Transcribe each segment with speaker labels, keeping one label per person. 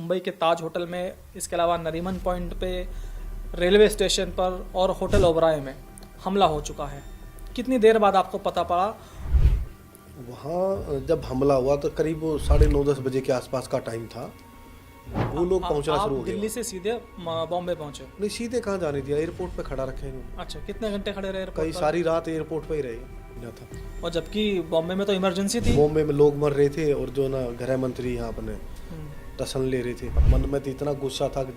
Speaker 1: मुंबई के ताज होटल में, इसके अलावा नरीमन पॉइंट पे, रेलवे स्टेशन पर और होटल ओबराय में हमला हो चुका है। कितनी देर बाद आपको पता पड़ा?
Speaker 2: वहाँ जब हमला हुआ तो करीब 9:30-10 बजे के आसपास का टाइम था। वो लोग पहुंचना शुरू हो गए।
Speaker 1: दिल्ली से सीधे बॉम्बे पहुंचे?
Speaker 2: नहीं, सीधे कहाँ जाने दिया, एयरपोर्ट पे खड़ा रखेंगे।
Speaker 1: अच्छा, कितने घंटे खड़े रहे एयरपोर्ट
Speaker 2: कई
Speaker 1: पर?
Speaker 2: सारी रात एयरपोर्ट पे ही रहे था।
Speaker 1: और जबकि बॉम्बे में तो इमरजेंसी थी।
Speaker 2: बॉम्बे में लोग मर रहे थे और जो ना गृह मंत्री यहाँ अपने टसन ले रहे थे। मन में तो इतना गुस्सा था कि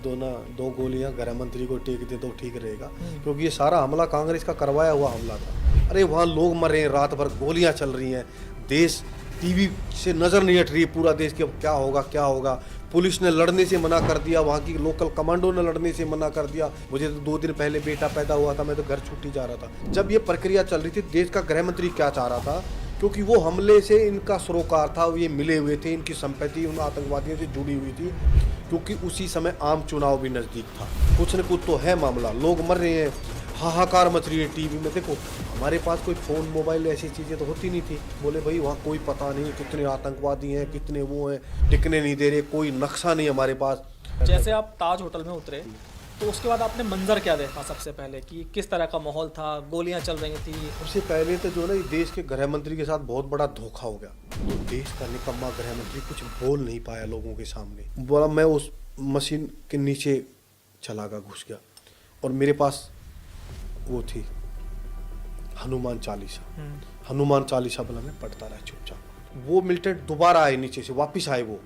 Speaker 2: दो गोलियां गृह मंत्री को टेक दे तो ठीक रहेगा, क्योंकि ये सारा हमला कांग्रेस का करवाया हुआ हमला था। अरे वहाँ लोग मर रहे हैं, रात भर गोलियां चल रही हैं, देश टीवी से नजर नहीं हट रही है पूरा देश कि अब क्या होगा क्या होगा। पुलिस ने लड़ने से मना कर दिया, वहाँ की लोकल कमांडो ने लड़ने से मना कर दिया। मुझे तो 2 दिन पहले बेटा पैदा हुआ था, मैं तो घर छुट्टी जा रहा था। जब ये प्रक्रिया चल रही थी, देश का गृह मंत्री क्या चाह रहा था, क्योंकि वो हमले से इनका सरोकार था, ये मिले हुए थे, इनकी संपत्ति उन आतंकवादियों से जुड़ी हुई थी, क्योंकि उसी समय आम चुनाव भी नज़दीक था। कुछ न कुछ तो है मामला, लोग मर रहे हैं, हाहाकार मच रही है टीवी में। देखो, हमारे पास कोई फ़ोन मोबाइल ऐसी चीज़ें तो होती नहीं थी। बोले भाई वहाँ कोई पता नहीं कितने आतंकवादी हैं, कितने वो हैं, टिकने नहीं दे रहे, कोई नक्शा नहीं हमारे पास।
Speaker 1: जैसे आप ताज होटल में उतरे तो उसके बाद आपने मंजर क्या देखा सबसे पहले, कि किस तरह का माहौल था? गोलियां चल रही थी?
Speaker 2: सबसे पहले तो जो ना देश के गृह मंत्री के साथ बहुत बड़ा धोखा हो गया। तो देश का निकम्मा गृह मंत्री कुछ बोल नहीं पाया लोगों के सामने। बोला मैं उस मशीन के नीचे चला गया, घुस गया, और मेरे पास वो थी हनुमान चालीसा। हनुमान चालीसा बोला, मैं पढ़ता रहा चुपचाप। वो मिलिटेंट दोबारा आए, नीचे से वापस आए वो,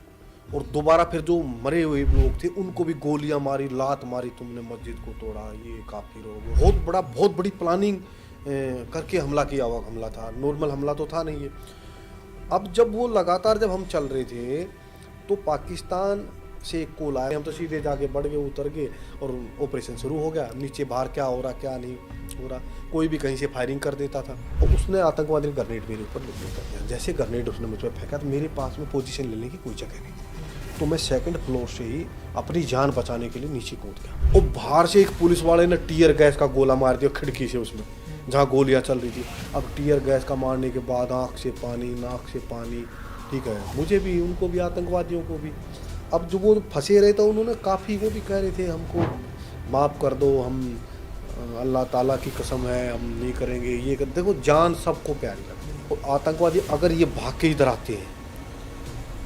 Speaker 2: और दोबारा फिर जो मरे हुए लोग थे उनको भी गोलियां मारी, लात मारी, तुमने मस्जिद को तोड़ा, ये काफिर हो। बहुत बड़ी प्लानिंग करके हमला किया हुआ हमला था, नॉर्मल हमला तो था नहीं ये। अब जब वो लगातार जब हम चल रहे थे तो पाकिस्तान से एक कॉल आया, हम तो सीधे जाके बढ़ गए, उतर गए और ऑपरेशन शुरू हो गया। नीचे बाहर क्या हो रहा क्या नहीं हो रहा, कोई भी कहीं से फायरिंग कर देता था। और उसने आतंकवादी ने ग्रेनेड मेरे ऊपर कर दिया। जैसे ग्रेनेड उसने मुझ पर फेंका तो मेरे पास में पोजीशन लेने की कोई जगह नहीं थी, तो मैं 2nd फ्लोर से ही अपनी जान बचाने के लिए नीचे कूद गया। और बाहर से एक पुलिस वाले ने टीयर गैस का गोला मार दिया खिड़की से, उसमें जहाँ गोलियाँ चल रही थी। अब टीयर गैस का मारने के बाद आँख से पानी, नाक से पानी, ठीक है, मुझे भी, उनको भी, आतंकवादियों को भी। अब जो वो फंसे रहे थे उन्होंने काफ़ी, वो भी कह रहे थे हमको माफ़ कर दो, हम अल्लाह ताला की कसम है हम नहीं करेंगे ये कर। देखो, जान सबको प्यारी लगती है, और आतंकवादी अगर ये भाग के इधर आते हैं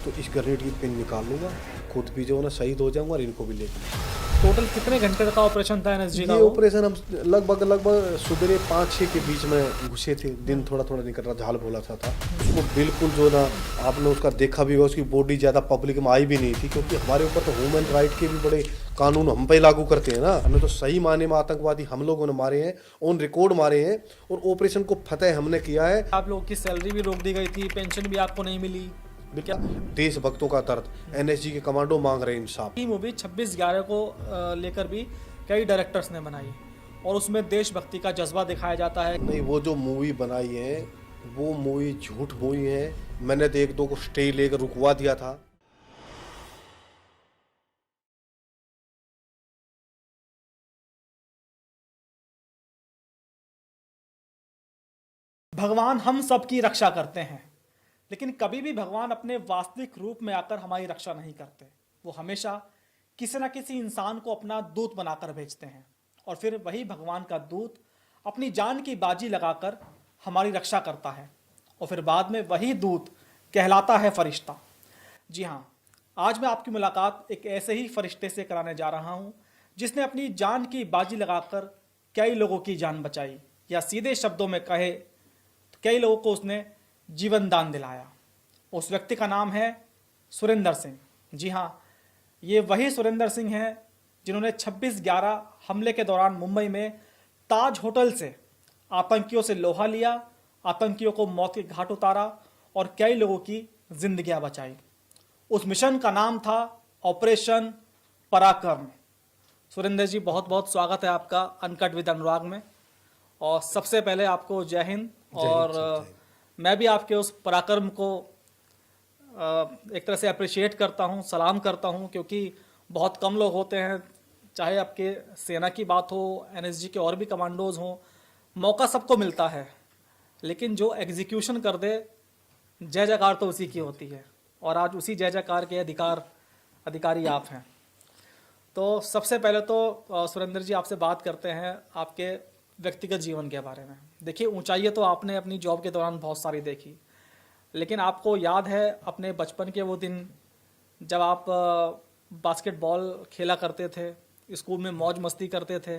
Speaker 2: तो इस ग्रेनेड की पिन निकाल लूँगा, खुद भी जो ना शहीद हो जाऊँगा और इनको भी लेकर।
Speaker 1: टोटल कितने घंटे का ऑपरेशन था एनएसजी का?
Speaker 2: ये ऑपरेशन हम लगभग सुबह 5-6 के बीच में घुसे थे। दिन थोड़ा थोड़ा निकल रहा, झाल भोला सा था। उसको बिल्कुल जो ना आपने उसका देखा भी होगा, उसकी बॉडी ज़्यादा पब्लिक में आई भी नहीं थी, क्योंकि हमारे ऊपर तो ह्यूमन राइट के भी बड़े कानून हम पे लागू करते हैं ना। हमने तो सही माने में आतंकवादी हम लोगों ने मारे हैं, ऑन रिकॉर्ड मारे हैं, और ऑपरेशन को फतेह हमने किया है।
Speaker 1: आप लोगों की सैलरी भी रोक दी गई थी, पेंशन भी आपको नहीं मिली।
Speaker 2: क्या देशभक्तों का दर्द, एनएसजी के कमांडो मांग रहे हैं इंसाफ।
Speaker 1: ये मूवी 26/11 को लेकर भी कई डायरेक्टर्स ने बनाई और उसमें देशभक्ति का जज्बा दिखाया जाता है।
Speaker 2: नहीं, वो जो मूवी बनाई है वो मूवी झूठ मूवी है। मैंने तो 1-2 को स्टे लेकर रुकवा दिया था।
Speaker 1: भगवान हम सब की रक्षा करते हैं, लेकिन कभी भी भगवान अपने वास्तविक रूप में आकर हमारी रक्षा नहीं करते। वो हमेशा किसी न किसी इंसान को अपना दूत बनाकर भेजते हैं, और फिर वही भगवान का दूत अपनी जान की बाजी लगाकर हमारी रक्षा करता है, और फिर बाद में वही दूत कहलाता है फरिश्ता। जी हाँ, आज मैं आपकी मुलाकात एक ऐसे ही फरिश्ते से कराने जा रहा हूँ जिसने अपनी जान की बाजी लगाकर कई लोगों की जान बचाई, या सीधे शब्दों में कहे तो कई लोगों को उसने जीवन दान दिलाया। उस व्यक्ति का नाम है सुरेंद्र सिंह। जी हाँ, ये वही सुरेंद्र सिंह हैं जिन्होंने 26/11 हमले के दौरान मुंबई में ताज होटल से आतंकियों से लोहा लिया, आतंकियों को मौत के घाट उतारा और कई लोगों की जिंदगियां बचाई। उस मिशन का नाम था ऑपरेशन पराक्रम। सुरेंद्र जी, बहुत बहुत स्वागत है आपका अनकट विद अनुराग में। और सबसे पहले आपको जय हिंद। और मैं भी आपके उस पराक्रम को एक तरह से अप्रिशिएट करता हूं, सलाम करता हूं, क्योंकि बहुत कम लोग होते हैं, चाहे आपके सेना की बात हो, एनएसजी के और भी कमांडोज हों, मौका सबको मिलता है, लेकिन जो एग्जीक्यूशन कर दे, जय जयकार तो उसी की होती है। और आज उसी जय जयकार के अधिकार अधिकारी आप हैं। तो सबसे पहले तो सुरेंद्र जी आपसे बात करते हैं आपके व्यक्तिगत जीवन के बारे में। देखिए, ऊंचाइयाँ तो आपने अपनी जॉब के दौरान बहुत सारी देखी, लेकिन आपको याद है अपने बचपन के वो दिन जब आप बास्केटबॉल खेला करते थे, स्कूल में मौज मस्ती करते थे?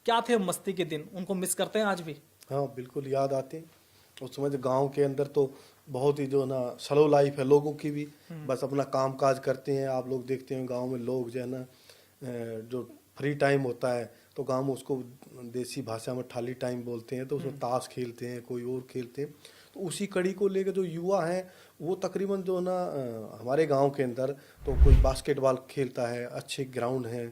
Speaker 1: क्या थे मस्ती के दिन, उनको मिस करते हैं आज भी?
Speaker 2: हाँ बिल्कुल याद आते हैं। उस समय जो गांव के अंदर तो बहुत ही जो ना स्लो लाइफ है लोगों की भी, बस अपना काम काज करते हैं। आप लोग देखते हैं गांव में लोग जो है ना जो फ्री टाइम होता है तो गांव में उसको देसी भाषा में थाली टाइम बोलते हैं, तो उसमें ताश खेलते हैं, कोई और खेलते हैं। तो उसी कड़ी को लेकर जो युवा हैं वो तकरीबन जो ना हमारे गांव के अंदर तो कोई बास्केटबॉल खेलता है, अच्छे ग्राउंड हैं।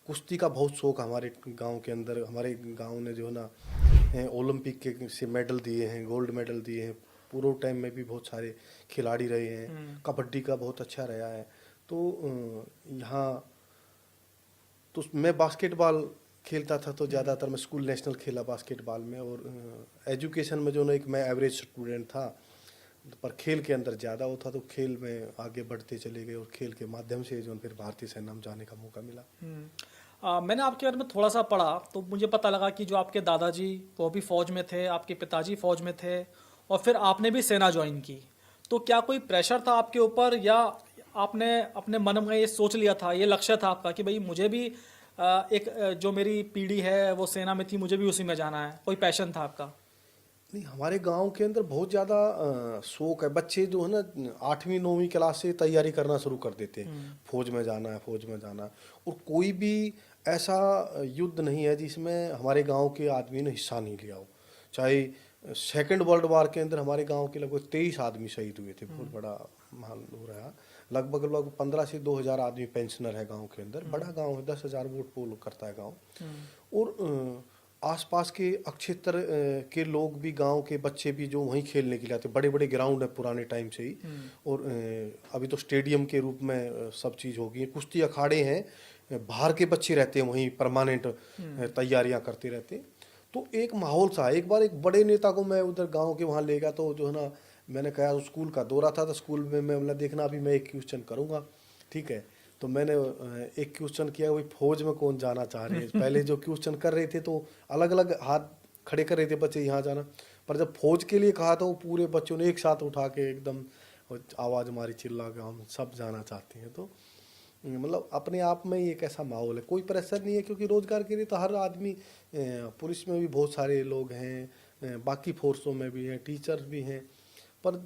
Speaker 2: कुश्ती का बहुत शौक हमारे गांव के अंदर। हमारे गांव ने जो है ना ओलंपिक के से मेडल दिए हैं, गोल्ड मेडल दिए हैं। पूर्व टाइम में भी बहुत सारे खिलाड़ी रहे हैं। कबड्डी का बहुत अच्छा रहा है। तो यहाँ तो मैं बास्केटबॉल खेलता था, तो ज़्यादातर मैं स्कूल नेशनल खेला बास्केटबॉल में। और एजुकेशन में जो ना एक मैं एवरेज स्टूडेंट था, पर खेल के अंदर ज़्यादा वो था, तो खेल में आगे बढ़ते चले गए और खेल के माध्यम से जो फिर भारतीय सेना में जाने का मौका मिला।
Speaker 1: मैंने आपके बारे में थोड़ा सा पढ़ा तो मुझे पता लगा कि जो आपके दादाजी वो भी फौज में थे, आपके पिताजी फौज में थे, और फिर आपने भी सेना ज्वाइन की। तो क्या कोई प्रेशर था आपके ऊपर, या आपने अपने मन में ये सोच लिया था, ये लक्ष्य था आपका कि भाई मुझे भी जो मेरी पीढ़ी है वो सेना में थी, मुझे भी उसी में जाना है? कोई पैशन था आपका?
Speaker 2: नहीं, हमारे गांव के अंदर बहुत ज़्यादा शौक है। बच्चे जो है ना 8वीं 9वीं क्लास से तैयारी करना शुरू कर देते हैं, फौज में जाना है, फौज में जाना है। और कोई भी ऐसा युद्ध नहीं है जिसमें हमारे गांव के आदमी ने हिस्सा नहीं लिया हो। चाहे सेकेंड वर्ल्ड वार के अंदर हमारे गांव के लगभग 23 आदमी शहीद हुए थे, बहुत बड़ा महान हो रहा। लगभग 15 से 2000 आदमी पेंशनर है गांव के अंदर। बड़ा गांव है, 10,000 वोट पोल करता है गांव। और आसपास के क्षेत्र के लोग भी, गांव के बच्चे भी जो वहीं खेलने के लिए आते, बड़े बड़े ग्राउंड है पुराने टाइम से ही। और अभी तो स्टेडियम के रूप में सब चीज़ हो गई है। कुश्ती अखाड़े हैं, बाहर के बच्चे रहते हैं वहीं, परमानेंट तैयारियां करते रहते हैं। तो एक माहौल सा है। एक बार एक बड़े नेता को मैं उधर गांव के वहाँ ले गया, तो जो है ना मैंने कहा, स्कूल का दौरा था तो स्कूल में मैं देखना अभी मैं एक क्वेश्चन करूँगा, ठीक है। तो मैंने एक क्वेश्चन किया, भाई फौज में कौन जाना चाह रहे हैं। पहले जो क्वेश्चन कर रहे थे तो अलग अलग हाथ खड़े कर रहे थे बच्चे, यहाँ जाना। पर जब फौज के लिए कहा तो वो पूरे बच्चों ने एक साथ उठा के एकदम आवाज़ मारी, चिल्ला के हम सब जाना चाहते हैं। तो मतलब अपने आप में ही एक ऐसा माहौल है, कोई प्रेशर नहीं है, क्योंकि रोजगार के लिए तो हर आदमी, पुलिस में भी बहुत सारे लोग हैं, बाकी फोर्सों में भी हैं, टीचर भी हैं। पर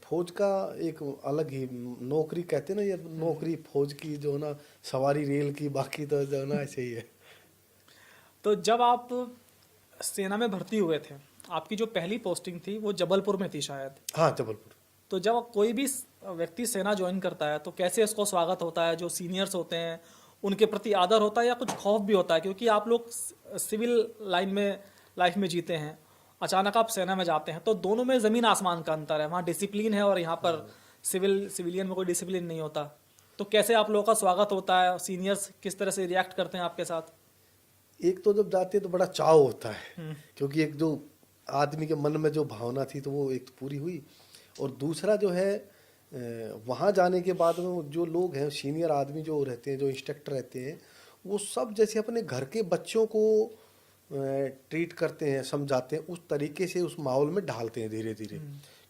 Speaker 2: फौज का एक अलग ही नौकरी कहते हैं ना, ये नौकरी फौज की जो ना सवारी रेल की, बाकी तो जो ना ऐसे ही है।
Speaker 1: तो जब आप सेना में भर्ती हुए थे, आपकी जो पहली पोस्टिंग थी वो जबलपुर में थी शायद?
Speaker 2: हाँ, जबलपुर।
Speaker 1: तो जब कोई भी व्यक्ति सेना ज्वाइन करता है तो कैसे उसको स्वागत होता है? जो सीनियर्स होते हैं उनके प्रति आदर होता है या कुछ खौफ भी होता है? क्योंकि आप लोग सिविल लाइन में लाइफ में जीते हैं, अचानक आप सेना में जाते हैं, तो दोनों में ज़मीन आसमान का अंतर है। वहाँ डिसिप्लिन है और यहाँ पर सिविलियन में कोई डिसिप्लिन नहीं होता। तो कैसे आप लोगों का स्वागत होता है? सीनियर्स किस तरह से रिएक्ट करते हैं आपके साथ?
Speaker 2: एक तो जब जाते हैं तो बड़ा चाव होता है, क्योंकि एक जो आदमी के मन में जो भावना थी तो वो एक तो पूरी हुई। और दूसरा जो है वहाँ जाने के बाद में जो लोग हैं, सीनियर आदमी जो रहते हैं, जो इंस्ट्रक्टर रहते हैं, वो सब जैसे अपने घर के बच्चों को ट्रीट करते हैं, समझाते हैं, उस तरीके से उस माहौल में ढालते हैं धीरे धीरे।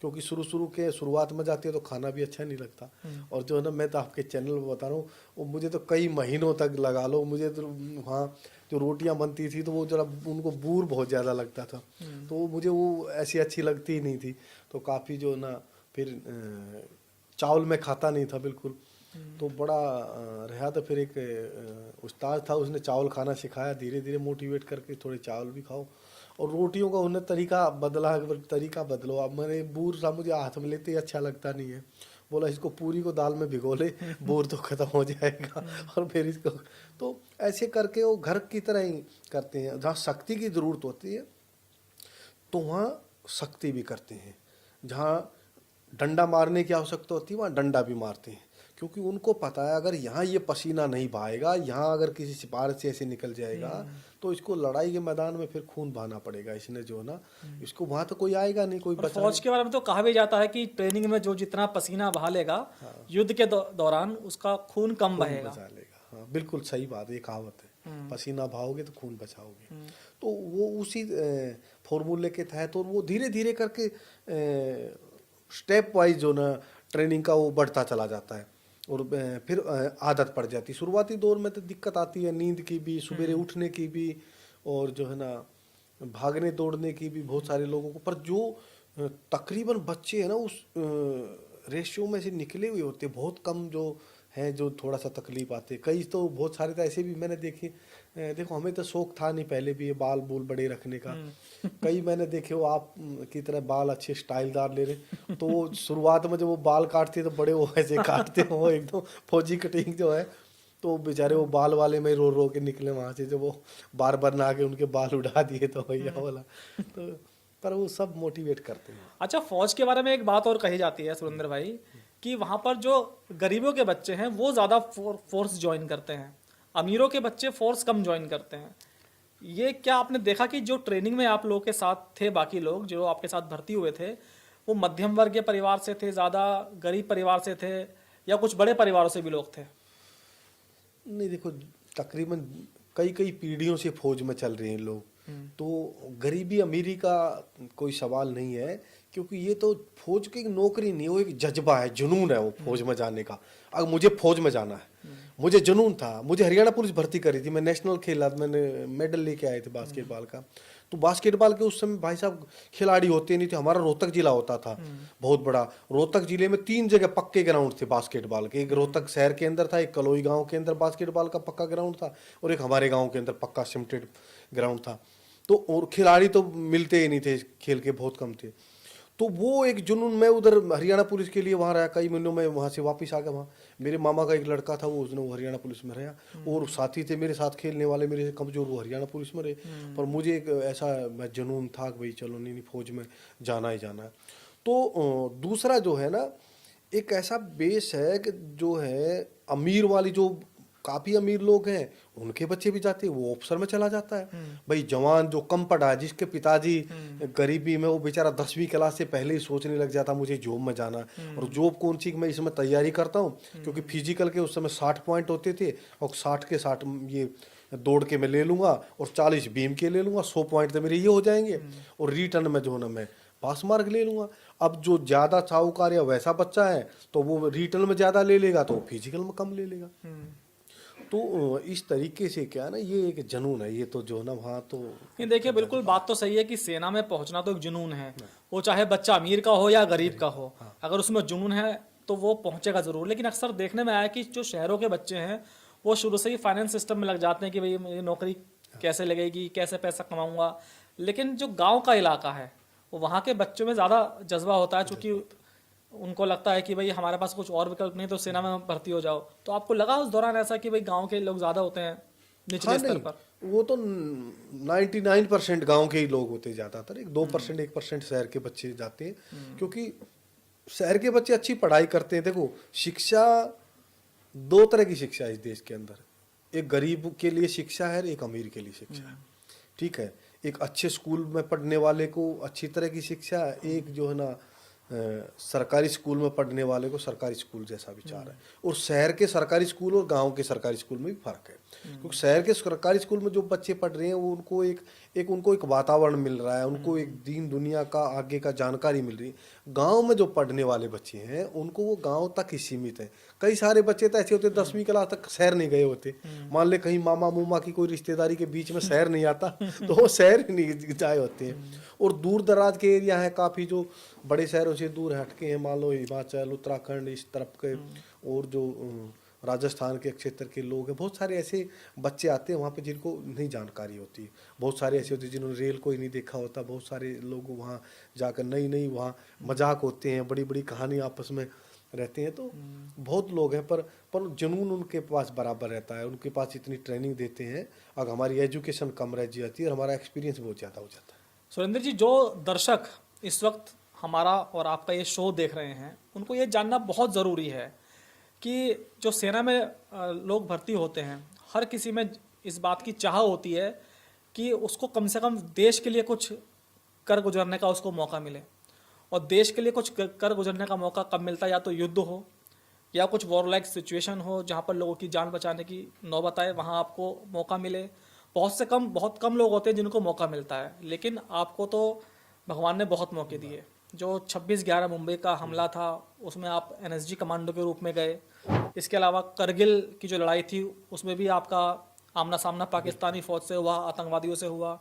Speaker 2: क्योंकि शुरुआत में जाते हैं तो खाना भी अच्छा नहीं लगता। और जो है ना, मैं तो आपके चैनल में बता रहा हूँ, वो मुझे तो कई महीनों तक लगा लो, मुझे तो वहाँ जो रोटियां बनती थी तो वो जरा उनको बूर बहुत ज़्यादा लगता था, तो मुझे वो ऐसी अच्छी लगती ही नहीं थी। तो काफ़ी जो ना फिर चावल में खाता नहीं था बिल्कुल। तो बड़ा रहा। तो फिर एक उस्ताद था, उसने चावल खाना सिखाया, धीरे धीरे मोटिवेट करके थोड़े चावल भी खाओ। और रोटियों का उन्हें तरीका बदलो। अब मैंने बूर सा मुझे हाथ में लेते ही अच्छा लगता नहीं है, बोला इसको पूरी को दाल में भिगो ले, बोर तो खत्म हो जाएगा। और फिर इसको तो ऐसे करके वो घर की तरह ही करते हैं। जहाँ शक्ति की ज़रूरत होती है तो वहाँ शक्ति भी करते हैं, जहाँ डंडा मारने की आवश्यकता होती है वहाँ डंडा भी मारते हैं। क्योंकि उनको पता है अगर यहाँ ये पसीना नहीं बहाएगा, यहाँ अगर किसी सिफारिश से ऐसे निकल जाएगा तो इसको लड़ाई के मैदान में फिर खून बहाना पड़ेगा। इसने जो है ना, इसको वहां तो कोई आएगा नहीं, कोई
Speaker 1: और
Speaker 2: बचा
Speaker 1: फौज के बारे में तो कहा भी जाता है कि ट्रेनिंग में जो जितना पसीना बहा लेगा युद्ध के दौरान उसका खून कम बहेगा।
Speaker 2: बचा लेगा। हाँ, बिल्कुल सही बात है, ये कहावत है, पसीना बहाओगे तो खून बचाओगे। तो वो उसी फॉर्मूले के तहत, और वो धीरे धीरे करके स्टेप वाइज जो ना ट्रेनिंग का वो बढ़ता चला जाता है, और फिर आदत पड़ जाती है। शुरुआती दौर में तो दिक्कत आती है, नींद की भी, सवेरे उठने की भी, और जो है ना भागने दौड़ने की भी बहुत सारे लोगों को। पर जो तकरीबन बच्चे हैं ना उस रेशियो में से निकले हुए होते, बहुत कम जो हैं जो थोड़ा सा तकलीफ आते। कई तो बहुत सारे तो ऐसे भी मैंने देखे, देखो हमें तो शौक था नहीं पहले भी ये बाल बूल बड़े रखने का। कई मैंने देखे वो आप की तरह बाल अच्छे स्टाइलदार ले रहे, तो वो शुरुआत में जब वो बाल काटते तो बड़े वो ऐसे काटते हो एकदम फौजी कटिंग जो है, तो बेचारे वो बाल वाले में रो रो के निकले वहां से, जब वो बार बार ना आके उनके बाल उड़ा दिए तो भैया बोला। तो पर वो सब मोटिवेट करते हैं।
Speaker 1: अच्छा, फौज के बारे में एक बात और कही जाती है सुरेंद्र भाई, कि वहां पर जो गरीबों के बच्चे हैं वो ज्यादा फोर्स ज्वाइन करते हैं, अमीरों के बच्चे फोर्स कम ज्वाइन करते हैं। ये क्या आपने देखा कि जो ट्रेनिंग में आप लोगों के साथ थे, बाकी लोग जो आपके साथ भर्ती हुए थे, वो मध्यम वर्गीय परिवार से थे, ज्यादा गरीब परिवार से थे, या कुछ बड़े परिवारों से भी लोग थे?
Speaker 2: नहीं, देखो तकरीबन कई कई पीढ़ियों से फौज में चल रहे हैं लोग, तो गरीबी अमीरी का कोई सवाल नहीं है, क्योंकि ये तो फौज की एक नौकरी नहीं, वो एक जज्बा है, जुनून है वो फौज में जाने का। अगर मुझे फौज में जाना है, मुझे जुनून था। मुझे हरियाणा पुलिस भर्ती करी थी, मैं नेशनल खेला, मैंने मेडल लेके आए थे बास्केटबॉल का। तो बास्केटबॉल के उस समय भाई साहब खिलाड़ी होते नहीं थे। हमारा रोहतक जिला होता था बहुत बड़ा, रोहतक जिले में 3 जगह पक्के ग्राउंड थे बास्केटबॉल के। एक रोहतक शहर के अंदर था, एक कलोई गांव के अंदर बास्केटबॉल का पक्का ग्राउंड था, और एक हमारे गांव के अंदर पक्का सिमटेड ग्राउंड था। तो और खिलाड़ी तो मिलते ही नहीं थे, खेल के बहुत कम थे। तो वो एक जुनून में उधर हरियाणा पुलिस के लिए वहाँ रहा कई महीनों में, वहाँ से वापस आ गया। वहाँ मेरे मामा का एक लड़का था, वो उसने वो हरियाणा पुलिस में रहा, और साथी थे मेरे साथ खेलने वाले मेरे से कमजोर, वो हरियाणा पुलिस में रहे। पर मुझे एक ऐसा मैं जुनून था कि भाई चलो नहीं फौज में जाना ही जाना है। तो दूसरा जो है ना, एक ऐसा बेस है कि जो है अमीर वाली, जो काफी अमीर लोग हैं उनके बच्चे भी जाते हैं, वो ऑफिसर में चला जाता है। भाई जवान जो कम पढ़ा है, जिसके पिताजी गरीबी में, वो बेचारा 10वीं क्लास से पहले ही सोचने लग जाता मुझे जॉब में जाना है। और जॉब कौन सी मैं इसमें तैयारी करता हूँ, क्योंकि फिजिकल के उस समय 60 पॉइंट होते थे, और 60 के 60 ये दौड़ के मैं ले लूंगा, और 40 बीम के ले लूंगा, 100 पॉइंट तो मेरे ये हो जाएंगे, और रिटर्न में जो है ना मैं पास मार्क ले लूंगा। अब जो ज्यादा साहूकार या वैसा बच्चा है तो वो रिटर्न में ज्यादा ले लेगा, तो फिजिकल में कम ले लेगा। तो इस तरीके से क्या है ना, ये एक जुनून है, ये तो जो ना वहाँ तो
Speaker 1: नहीं, देखिए बिल्कुल बात तो सही है कि सेना में पहुंचना तो एक जुनून है, वो चाहे बच्चा अमीर का हो या गरीब का हो, अगर उसमें जुनून है तो वो पहुंचेगा जरूर। लेकिन अक्सर देखने में आया कि जो शहरों के बच्चे हैं वो शुरू से ही फाइनेंस सिस्टम में लग जाते हैं कि भाई मुझे नौकरी कैसे लगेगी, कैसे पैसा कमाऊंगा। लेकिन जो गाँव का इलाका है वो वहाँ के बच्चों में ज़्यादा जज्बा होता है, चूँकि उनको लगता है कि भाई हमारे पास कुछ और विकल्प नहीं तो सेना में भर्ती हो जाओ। तो आपको लगा उस दौरान ऐसा कि भाई गांव के लोग ज्यादा होते हैं निचले स्तर पर?
Speaker 2: वो तो 99% गांव के ही लोग होते ज्यादातर, एक 2% 1% शहर के बच्चे जाते हैं, क्योंकि शहर के बच्चे अच्छी पढ़ाई करते हैं। देखो शिक्षा, 2 तरह की शिक्षा है इस देश के अंदर, एक गरीब के लिए शिक्षा है, एक अमीर के लिए शिक्षा है, ठीक है। एक अच्छे स्कूल में पढ़ने वाले को अच्छी तरह की शिक्षा है, एक जो है ना सरकारी स्कूल में पढ़ने वाले को सरकारी स्कूल जैसा विचार है। और शहर के सरकारी स्कूल और गांव के सरकारी स्कूल में भी फर्क है, क्योंकि शहर के सरकारी स्कूल में जो बच्चे पढ़ रहे हैं वो उनको एक वातावरण मिल रहा है, उनको एक दीन दुनिया का आगे का जानकारी मिल रही है। गांव में जो पढ़ने वाले बच्चे हैं उनको वो गांव तक ही सीमित है। कई सारे बच्चे तो ऐसे होते 10वीं क्लास तक शहर नहीं गए होते, मान ले कहीं मामा मुमा की कोई रिश्तेदारी के बीच में शहर नहीं आता तो वो शहर ही नहीं जाए होते हैं। और दूर दराज के एरिया है काफ़ी, जो बड़े शहरों से दूर हटके हैं, मान लो हिमाचल उत्तराखंड इस तरफ के, और जो राजस्थान के क्षेत्र के लोग हैं, बहुत सारे ऐसे बच्चे आते हैं वहाँ पे जिनको नहीं जानकारी होती। बहुत सारे ऐसे होते हैं जिन्होंने रेल को ही नहीं देखा होता, बहुत सारे लोग वहाँ जाकर नई वहाँ मजाक होते हैं, बड़ी बड़ी कहानी आपस में रहते हैं। तो बहुत लोग हैं, पर जुनून उनके पास बराबर रहता है, उनके पास इतनी ट्रेनिंग देते हैं। अगर हमारी एजुकेशन कम रह जाती है और हमारा एक्सपीरियंस बहुत ज़्यादा हो जाता है।
Speaker 1: सुरेंद्र जी, जो दर्शक इस वक्त हमारा और आपका ये शो देख रहे हैं उनको ये जानना बहुत ज़रूरी है कि जो सेना में लोग भर्ती होते हैं, हर किसी में इस बात की चाह होती है कि उसको कम से कम देश के लिए कुछ कर गुजरने का उसको मौका मिले। और देश के लिए कुछ कर गुजरने का मौका कब मिलता है? या तो युद्ध हो या कुछ वॉर लाइक सिचुएशन हो जहाँ पर लोगों की जान बचाने की नौबत आए, वहाँ आपको मौका मिले। बहुत कम लोग होते हैं जिनको मौका मिलता है, लेकिन आपको तो भगवान ने बहुत मौके दिए। जो 26/11 मुंबई का हमला था उसमें आप एनएसजी कमांडो के रूप में गए। इसके अलावा करगिल की जो लड़ाई थी उसमें भी आपका आमना सामना पाकिस्तानी फौज से हुआ, आतंकवादियों से हुआ।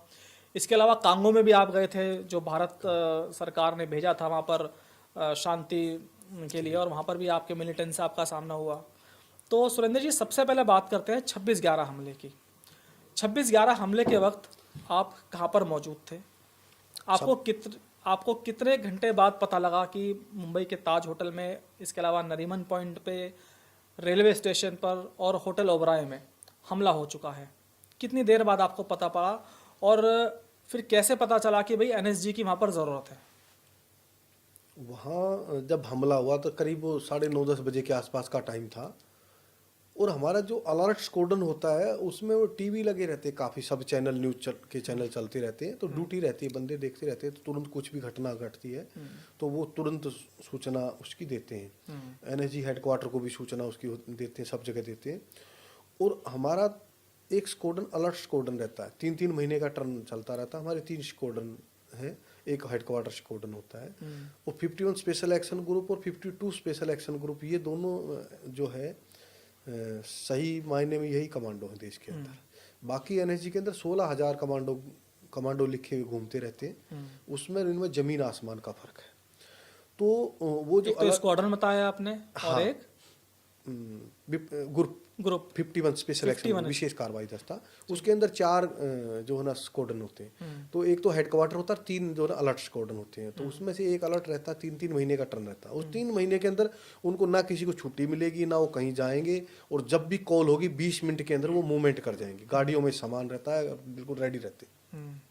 Speaker 1: इसके अलावा कांगो में भी आप गए थे, जो भारत सरकार ने भेजा था वहाँ पर शांति के लिए, और वहाँ पर भी आपके मिलिटेंट से आपका सामना हुआ। तो सुरेंद्र जी, सबसे पहले बात करते हैं 26/11 हमले की। 26/11 हमले के वक्त आप कहाँ पर मौजूद थे? आपको कितने घंटे बाद पता लगा कि मुंबई के ताज होटल में, इसके अलावा नरीमन पॉइंट पे, रेलवे स्टेशन पर और होटल ओबराय में हमला हो चुका है? कितनी देर बाद आपको पता पड़ा, और फिर कैसे पता चला कि भाई एनएसजी की वहाँ पर ज़रूरत है?
Speaker 2: वहाँ जब हमला हुआ तो करीब 9:30-10 बजे के आसपास का टाइम था, और हमारा जो अलर्ट स्क्वाड्रन होता है उसमें वो टीवी लगे रहते हैं, काफ़ी सब चैनल न्यूज के चैनल चलते रहते हैं, तो ड्यूटी रहती है, बंदे देखते रहते हैं। तो तुरंत कुछ भी घटना घटती है तो वो तुरंत सूचना उसकी देते हैं। एनएसजी हेडक्वार्टर को भी सूचना उसकी देते हैं, सब जगह देते हैं। और हमारा एक स्क्वाड्रन अलर्ट स्क्वाड्रन रहता है, 3-3 महीने का टर्न चलता रहता है। हमारे 3 स्क्वाड्रन है, एक हेडक्वार्टर स्क्वाड्रन होता है, और 51 स्पेशल एक्शन ग्रुप और 52 स्पेशल एक्शन ग्रुप, ये दोनों जो है सही मायने में यही कमांडो है देश के अंदर। बाकी एनएसजी के अंदर 16,000 कमांडो लिखे हुए घूमते रहते हैं, उसमें इनमें जमीन आसमान का फर्क है। तो वो जो
Speaker 1: तो स्क्वाड्रन बताया आपने, और
Speaker 2: हाँ,
Speaker 1: एक
Speaker 2: ग्रुप 51 स्पेशल एक्शन विशेष कार्रवाई दस्ता, उसके अंदर 4 जो है ना स्क्वाड्रन होते हैं। तो एक तो हेडक्वार्टर होता है, 3 जो है ना अलर्ट स्क्वाड्रन होते हैं। तो उसमें से एक अलर्ट रहता है, 3-3 महीने का टर्न रहता है। उस 3 महीने के अंदर उनको ना किसी को छुट्टी मिलेगी, ना वो कहीं जाएंगे, और जब भी कॉल होगी 20 मिनट के अंदर वो मूवमेंट कर जाएंगे। गाड़ियों में सामान रहता है, बिल्कुल रेडी रहते हैं।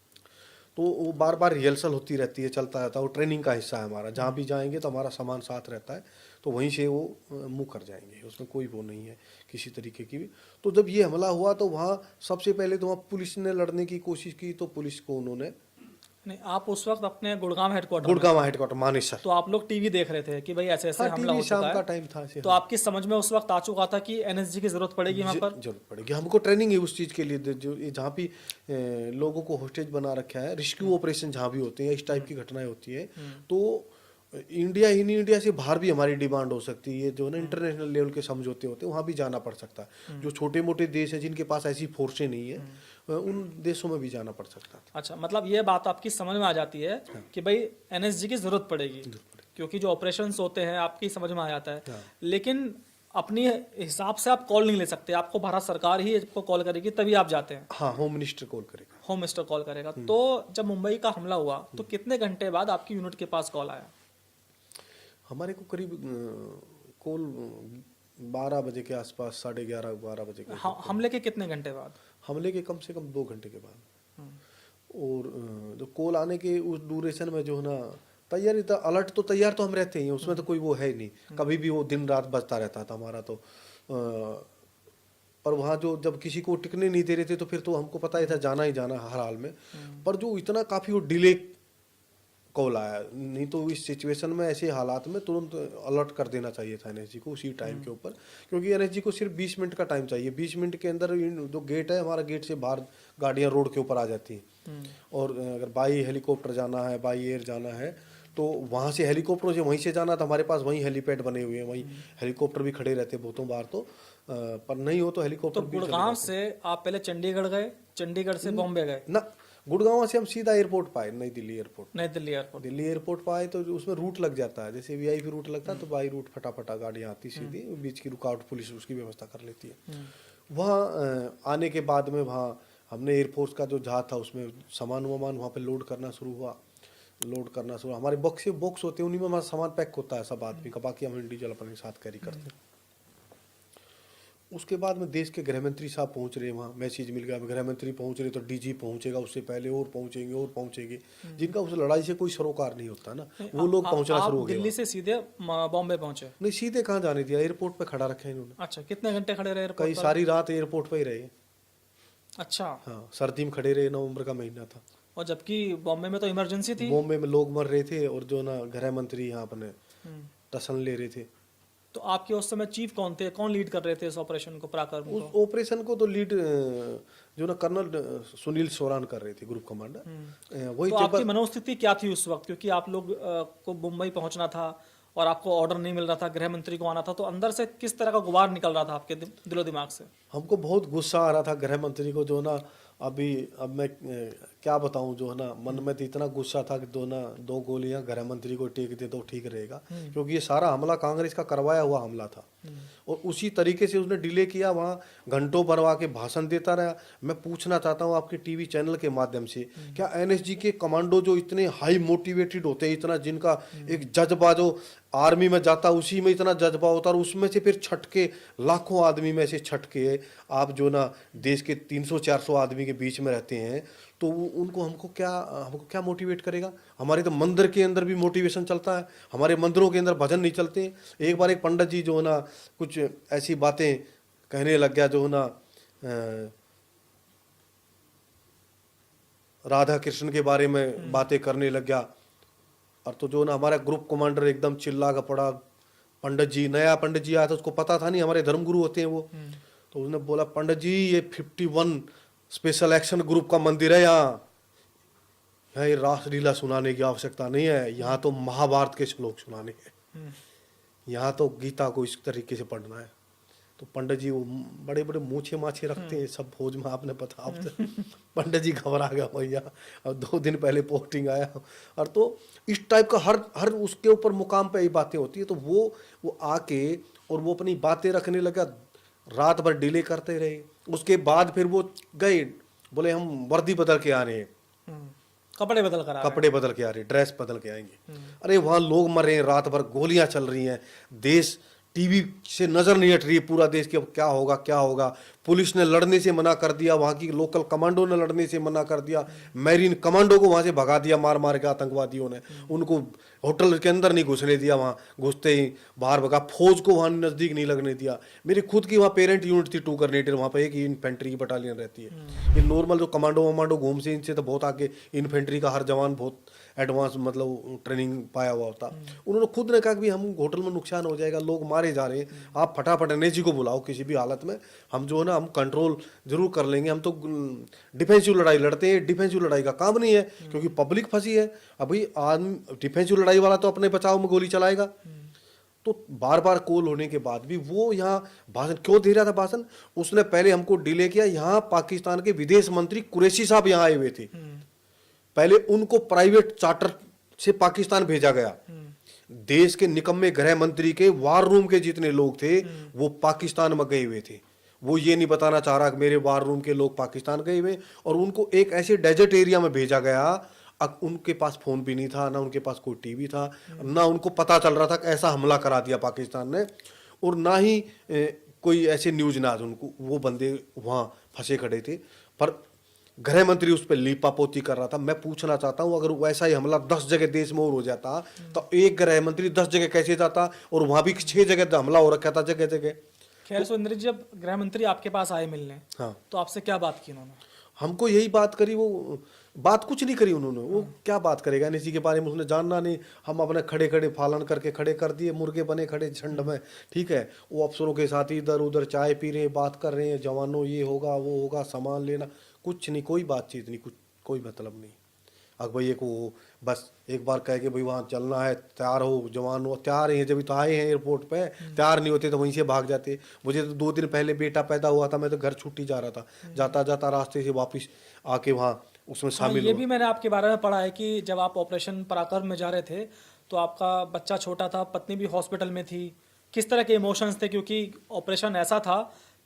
Speaker 2: तो वो बार बार रिहर्सल होती रहती है, चलता रहता है, वो ट्रेनिंग का हिस्सा है हमारा। जहाँ भी जाएंगे तो हमारा सामान साथ रहता है, तो वहीं से वो मूव कर जाएंगे, उसमें कोई वो नहीं है किसी तरीके की भी। तो जब ये हमला हुआ तो वहाँ सबसे पहले तो वहाँ पुलिस ने लड़ने की कोशिश की, तो पुलिस को उन्होंने,
Speaker 1: नहीं, आप उस वक्त अपने गुड़गांव हेडक्वार्टर
Speaker 2: मानेसर,
Speaker 1: तो आप लोग टीवी देख रहे थे कि भाई ऐसे ऐसे
Speaker 2: हाँ,
Speaker 1: हमला हो
Speaker 2: टीवी शाम
Speaker 1: चुका
Speaker 2: का
Speaker 1: है।
Speaker 2: टाइम था ऐसे।
Speaker 1: तो आपकी समझ में उस वक्त आ चुका था कि एनएसजी की जरूरत पड़ेगी वहाँ पर?
Speaker 2: जरूरत पड़ेगी, हमको ट्रेनिंग है उस चीज़ के लिए। जो जहाँ भी लोगों को होस्टेज बना रखा है, रेस्क्यू ऑपरेशन जहाँ भी होते हैं, इस टाइप की घटनाएं होती है, तो इंडिया ही नहीं, इंडिया से बाहर भी हमारी डिमांड हो सकती है। जो ना इंटरनेशनल लेवल के समझौते होते हैं, वहाँ भी जाना पड़ सकता है। जो छोटे मोटे देश हैं जिनके पास ऐसी फोर्सें नहीं है, उन देशों में भी जाना पड़ सकता है।
Speaker 1: अच्छा, मतलब ये बात आपकी समझ में आ जाती है कि भाई एनएसजी की जरूरत पड़ेगी, क्योंकि जो ऑपरेशंस होते हैं आपकी समझ में आ जाता है। लेकिन अपनी हिसाब से आप कॉल नहीं ले सकते, आपको भारत सरकार ही आपको कॉल करेगी तभी आप जाते हैं।
Speaker 2: हाँ, होम मिनिस्टर कॉल करेगा।
Speaker 1: होम मिनिस्टर कॉल करेगा। तो जब मुंबई का हमला हुआ तो कितने घंटे बाद आपकी यूनिट के पास कॉल आया?
Speaker 2: हमारे को करीब कॉल 12 बजे के आसपास, 11:30-12 बजे के।
Speaker 1: हमले के कितने घंटे बाद?
Speaker 2: हमले के कम से कम 2 घंटे के बाद। और जो कॉल आने के उस ड्यूरेशन में जो है ना, तैयारी था, अलर्ट तो तैयार तो हम रहते ही हैं, उसमें तो कोई वो है ही नहीं। कभी भी वो दिन रात बजता रहता था हमारा। तो पर वहाँ जो जब किसी को टिकने नहीं दे रहे थे, तो फिर तो हमको पता ही था जाना ही जाना हर हाल में। पर जो इतना काफ़ी वो डिले कॉल आया, नहीं तो इस सिचुएशन में, ऐसे हालात में तुरंत अलर्ट कर देना चाहिए था एनएसजी को उसी टाइम के ऊपर। क्योंकि एनएसजी को सिर्फ 20 मिनट का टाइम चाहिए। 20 मिनट के अंदर जो गेट है हमारा, गेट से बाहर गाड़ियाँ रोड के ऊपर आ जाती हैं। और अगर बाई हेलीकॉप्टर जाना है, बाई एयर जाना है, तो वहाँ से हेलीकॉप्टर से वहीं से जाना था। हमारे पास वहीं हेलीपैड बने हुए हैं, वहीं हेलीकॉप्टर भी खड़े रहते बहुतों बार। तो पर नहीं हो तो हेलीकॉप्टर
Speaker 1: तो गुड़गांव से आप पहले चंडीगढ़ गए, चंडीगढ़ से बॉम्बे गए?
Speaker 2: ना, गुड़गांव से हम सीधा एयरपोर्ट पाए, नई दिल्ली एयरपोर्ट।
Speaker 1: दिल्ली
Speaker 2: एयरपोर्ट पाए तो उसमें रूट लग जाता है, जैसे वीआईपी रूट लगता है, तो बाई रूट फटाफटा गाड़ियाँ आती सीधी, बीच की रुकावट पुलिस उसकी व्यवस्था कर लेती है। वहाँ आने के बाद में वहाँ हमने एयरफोर्स का जो जहाज था उसमें सामान वामान वहाँ पे लोड करना शुरू हुआ। हमारे बॉक्स होते हैं, उन्हीं में हमारा सामान पैक होता है सब आदमी का, बाकी हम इंडिविजुअल अपने साथ कैरी करते हैं। उसके बाद में देश के गृह मंत्री साहब पहुंच रहे हैं वहाँ, मैसेज मिल गया गृह मंत्री पहुंच रहे तो डीजी पहुंचेगा, उससे पहले और पहुंचेंगे जिनका उस लड़ाई से कोई सरोकार नहीं होता ना, वो लोग पहुंचना शुरू हो गए।
Speaker 1: दिल्ली से सीधे बॉम्बे पहुंचे?
Speaker 2: नहीं, सीधे कहाँ जाने दिया, एयरपोर्ट पे खड़ा रखे इन्होंने।
Speaker 1: अच्छा, कितने घंटे खड़े रहे एयरपोर्ट
Speaker 2: कई
Speaker 1: पर?
Speaker 2: सारी रात एयरपोर्ट पे ही रहे।
Speaker 1: अच्छा।
Speaker 2: हाँ, सर्दी में खड़े रहे, नवंबर का महीना था।
Speaker 1: और जबकि बॉम्बे में तो इमरजेंसी थी।
Speaker 2: बॉम्बे में लोग मर रहे थे और जो ना गृह मंत्री यहाँ अपने टसन ले रहे थे।
Speaker 1: तो आपके उस समय चीफ कौन थे, कौन लीड कर रहे थे इस ऑपरेशन को, पराक्रम
Speaker 2: उस
Speaker 1: को?
Speaker 2: ऑपरेशन को तो लीड जो ना कर्नल सुनील सोरान कर रहे थे, ग्रुप कमांडर। वही
Speaker 1: तो आपकी मनोस्थिति क्या थी उस वक्त, क्योंकि आप लोग को मुंबई पहुंचना था और आपको ऑर्डर नहीं मिल रहा था, गृह मंत्री को आना था, तो अंदर से किस तरह का गुबार निकल रहा था आपके दिलो दिमाग से?
Speaker 2: हमको बहुत गुस्सा आ रहा था गृह मंत्री को, जो ना अब मैं क्या बताऊं, जो है ना मन में तो इतना गुस्सा था कि दो गोलियां गृह मंत्री को टेक दे तो ठीक रहेगा, क्योंकि ये सारा हमला कांग्रेस का करवाया हुआ हमला था और उसी तरीके से उसने डिले किया, वहाँ घंटों भर आके भाषण देता रहा। मैं पूछना चाहता हूँ आपके टीवी चैनल के माध्यम से, क्या एनएसजी के कमांडो जो इतने हाई मोटिवेटेड होते हैं, इतना जिनका एक जज्बा, जो आर्मी में जाता उसी में इतना जज्बा होता और उसमें से फिर छटके लाखों आदमी में से छटके आप जो ना देश के 300-400 आदमी के बीच में रहते हैं, तो हमको क्या मोटिवेट करेगा? हमारे तो मंदिर के अंदर भी मोटिवेशन चलता है, हमारे मंदिरों के अंदर भजन नहीं चलते। एक बार एक पंडित जी जो है ना कुछ ऐसी बातें कहने लग गया, जो है ना राधा कृष्ण के बारे में बातें करने लग गया, और तो जो ना हमारा ग्रुप कमांडर एकदम चिल्ला का पड़ा। पंडित जी, नया पंडित जी आया था, उसको पता था नहीं हमारे धर्मगुरु होते हैं वो, तो उसने बोला, पंडित जी ये 51 स्पेशल एक्शन ग्रुप का मंदिर है, यहाँ ये रासलीला सुनाने की आवश्यकता नहीं है, यहाँ तो महाभारत के श्लोक सुनाने हैं, यहाँ तो गीता को इस तरीके से पढ़ना है। तो पंडित जी वो बड़े बड़े मूछे माछे रखते हैं सब फौज में, आपने पता आप तो। पंडित जी घबरा गया भैया, अब 2 दिन पहले पोस्टिंग आया, और तो इस टाइप का हर उसके ऊपर मुकाम पे ये बातें होती है। तो वो आके और वो अपनी बातें रखने लगा, रात भर डिले करते रहे। उसके बाद फिर वो गए, बोले हम वर्दी बदल के आ रहे हैं,
Speaker 1: कपड़े बदल के
Speaker 2: आ रहे, ड्रेस बदल के आएंगे। अरे वहां लोग मर रहे हैं, रात भर गोलियां चल रही हैं, देश टीवी से नजर नहीं हट रही है पूरा देश की, अब क्या होगा। पुलिस ने लड़ने से मना कर दिया, वहाँ की लोकल कमांडो ने लड़ने से मना कर दिया, मैरीन कमांडो को वहाँ से भगा दिया मार के आतंकवादियों ने, उनको होटल के अंदर नहीं घुसने दिया, वहाँ घुसते ही बाहर भगा, फौज को वहाँ नज़दीक नहीं लगने दिया। मेरी खुद की वहाँ पेरेंट यूनिट थी 2 ग्रेनेडियर, वहाँ पे एक इन्फेंट्री की बटालियन रहती है। ये नॉर्मल जो कमांडो घूम से इनसे तो बहुत आगे इन्फेंट्री का हर जवान बहुत एडवांस मतलब ट्रेनिंग पाया हुआ होता। उन्होंने खुद ने कहा कि हम होटल में नुकसान हो जाएगा, लोग मारे जा रहे हैं, आप फटाफट एनएसजी को बुलाओ किसी भी हालत में, हम जो है ना हम कंट्रोल जरूर कर लेंगे, हम तो डिफेंसिव लड़ाई लड़ते हैं, डिफेंसिव लड़ाई का काम नहीं है क्योंकि पब्लिक फंसी है। अभी आदमी डिफेंसिव लड़ाई वाला तो अपने बचाव में गोली चलाएगा। तो बार बार कॉल होने के बाद भी वो यहाँ भाषण क्यों दे रहा था? भाषण उसने पहले हमको डिले किया, यहाँ पाकिस्तान के विदेश मंत्री कुरैशी साहब यहाँ आए हुए थे, पहले उनको प्राइवेट चार्टर से पाकिस्तान भेजा गया। देश के निकम्मे गृह मंत्री के वार रूम के जितने लोग थे वो पाकिस्तान में गए हुए थे, वो ये नहीं बताना चाह रहा कि मेरे वार रूम के लोग पाकिस्तान गए हुए, और उनको एक ऐसे डेजर्ट एरिया में भेजा गया। अब उनके पास फोन भी नहीं था, ना उनके पास कोई टीवी था, ना उनको पता चल रहा था कि ऐसा हमला करा दिया पाकिस्तान ने, और ना ही कोई ऐसे न्यूज ना उनको, वो बंदे वहाँ फंसे खड़े थे। पर गृह मंत्री उस पर लीपापोती कर रहा था। मैं पूछना चाहता हूं, अगर वैसा ही हमला 10 जगह देश में और हो जाता तो एक गृह मंत्री 10 जगह कैसे जाता? और वहां भी 6 जगह हमला हो रखा था, जगह जगह।
Speaker 1: खैर सुंदर जी, जब गृह मंत्री आपके पास आए मिलने,
Speaker 2: हाँ,
Speaker 1: तो आपसे क्या बात की उन्होंने?
Speaker 2: हमको यही बात करी, वो बात कुछ नहीं करी उन्होंने। वो क्या बात करेगा इसी के बारे में, उसने जानना नहीं। हम अपने खड़े खड़े फालन करके खड़े कर दिए, मुर्गे बने खड़े झंड में, ठीक है। वो अफसरों के साथ इधर उधर चाय पी रहे हैं, बात कर रहे हैं, जवानों ये होगा वो होगा, सामान लेना, कुछ नहीं, कोई बातचीत नहीं, कुछ कोई मतलब नहीं। अब भैया को बस एक बार कह के भाई वहाँ चलना है, तैयार हो जवान हो, तैयार हैं, जब तो आए हैं एयरपोर्ट पे, तैयार नहीं होते तो वहीं से भाग जाते। मुझे तो 2 दिन पहले बेटा पैदा हुआ था, मैं तो घर छुट्टी जा रहा था, जाता जाता रास्ते से वापस आके वहाँ उसमें शामिल
Speaker 1: ये भी मैंने आपके बारे में पढ़ा है कि जब आप ऑपरेशन पराक्रम में जा रहे थे तो आपका बच्चा छोटा था, पत्नी भी हॉस्पिटल में थी, किस तरह के इमोशंस थे? क्योंकि ऑपरेशन ऐसा था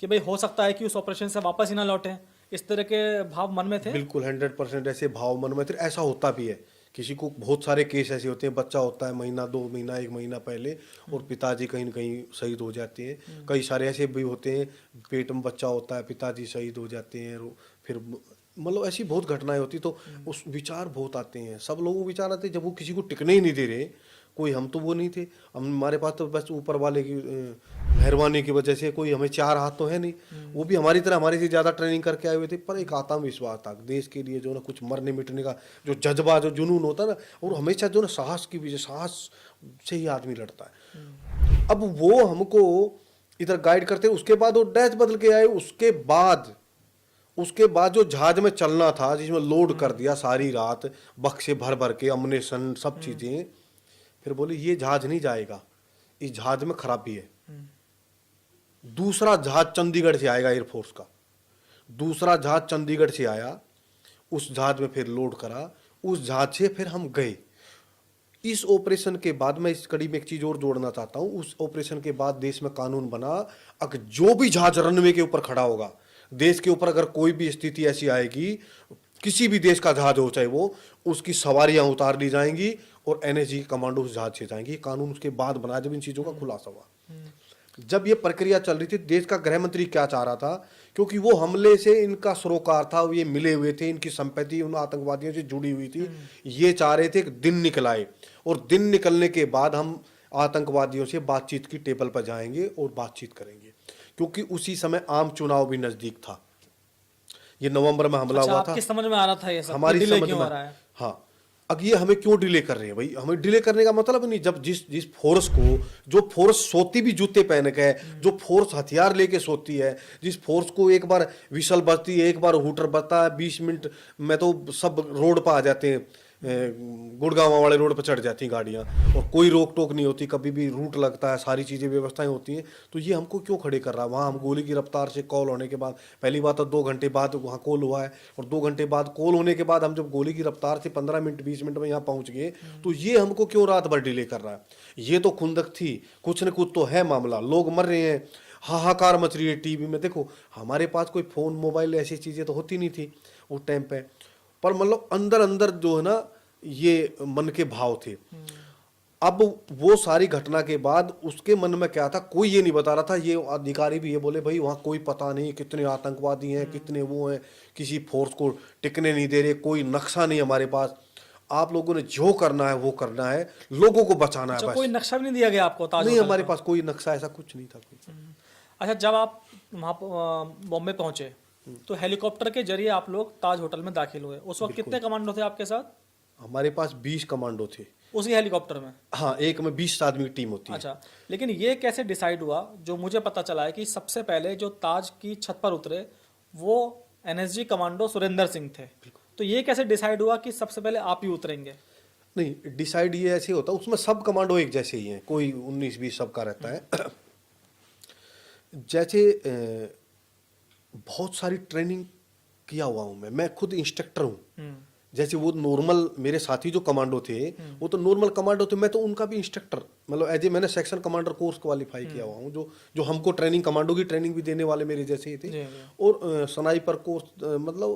Speaker 1: कि भाई हो सकता है कि उस ऑपरेशन से वापस ही ना लौटें, इस तरह के भाव मन में थे?
Speaker 2: बिल्कुल 100% ऐसे भाव मन में थे। ऐसा होता भी है किसी को बहुत सारे केस ऐसे होते हैं, बच्चा होता है महीना 2 महीना 1 महीना पहले और पिताजी कहीं न कहीं शहीद हो जाते हैं। कई सारे ऐसे भी होते हैं, पेट में बच्चा होता है, पिताजी शहीद हो जाते हैं, फिर मतलब ऐसी बहुत घटनाएं होती, तो उस विचार बहुत आते हैं, सब लोगों को विचार आते हैं जब वो किसी को टिकने ही नहीं दे रहे। कोई हम तो वो नहीं थे, हमारे पास तो बस ऊपर वाले की मेहरबानी की वजह से कोई हमें 4 हाथ तो है नहीं, वो भी हमारी तरह हमारे से ज़्यादा ट्रेनिंग करके आए हुए थे, पर एक आत्मविश्वास था देश के लिए जो ना कुछ मरने मिटने का जो जज्बा जो जुनून होता है ना, और हमेशा जो ना साहस की वजह, साहस से ही आदमी लड़ता है। अब वो हमको इधर गाइड करते, उसके बाद वो डैश बदल के आए, उसके बाद जो जहाज में चलना था जिसमें लोड कर दिया सारी रात बक्से भर भर के अम्युनिशन सब चीजें, फिर बोले ये जहाज नहीं जाएगा, इस जहाज में खराबी है। दूसरा जहाज चंडीगढ़ से आएगा, एयरफोर्स का दूसरा जहाज चंडीगढ़ से आया, उस जहाज में फिर लोड करा, उस जहाज से फिर हम गए। इस ऑपरेशन के बाद मैं इस कड़ी में एक चीज और जोड़ना चाहता हूं, उस ऑपरेशन के बाद देश में कानून बना, अगर जो भी जहाज रनवे के ऊपर खड़ा होगा, देश के ऊपर अगर कोई भी स्थिति ऐसी आएगी, किसी भी देश का जहाज हो चाहे वो, उसकी सवारियां उतार ली जाएंगी और एनएसजी कमांडो उस जहाज से जाएंगी। कानून उसके बाद बना जब इन चीजों का खुलासा हुआ। जब ये प्रक्रिया चल रही थी, देश का गृह मंत्री क्या चाह रहा था, क्योंकि वो हमले से इनका सरोकार था, ये मिले हुए थे, इनकी संपत्ति उन आतंकवादियों से जुड़ी हुई थी, ये चाह रहे थे कि दिन निकल आए और दिन निकलने के बाद हम आतंकवादियों से बातचीत की टेबल पर जाएंगे और बातचीत करेंगे, क्योंकि उसी समय आम चुनाव भी नजदीक था। ये नवंबर में हमला हुआ था।
Speaker 1: आपकी समझ में आ रहा था ये सब,
Speaker 2: हमारी
Speaker 1: डिले
Speaker 2: समझ
Speaker 1: क्यों
Speaker 2: में
Speaker 1: आ रहा है?
Speaker 2: हाँ, अब ये हमें क्यों डिले कर रहे हैं भाई, हमें डिले करने का मतलब नहीं, जब जिस फोर्स को, जो फोर्स सोती भी जूते पहन के है, जो फोर्स हथियार लेके सोती है, जिस फोर्स को एक बार विसल बजती है, एक बार हूटर बजता है, 20 मिनट में तो सब रोड पर आ जाते हैं, गुड़गांव वाले रोड पर चढ़ जाती हैं गाड़ियां और कोई रोक टोक नहीं होती, कभी भी रूट लगता है, सारी चीजें व्यवस्थाएं होती हैं, तो ये हमको क्यों खड़े कर रहा है? वहाँ हम गोली की रफ्तार से कॉल होने के बाद, पहली बात तो 2 घंटे बाद वहाँ कॉल हुआ है, और 2 घंटे बाद कॉल होने के बाद हम जब गोली की रफ्तार से 15 मिनट 20 मिनट में यहाँ पहुँच गए, तो ये हमको क्यों रात भर डिले कर रहा है? ये तो खुंदक थी, कुछ न कुछ तो है मामला, लोग मर रहे हैं, हाहाकार मच रही है टीवी में। देखो हमारे पास कोई फोन मोबाइल ऐसी चीजें तो होती नहीं थी उस टाइम पे, पर मतलब अंदर अंदर जो है ना ये मन के भाव थे। अब वो सारी घटना के बाद उसके मन में क्या था, कोई ये नहीं बता रहा था, ये अधिकारी भी ये बोले भाई वहाँ कोई पता नहीं कितने आतंकवादी हैं, कितने वो हैं, किसी फोर्स को टिकने नहीं दे रहे, कोई नक्शा नहीं हमारे पास, आप लोगों ने जो करना है वो करना है, लोगों को बचाना है बस।
Speaker 1: कोई नक्शा भी नहीं दिया गया आपको ताज
Speaker 2: नहीं,
Speaker 1: होटल
Speaker 2: हमारे
Speaker 1: का?
Speaker 2: पास कोई नक्शा ऐसा कुछ नहीं था कोई।
Speaker 1: अच्छा, जब आप वहाँ बॉम्बे पहुंचे तो हेलीकॉप्टर के जरिए आप लोग ताज होटल में दाखिल हुए। उस वक्त कितने कमांडो थे आपके साथ?
Speaker 2: हमारे पास 20 कमांडो थे
Speaker 1: उसी हेलीकॉप्टर में?
Speaker 2: हाँ, एक में 20 आदमी की टीम होती है।
Speaker 1: अच्छा, लेकिन ये कैसे डिसाइड हुआ? जो मुझे पता चला है कि सबसे पहले जो ताज की छत पर उतरे वो एनएसजी कमांडो सुरेंद्र सिंह थे, तो ये कैसे डिसाइड हुआ कि सबसे पहले आप ही उतरेंगे?
Speaker 2: नहीं, डिसाइड ये ऐसे होता है, उसमें सब कमांडो एक जैसे ही हैं, कोई 19-20 सबका रहता है। जैसे बहुत सारी ट्रेनिंग किया हुआ हूँ मैं खुद इंस्ट्रक्टर हूँ। जैसे वो नॉर्मल मेरे साथी जो कमांडो थे वो तो नॉर्मल कमांडो थे, मैं तो उनका भी इंस्ट्रक्टर, मतलब एज ए मैंने सेक्शन कमांडर कोर्स क्वालिफाई किया हुआ हूँ, जो हमको ट्रेनिंग कमांडो की ट्रेनिंग भी देने वाले मेरे जैसे ही थे। और स्नाइपर कोर्स, मतलब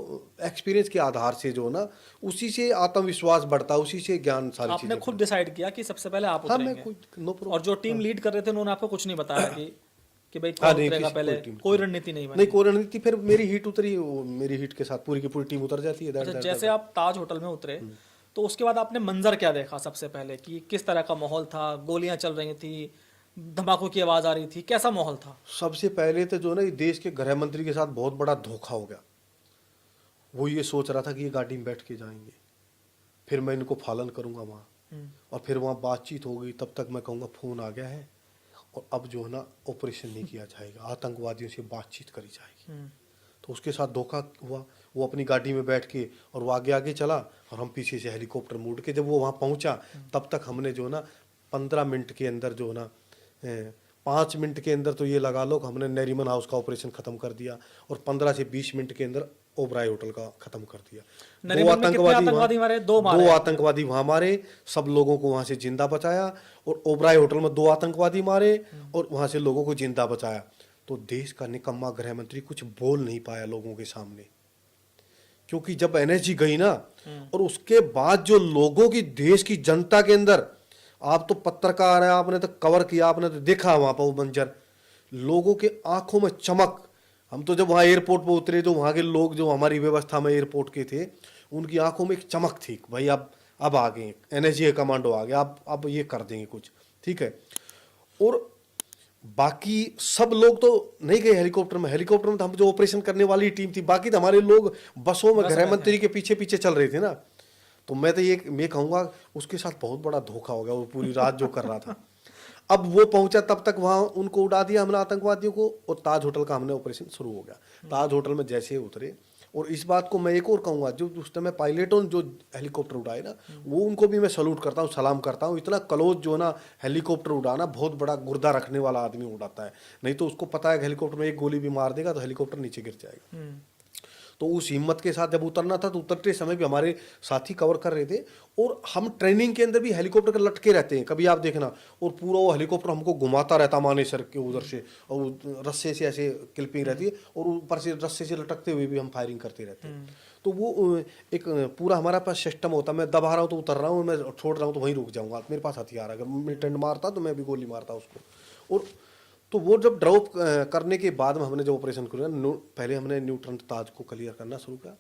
Speaker 2: एक्सपीरियंस के आधार से जो ना, उसी से आत्मविश्वास बढ़ता है, उसी से ज्ञान सारी चीजें।
Speaker 1: आपने खुद डिसाइड किया कि सबसे पहले आप उतरेंगे?
Speaker 2: हाँ, मैं नो प्रॉब्लम।
Speaker 1: और जो टीम लीड कर रहे थे उन्होंने आपको कुछ नहीं बताया कि भाई कौन उतरेगा पहले? कोई रणनीति नहीं बनी?
Speaker 2: नहीं, कोई रणनीति। फिर मेरी हिट उतरी, मेरी हिट के साथ पूरी की पूरी टीम उतर जाती है।
Speaker 1: अच्छा, जैसे आप ताज होटल में उतरे तो उसके बाद आपने मंजर क्या देखा सबसे पहले, कि किस तरह का माहौल था? गोलियां चल रही थी, धमाकों की आवाज आ रही थी, कैसा माहौल था?
Speaker 2: सबसे पहले तो जो ना, देश के गृह मंत्री के साथ बहुत बड़ा धोखा हो गया। वो ये सोच रहा था कि ये गाड़ी में बैठ के जाएंगे, फिर मैं इनको पालन करूंगा वहाँ, और फिर वहाँ बातचीत हो गई, तब तक मैं कहूँगा फोन आ गया है और अब जो है ना ऑपरेशन नहीं किया जाएगा, आतंकवादियों से बातचीत करी जाएगी। तो उसके साथ धोखा हुआ। वो अपनी गाड़ी में बैठ के और वो आगे आगे चला और हम पीछे से हेलीकॉप्टर मोड़ के, जब वो वहाँ पहुँचा तब तक हमने जो है ना 15 मिनट के अंदर जो है ना 5 मिनट के अंदर तो ये लगा लो कि हमने नरीमन हाउस का ऑपरेशन खत्म कर दिया, और 15 से 20 मिनट के अंदर ओबराय होटल का खत्म कर दिया। दो आतंकवादी वहां मारे, सब लोगों को वहां से जिंदा बचाया, और ओबराय होटल में 2 आतंकवादी मारे और वहां से लोगों को जिंदा बचाया। तो देश का निकम्मा गृह मंत्री कुछ बोल नहीं पाया लोगों के सामने, क्योंकि जब एनएसजी गई ना, और उसके बाद जो लोगों की, देश की जनता के अंदर, आप तो पत्रकार हैं, आपने तो कवर किया, आपने तो देखा वहां पर वो मंजर, लोगों के आंखों में चमक। हम तो जब वहां एयरपोर्ट पर उतरे तो वहां के लोग जो हमारी व्यवस्था में एयरपोर्ट के थे, उनकी आंखों में एक चमक थी, भाई अब आ गए एनएसजी के कमांडो आ गए, अब ये कर देंगे कुछ, ठीक है। और बाकी सब लोग तो नहीं गए हेलीकॉप्टर में तो हम जो ऑपरेशन करने वाली टीम थी, बाकी तो हमारे लोग बसों में गृह मंत्री के पीछे पीछे चल रहे थे ना। तो मैं तो ये मैं कहूँगा उसके साथ बहुत बड़ा धोखा हो गया वो पूरी रात जो कर रहा था। अब वो पहुंचा, तब तक वहां उनको उड़ा दिया हमने आतंकवादियों को, और ताज होटल का हमने ऑपरेशन शुरू हो गया। ताज होटल में जैसे उतरे, और इस बात को मैं एक और कहूंगा, जो उस समय पायलटों जो हेलीकॉप्टर उड़ाए ना, वो उनको भी मैं सलूट करता हूँ, सलाम करता हूँ। इतना क्लोज जो ना हेलीकॉप्टर उड़ाना, बहुत बड़ा गुर्दा रखने वाला आदमी उड़ाता है, नहीं तो उसको पता है कि हेलीकॉप्टर में एक गोली भी मार देगा तो हेलीकॉप्टर नीचे गिर जाएगा। तो उस हिम्मत के साथ जब उतरना था, तो उतरते समय भी हमारे साथी कवर कर रहे थे, और हम ट्रेनिंग के अंदर भी हेलीकॉप्टर के लटके रहते हैं, कभी आप देखना, और पूरा वो हेलीकॉप्टर हमको घुमाता रहता मानेसर के उधर से, और रस्से से ऐसे क्लिपिंग रहती है, और ऊपर से रस्से से लटकते हुए भी हम फायरिंग करते रहते हैं। तो वो एक पूरा हमारा पास सिस्टम होता है, मैं दबा रहा हूँ तो उतर रहा हूँ, मैं छोड़ रहा हूँ तो वहीं रुक जाऊँगा, मेरे पास हथियार, अगर मैं टंड मारता तो मैं भी गोली मारता उसको। और तो वो जब ड्रॉप करने के बाद में हमने जब ऑपरेशन किया, पहले हमने न्यूट्रन ताज को क्लियर करना शुरू किया।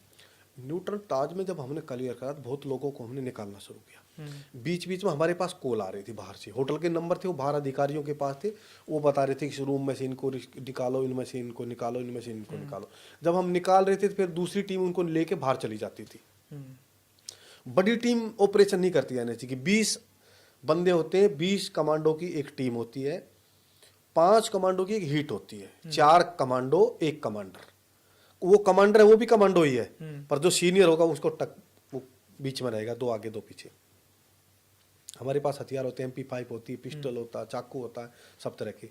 Speaker 2: न्यूट्रन ताज में जब हमने क्लियर करा तो बहुत लोगों को हमने निकालना शुरू किया। बीच बीच में हमारे पास कॉल आ रही थी बाहर से, होटल के नंबर थे वो बाहर अधिकारियों के पास थे, वो बता रहे थे कि इस रूम में से इनको निकालो, इनमें से इनको निकालो, इनमें से इनको निकालो। जब हम निकाल रहे थे तो फिर दूसरी टीम उनको लेके बाहर चली जाती थी। बड़ी टीम ऑपरेशन नहीं करती है एनएसजी की, 20 बंदे होते हैं, 20 कमांडो की एक टीम होती है, 5 कमांडो की एक हीट होती है, 4 कमांडो 1 कमांडर। वो कमांडर है वो भी कमांडो ही है, पर जो सीनियर होगा उसको वो बीच में रहेगा, 2 आगे 2 पीछे। हमारे पास हथियार होते हैं, MP5 होती है, पिस्टल होता है, चाकू होता है, सब तरह के।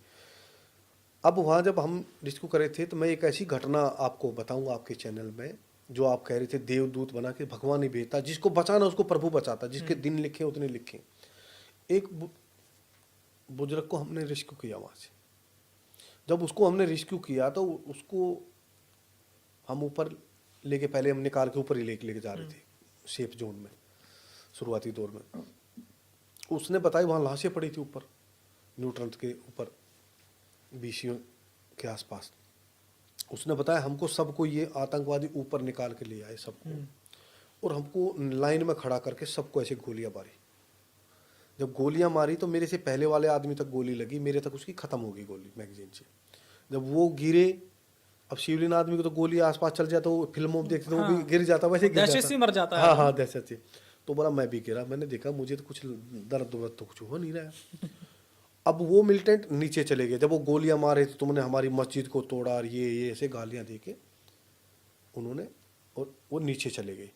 Speaker 2: अब वहां जब हम रेस्क्यू करे थे, तो मैं एक ऐसी घटना आपको बताऊंगा आपके चैनल में, जो आप कह रहे थे देवदूत बना के भगवान नहीं भेजता, जिसको बचाना उसको प्रभु बचाता, जिसके दिन लिखे उतने लिखे। एक बुजुर्ग को हमने रेस्क्यू किया वहां से। जब उसको हमने रेस्क्यू किया तो उसको हम ऊपर लेके, पहले हम निकाल के ऊपर ही लेके जा रहे थे सेफ जोन में, शुरुआती दौर में। उसने बताया वहां लाशें पड़ी थी ऊपर, न्यूट्रन के ऊपर, बीसीओ के आसपास। उसने बताया हमको सबको, ये आतंकवादी ऊपर निकाल के ले आए सबको, और हमको लाइन में खड़ा करके सबको ऐसे गोलियां मारी। जब गोलियां मारी तो मेरे से पहले वाले आदमी तक गोली लगी, मेरे तक उसकी खत्म हो गई गोली मैगजीन से। जब वो गिरे, अब शिवलीन आदमी को तो गोली आसपास चल जाए तो फिल्मों में देखते तो वो भी गिर जाता, वैसे गिर
Speaker 1: दहशत से मर जाता है।
Speaker 2: हाँ हाँ, दहशत से। तो बोला मैं भी गिरा, मैंने देखा मुझे तो कुछ दर्द वर्द तो कुछ हो नहीं रहा। अब वो मिलिटेंट नीचे चले गए, जब वो गोलियां मारे तो तुमने हमारी मस्जिद को तोड़ा, ये ऐसे गालियां दे के उन्होंने, और वो नीचे चले गए।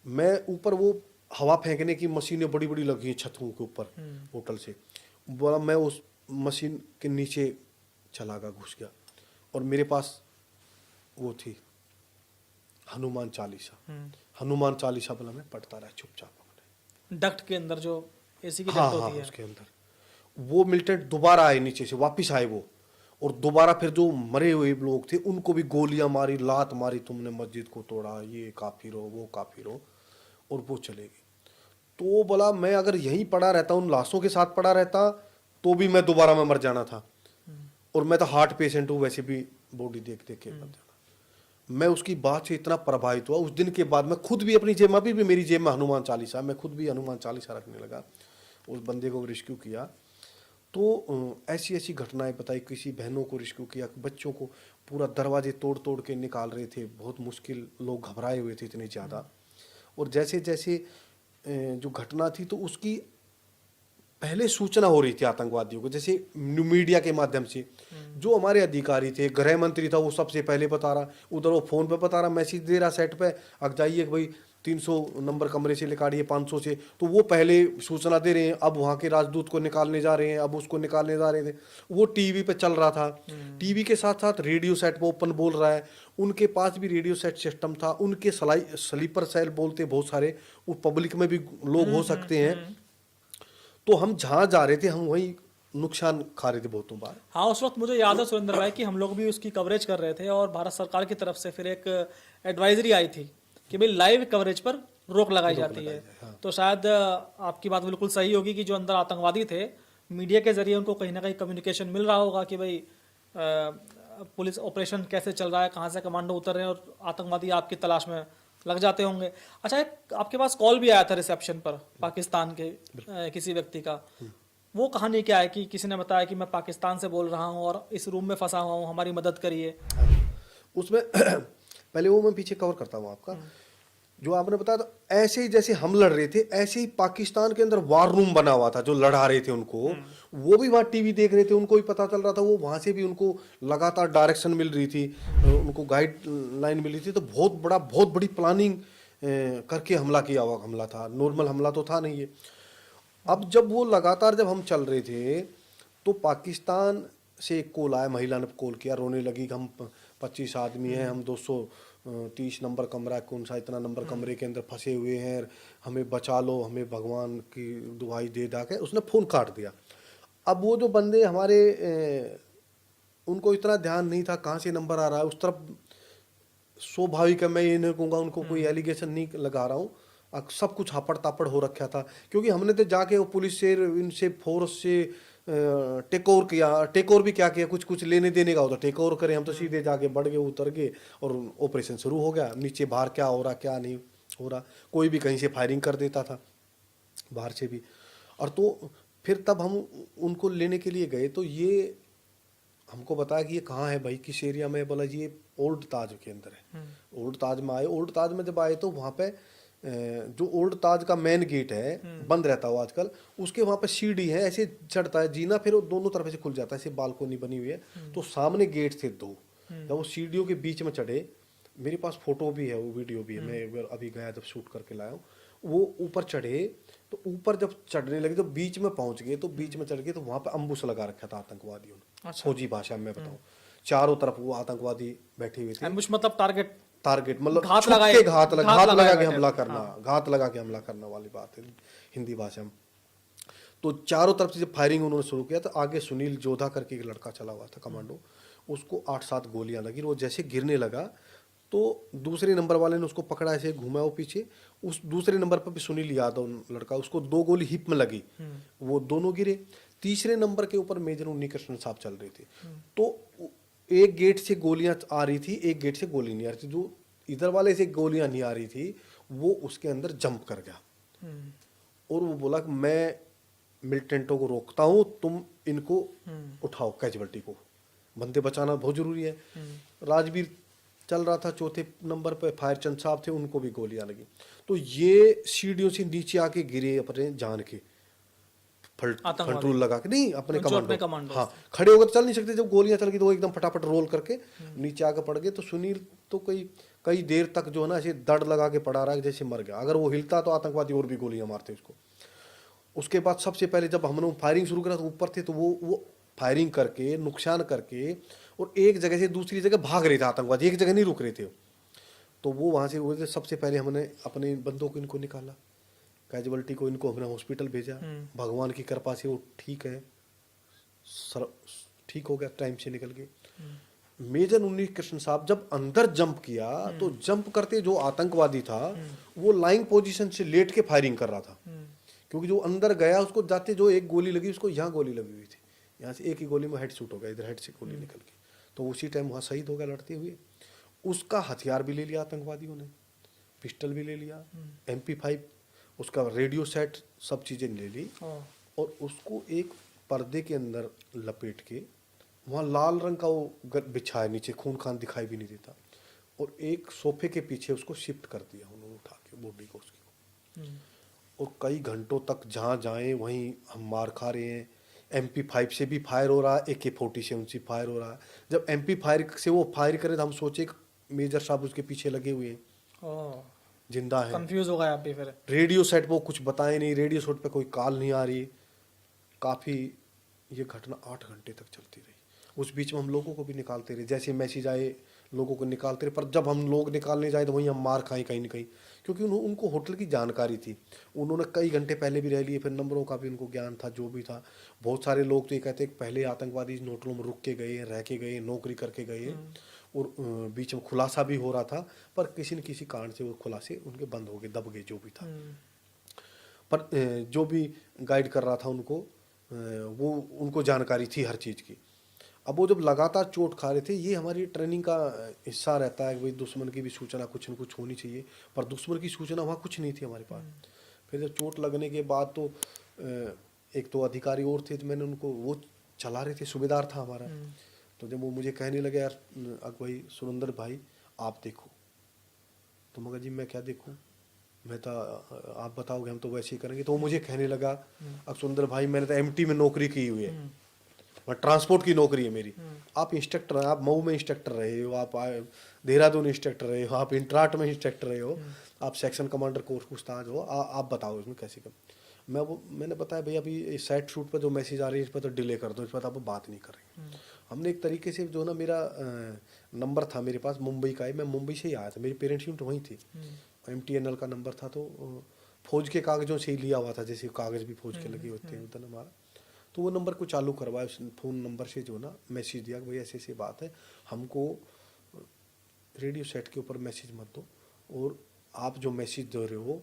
Speaker 2: मैं ऊपर, वो हवा फेंकने की मशीनें बड़ी बड़ी लगी हैं छतों के ऊपर होटल से, बोला मैं उस मशीन के नीचे चला गया, घुस गया, और मेरे पास वो थी हनुमान चालीसा बोला, मैं पढ़ता रहा चुपचाप अपने
Speaker 1: डक्ट के अंदर, जो एसी की
Speaker 2: हाँ
Speaker 1: डक्ट
Speaker 2: हाँ
Speaker 1: होती है
Speaker 2: उसके अंदर। वो मिलिटेंट दोबारा आए नीचे से, वापिस आए वो, और दोबारा फिर जो मरे हुए लोग थे उनको भी गोलियां मारी, लात मारी, तुमने मस्जिद को तोड़ा, ये काफिर हो, वो काफिर हो, और वो चले गए। तो बोला मैं अगर यहीं पड़ा रहता, उन लाशों के साथ पड़ा रहता, तो भी मैं दोबारा में मर जाना था, और मैं तो हार्ट पेशेंट हूँ वैसे भी, बॉडी देख देख के मर जाना। मैं उसकी बात से इतना प्रभावित हुआ, उस दिन के बाद मैं खुद भी अपनी जेब में, अभी भी मेरी जेब में हनुमान चालीसा, मैं खुद भी हनुमान चालीसा रखने लगा। उस बंदे को रेस्क्यू किया, तो ऐसी ऐसी घटनाएं बताई, किसी बहनों को रेस्क्यू किया, बच्चों को पूरा दरवाजे तोड़ तोड़ के निकाल रहे थे, बहुत मुश्किल, लोग घबराए हुए थे इतने ज़्यादा। और जैसे जैसे जो घटना थी तो उसकी पहले सूचना हो रही थी आतंकवादियों को, जैसे मीडिया के माध्यम से, जो हमारे अधिकारी थे, गृह मंत्री था वो सबसे पहले बता रहा, उधर वो फोन पे बता रहा, मैसेज दे रहा सेट पे, अब जाइए भाई 300 नंबर कमरे से निकालिए 500 से, तो वो पहले सूचना दे रहे हैं, अब वहाँ के राजदूत को निकालने जा रहे हैं, अब उसको निकालने जा रहे थे। वो टीवी पे चल रहा था, टीवी के साथ साथ रेडियो सेट पे ओपन बोल रहा है, उनके पास भी रेडियो सेट सिस्टम था, उनके स्लीपर सेल बोलते बहुत सारे, वो पब्लिक में भी लोग हो सकते हैं। तो हम जहाँ जा रहे थे हम वहीं नुकसान खा रहे थे बहुतों बार।
Speaker 1: हाँ, उस वक्त मुझे याद है सुरेंद्र भाई कि हम लोग भी उसकी कवरेज कर रहे थे, और भारत सरकार की तरफ से फिर एक एडवाइजरी आई थी कि भाई लाइव कवरेज पर रोक लगाई जाती
Speaker 2: लगाई
Speaker 1: है।
Speaker 2: जाए, हाँ।
Speaker 1: तो शायद आपकी बात बिल्कुल सही होगी कि जो अंदर आतंकवादी थे, मीडिया के जरिए उनको कहीं ना कहीं कम्युनिकेशन मिल रहा होगा कि भाई पुलिस ऑपरेशन कैसे चल रहा है, कहाँ से कमांडो उतर रहे हैं, और आतंकवादी आपकी तलाश में लग जाते होंगे। अच्छा, एक आपके पास कॉल भी आया था रिसेप्शन पर पाकिस्तान के किसी व्यक्ति का। वो कहानी क्या है कि किसी ने बताया कि मैं पाकिस्तान से बोल रहा हूँ और इस रूम में फंसा हुआ हूँ, हमारी मदद करिए।
Speaker 2: हाँ। उसमें पहले वो मैं पीछे कवर करता हूँ आपका, जो आपने बताया था ऐसे ही जैसे हम लड़ रहे थे, ऐसे ही पाकिस्तान के अंदर वार रूम बना हुआ था, जो लड़ा रहे थे उनको, वो भी वहाँ टीवी देख रहे थे, उनको भी पता चल रहा था, वो वहाँ से भी उनको लगातार डायरेक्शन मिल रही थी, उनको गाइड लाइन मिल रही थी। तो बहुत बड़ी प्लानिंग करके हमला किया हुआ हमला था, नॉर्मल हमला तो था नहीं ये। अब जब वो लगातार जब हम चल रहे थे, तो पाकिस्तान से एक कॉल आया, महिला ने कॉल किया, रोने लगी कि हम 25 आदमी हैं, हम 230 नंबर कमरा, कौन सा इतना नंबर कमरे के अंदर फंसे हुए हैं, हमें बचा लो, हमें भगवान की दुआई दे दा के उसने फ़ोन काट दिया। अब वो जो बंदे हमारे उनको इतना ध्यान नहीं था कहाँ से नंबर आ रहा है, उस तरफ स्वाभाविक है, मैं ये नहीं कहूँगा उनको कोई एलिगेशन नहीं लगा रहा हूँ, सब कुछ हापड़ तापड़ हो रखा था। क्योंकि हमने तो जाके वो पुलिस से, इनसे, फोर्स से टेक ओवर किया, टेक ओवर भी क्या किया, कुछ कुछ लेने देने का होता टेक ओवर करें, हम तो सीधे जाके बढ़ गए, उतर गए और ऑपरेशन शुरू हो गया। नीचे बाहर क्या हो रहा क्या नहीं हो रहा, कोई भी कहीं से फायरिंग कर देता था, बाहर से भी। और तो फिर तब हम उनको लेने के लिए गए, तो ये हमको बताया कि ये कहाँ है भाई, किस एरिया में। बोला जी ये ओल्ड ताज के अंदर है। ओल्ड ताज में आए, ओल्ड ताज में जब आए तो वहाँ पे जो ओल्ड ताज का मेन गेट है, बंद रहता है आजकल, उसके वहाँ पे सीढ़ी है, ऐसे चढ़ता है जीना, फिर वो दोनों तरफ से खुल जाता है, ऐसे बालकोनी बनी हुई है। तो सामने गेट थे 2, जब वो सीढ़ियों के बीच में चढ़े, मेरे पास फोटो भी है, वो वीडियो भी है, मैं अभी गया जब शूट करके लाया हूँ, वो ऊपर चढ़े, तो ऊपर जब चढ़ने लगे तो बीच में पहुंच गए, तो बीच में चढ़ गए तो वहां पे अम्बुश लगा रखा था आतंकवादियों ने।
Speaker 1: अच्छा।
Speaker 2: फौजी भाषा में बताऊं, चारों तरफ वो आतंकवादी बैठे हुए थे।
Speaker 1: एम्बुश मतलब टारगेट
Speaker 2: मतलब
Speaker 1: घात
Speaker 2: छुप
Speaker 1: लगाए,
Speaker 2: के घात लगा के
Speaker 1: बैठे
Speaker 2: हमला
Speaker 1: थे।
Speaker 2: करना,
Speaker 1: हाँ।
Speaker 2: घात लगा के हमला करना वाली बात है हिंदी भाषा में। तो चारों तरफ से जब फायरिंग उन्होंने शुरू किया, तो आगे सुनील जोधा करके एक लड़का चला हुआ था कमांडो, उसको 8-7 गोलियां लगी, वो जैसे गिरने लगा तो दूसरे नंबर वाले ने उसको पकड़ा, ऐसे घुमा वो पीछे, उस दूसरे नंबर पर भी सुनील यादव लड़का, उसको 2 गोली हिप में लगी, वो दोनों गिरे। तीसरे नंबर के ऊपर मेजर उन्नी कृष्ण साहब चल रहे थे। तो एक गेट से गोलियां आ रही थी, एक गेट से गोली नहीं आ रही थी, जो इधर वाले से गोलियां नहीं आ रही थी, वो उसके अंदर जंप कर गया और वो बोला कि मैं मिलिटेंटों को रोकता हूं, तुम इनको उठाओ, कैजुअल्टी को, बंदे बचाना बहुत जरूरी है। राजवीर चल रहा था चौथे नंबर पे, फायरचंद साहब थे, उनको भी गोलियां लगी। तो ये सीढ़ियों से नीचे आके गिरे अपने जान के, फलटूल लगा के, नहीं अपने कमांडो, हाँ खड़े होकर तो चल नहीं सकते, जब गोलियां चल गई तो वो एकदम फटाफट रोल करके नीचे आके पड़ गए। तो सुनील तो कई देर तक जो है ना ऐसे दर्द लगा के पड़ा रहा, जैसे मर गया। अगर वो हिलता तो आतंकवादी और भी गोलियां मारते उसको। उसके बाद सबसे पहले जब हमने फायरिंग शुरू करा तो ऊपर थे, तो वो फायरिंग करके, नुकसान करके, और एक जगह से दूसरी जगह भाग रहे थे आतंकवादी, एक जगह नहीं रुक रहे थे। तो वो वहाँ से हुए थे, सबसे पहले हमने अपने बंदों को इनको निकाला, कैजुअल्टी को इनको हमने हॉस्पिटल भेजा। भगवान की कृपा से वो ठीक है, ठीक हो गया, टाइम से निकल गए। मेजर उन्नी कृष्ण साहब जब अंदर जंप किया, तो जंप करते जो आतंकवादी था वो लाइंग पोजीशन से लेट के फायरिंग कर रहा था, क्योंकि जो अंदर गया उसको जाते जो एक गोली लगी, उसको यहाँ गोली लगी हुई थी, यहाँ से एक ही गोली में हेड शूट हो गया, इधर हेड से गोली निकल गई, तो उसी टाइम वहाँ शहीद हो गया लड़ते हुए। उसका हथियार भी ले लिया आतंकवादियों ने, पिस्टल भी ले लिया, MP5, उसका रेडियो सेट, सब चीज़ें ले ली, और उसको एक पर्दे के अंदर लपेट के, वहाँ लाल रंग का वो बिछाया, नीचे खून खान दिखाई भी नहीं देता, और एक सोफे के पीछे उसको शिफ्ट कर दिया उन्होंने, उठा के बॉडी को उसकी। और कई घंटों तक जहाँ जाएं वहीं हम मार खा रहे हैं। MP5 से भी फायर हो रहा है, AK-47 से फायर हो रहा है। जब MP5 से वो फायर करे तो हम सोचे मेजर साहब उसके पीछे लगे हुए हैं, जिंदा है।
Speaker 1: कंफ्यूज हो गए आप भी फिर।
Speaker 2: रेडियो सेट वो कुछ बताए नहीं, रेडियो सेट पे कोई कॉल नहीं आ रही। काफ़ी ये घटना 8 घंटे तक चलती रही। उस बीच में हम लोगों को भी निकालते रहे, जैसे मैसेज आए लोगों को निकालते रहे, पर जब हम लोग निकालने जाए तो वहीं हम मार खाएं कहीं न कहीं, क्योंकि उनको होटल की जानकारी थी। उन्होंने कई घंटे पहले भी रह लिए, फिर नंबरों का भी उनको ज्ञान था, जो भी था। बहुत सारे लोग तो ये कहते हैं कि पहले आतंकवादी इन होटलों में रुक के गए, रह के गए, नौकरी करके गए, और बीच में खुलासा भी हो रहा था, पर किसी न किसी कारण से वो खुलासे उनके बंद हो गए, दब गए जो भी था। पर जो भी गाइड कर रहा था उनको, वो उनको जानकारी थी हर चीज़ की। अब वो जब लगातार चोट खा रहे थे, ये हमारी ट्रेनिंग का हिस्सा रहता है कि भाई दुश्मन की भी सूचना कुछ न कुछ होनी चाहिए, पर दुश्मन की सूचना वहाँ कुछ नहीं थी हमारे पास। फिर जब चोट लगने के बाद तो एक तो अधिकारी और थे, तो मैंने उनको, वो चला रहे थे, सूबेदार था हमारा, तो जब वो मुझे कहने लगे यार भाई सुरेंद्र भाई आप देखो, तो मगर जी मैं क्या देखूं, मैं तो आप बताओगे हम तो वैसे ही करेंगे। तो वो मुझे कहने लगा अब सुरेंद्र भाई मैंने तो एमटी में नौकरी की हुई है, मैं ट्रांसपोर्ट की नौकरी है मेरी, आप इंस्ट्रक्टर हैं, आप मऊ में इंस्ट्रक्टर रहे हो, आप देहरादून इंस्ट्रक्टर रहे हो, आप इंट्राट में इंस्ट्रक्टर रहे हो, आप सेक्शन कमांडर कोर्स उस्ताद हो, आप बताओ इसमें कैसे कर। मैंने बताया भैया अभी सेट शूट पर जो मैसेज आ रही है इस पर तो डिले कर दो, इस पर तो आप बात नहीं कर रहे। हमने एक तरीके से जो ना, मेरा नंबर था मेरे पास मुंबई का ही, मैं मुंबई से ही आया था, मेरी पेरेंट्स यूनिट वहीं थी, MTNL का नंबर था, तो फौज के कागजों से ही लिया हुआ था, जैसे कागज भी फौज के लगे होते हैं उधर हमारा। तो वो नंबर को चालू करवाया, उस फ़ोन नंबर से जो ना मैसेज दिया कि भाई ऐसी ऐसी बात है, हमको रेडियो सेट के ऊपर मैसेज मत दो, और आप जो मैसेज दे रहे हो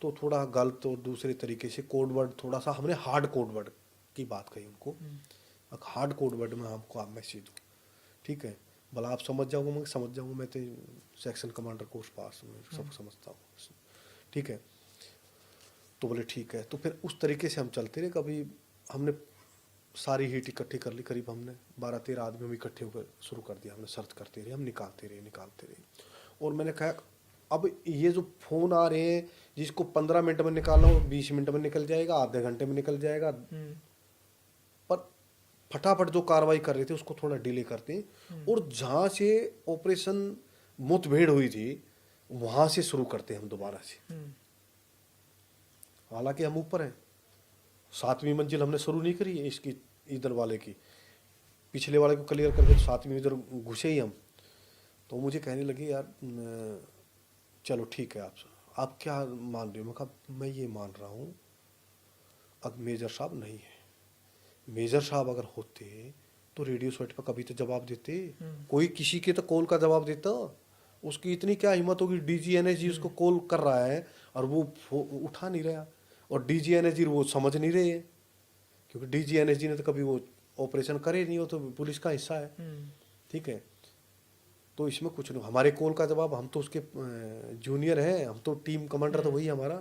Speaker 2: तो थोड़ा गलत और दूसरे तरीके से कोड वर्ड, थोड़ा सा हमने हार्ड कोड वर्ड की बात कही उनको, हार्ड कोड वर्ड में हमको आप मैसेज दो, ठीक है, भला आप समझ जाओगे, मैं समझ जाऊँगा, मैं तो सेक्शन कमांडर कोर्स पास में सब समझता हूँ, ठीक है। तो बोले ठीक है। तो फिर उस तरीके से हम चलते रहे। कभी हमने सारी हीट इकट्ठी कर ली, करीब हमने 12-13 आदमी हम इकट्ठे होकर शुरू कर दिया, हमने सर्च करते रहे, हम निकालते रहे। और मैंने कहा अब ये जो फ़ोन आ रहे हैं जिसको 15 मिनट में निकालना हो 20 मिनट में निकल जाएगा, आधे घंटे में निकल जाएगा, पर फटाफट जो कार्रवाई कर रहे थे उसको थोड़ा डिले करते हैं, और जहाँ से ऑपरेशन मुठभेड़ हुई थी वहाँ से शुरू करते हैं हम दोबारा से। हालांकि हम ऊपर हैं, 7वीं मंजिल हमने शुरू नहीं करी है इसकी, इधर वाले की, पिछले वाले को क्लियर करके 7वीं इधर घुसे ही हम। तो मुझे कहने लगे यार चलो ठीक है, आप क्या मान रहे हो? मैं कहा मैं ये मान रहा हूँ अब मेजर साहब नहीं है, मेजर साहब अगर होते तो रेडियो सेट पर कभी तो जवाब देते, कोई किसी के तो कॉल का जवाब देता। उसकी इतनी क्या हिम्मत होगी, DGNSG उसको कॉल कर रहा है और वो उठा नहीं रहा, और DGNSG वो समझ नहीं रहे हैं, क्योंकि DGNSG ने तो कभी वो ऑपरेशन करे नहीं हो, तो पुलिस का हिस्सा है, ठीक है। तो इसमें कुछ नहीं, हमारे कॉल का जवाब, हम तो उसके जूनियर हैं, हम तो टीम कमांडर तो वही हमारा।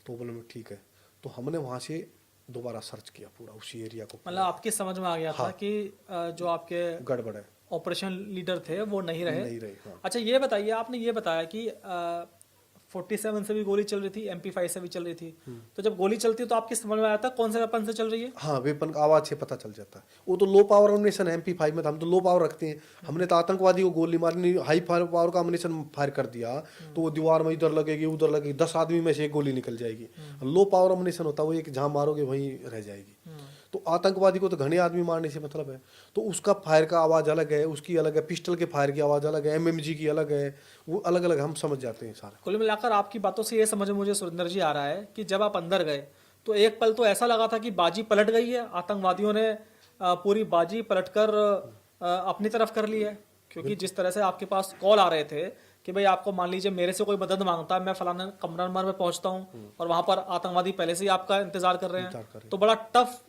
Speaker 2: तो बोले ठीक है। तो हमने वहाँ से दोबारा सर्च किया पूरा उसी एरिया को,
Speaker 1: मतलब आपकी समझ में आ गया था कि जो आपके
Speaker 2: गड़बड़ है,
Speaker 1: ऑपरेशन लीडर थे वो नहीं रहे।
Speaker 2: हाँ।
Speaker 1: अच्छा ये बताइए, आपने ये बताया कि 47 से भी गोली चल रही थी, MP5 से भी चल रही थी, तो जब गोली चलती है तो आपकी समझ में आया था कौन से वेपन से चल रही है?
Speaker 2: हाँ, वेपन का आवाज से पता चल जाता है। वो तो लो पावर अम्युनिशन है MP5 में, तो हम तो लो पावर रखते हैं। हमने तो आतंकवादी को गोली मारनी, हाई पावर का अम्युनिशन फायर कर दिया तो वो दीवार में इधर लगेगी उधर लगेगी, 10 आदमी में से एक गोली निकल जाएगी। लो पावर अम्युनिशन होता है, वो एक जहाँ मारोगे वहीं रह जाएगी। तो आतंकवादी को तो घने आदमी मारने से मतलब है, तो उसका फायर का आवाज़ अलग है, उसकी अलग है, पिस्टल के फायर की आवाज़ अलग है, MMG की अलग है, वो अलग अलग हम समझ जाते हैं सारा।
Speaker 1: कुल मिलाकर आपकी बातों से ये समझ में मुझे सुरेंद्र जी आ रहा है कि जब आप अंदर गए तो एक पल तो ऐसा लगा था कि बाजी पलट गई है, आतंकवादियों ने पूरी बाजी पलटकर अपनी तरफ कर ली है, क्योंकि जिस तरह से आपके पास कॉल आ रहे थे कि भाई आपको मान लीजिए मेरे से कोई मदद मांगता है, मैं फलाना कमरा नंबर में पहुंचता हूं और वहां पर आतंकवादी पहले से ही आपका इंतजार कर रहे हैं, तो बड़ा टफ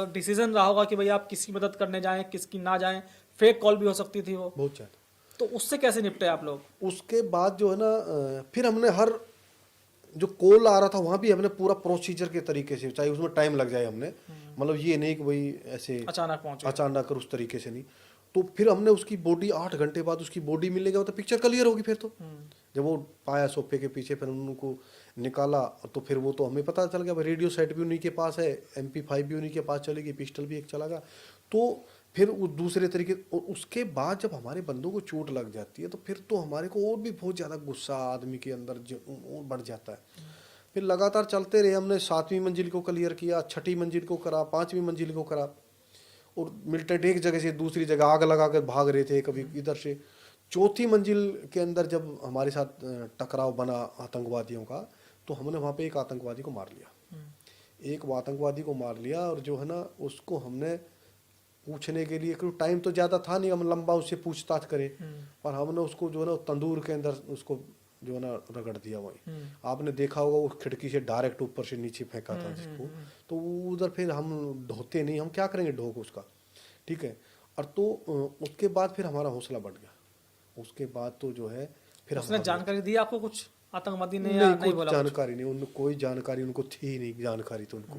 Speaker 1: डिसीजन रहा होगा कि भाई आप किसकी मदद करने जाएं, किसकी ना जाएं, फेक कॉल भी हो सकती थी वो,
Speaker 2: बहुत ज़्यादा।
Speaker 1: तो उससे कैसे निपटे आप लोग?
Speaker 2: उसके बाद जो है ना, फिर हमने हर जो कॉल आ रहा था वहाँ भी हमने पूरा प्रोसीजर के तरीके से, चाहे उसमें टाइम लग जाए, हमने मतलब ये नहीं कि भाई ऐसे
Speaker 1: अचानक पहुंचे,
Speaker 2: अचानक उस तरीके से नहीं। तो फिर हमने उसकी बॉडी 8 घंटे बाद उसकी बॉडी मिलेगा तो पिक्चर क्लियर होगी। फिर तो जब वो पाया सोफे के पीछे, फिर उनको निकाला तो फिर वो तो हमें पता चल गया भाई रेडियो सेट भी उन्हीं के पास है, MP5 भी उन्हीं के पास चलेगी, पिस्टल भी एक चला गया। तो फिर वो दूसरे तरीके, और उसके बाद जब हमारे बंदों को चोट लग जाती है तो फिर तो हमारे को और भी बहुत ज़्यादा गुस्सा आदमी के अंदर और बढ़ जाता है। फिर लगातार चलते रहे, हमने 7वीं मंजिल को क्लियर किया, 6ठी मंजिल को करा, 5वीं मंजिल को करा, और मिलिटेंट एक जगह से दूसरी जगह आग लगा कर भाग रहे थे, कभी इधर से। 4थी मंजिल के अंदर जब हमारे साथ टकराव बना आतंकवादियों का, तो हमने वहाँ पे एक आतंकवादी को मार लिया, एक आतंकवादी को मार लिया, और जो है ना उसको हमने पूछने के लिए, क्योंकि टाइम तो ज़्यादा था नहीं हम लंबा उससे पूछताछ करें, पर हमने उसको जो है ना तंदूर के अंदर उसको जो है ना रगड़ दिया वहीं। आपने देखा होगा वो खिड़की से डायरेक्ट ऊपर से नीचे फेंका था जिसको, तो वो उधर फिर हम ढोते नहीं, हम क्या करेंगे ढो को उसका, ठीक है। और तो उसके बाद फिर हमारा हौसला बढ़ गया। उसके बाद तो जो है फिर
Speaker 1: उसने जानकारी दी आपको कुछ आतंकवादी ने, या
Speaker 2: नहीं,
Speaker 1: नहीं
Speaker 2: कोई
Speaker 1: बोला कुछ?
Speaker 2: जानकारी नहीं, उनको कोई जानकारी उनको थी नहीं, जानकारी तो उनको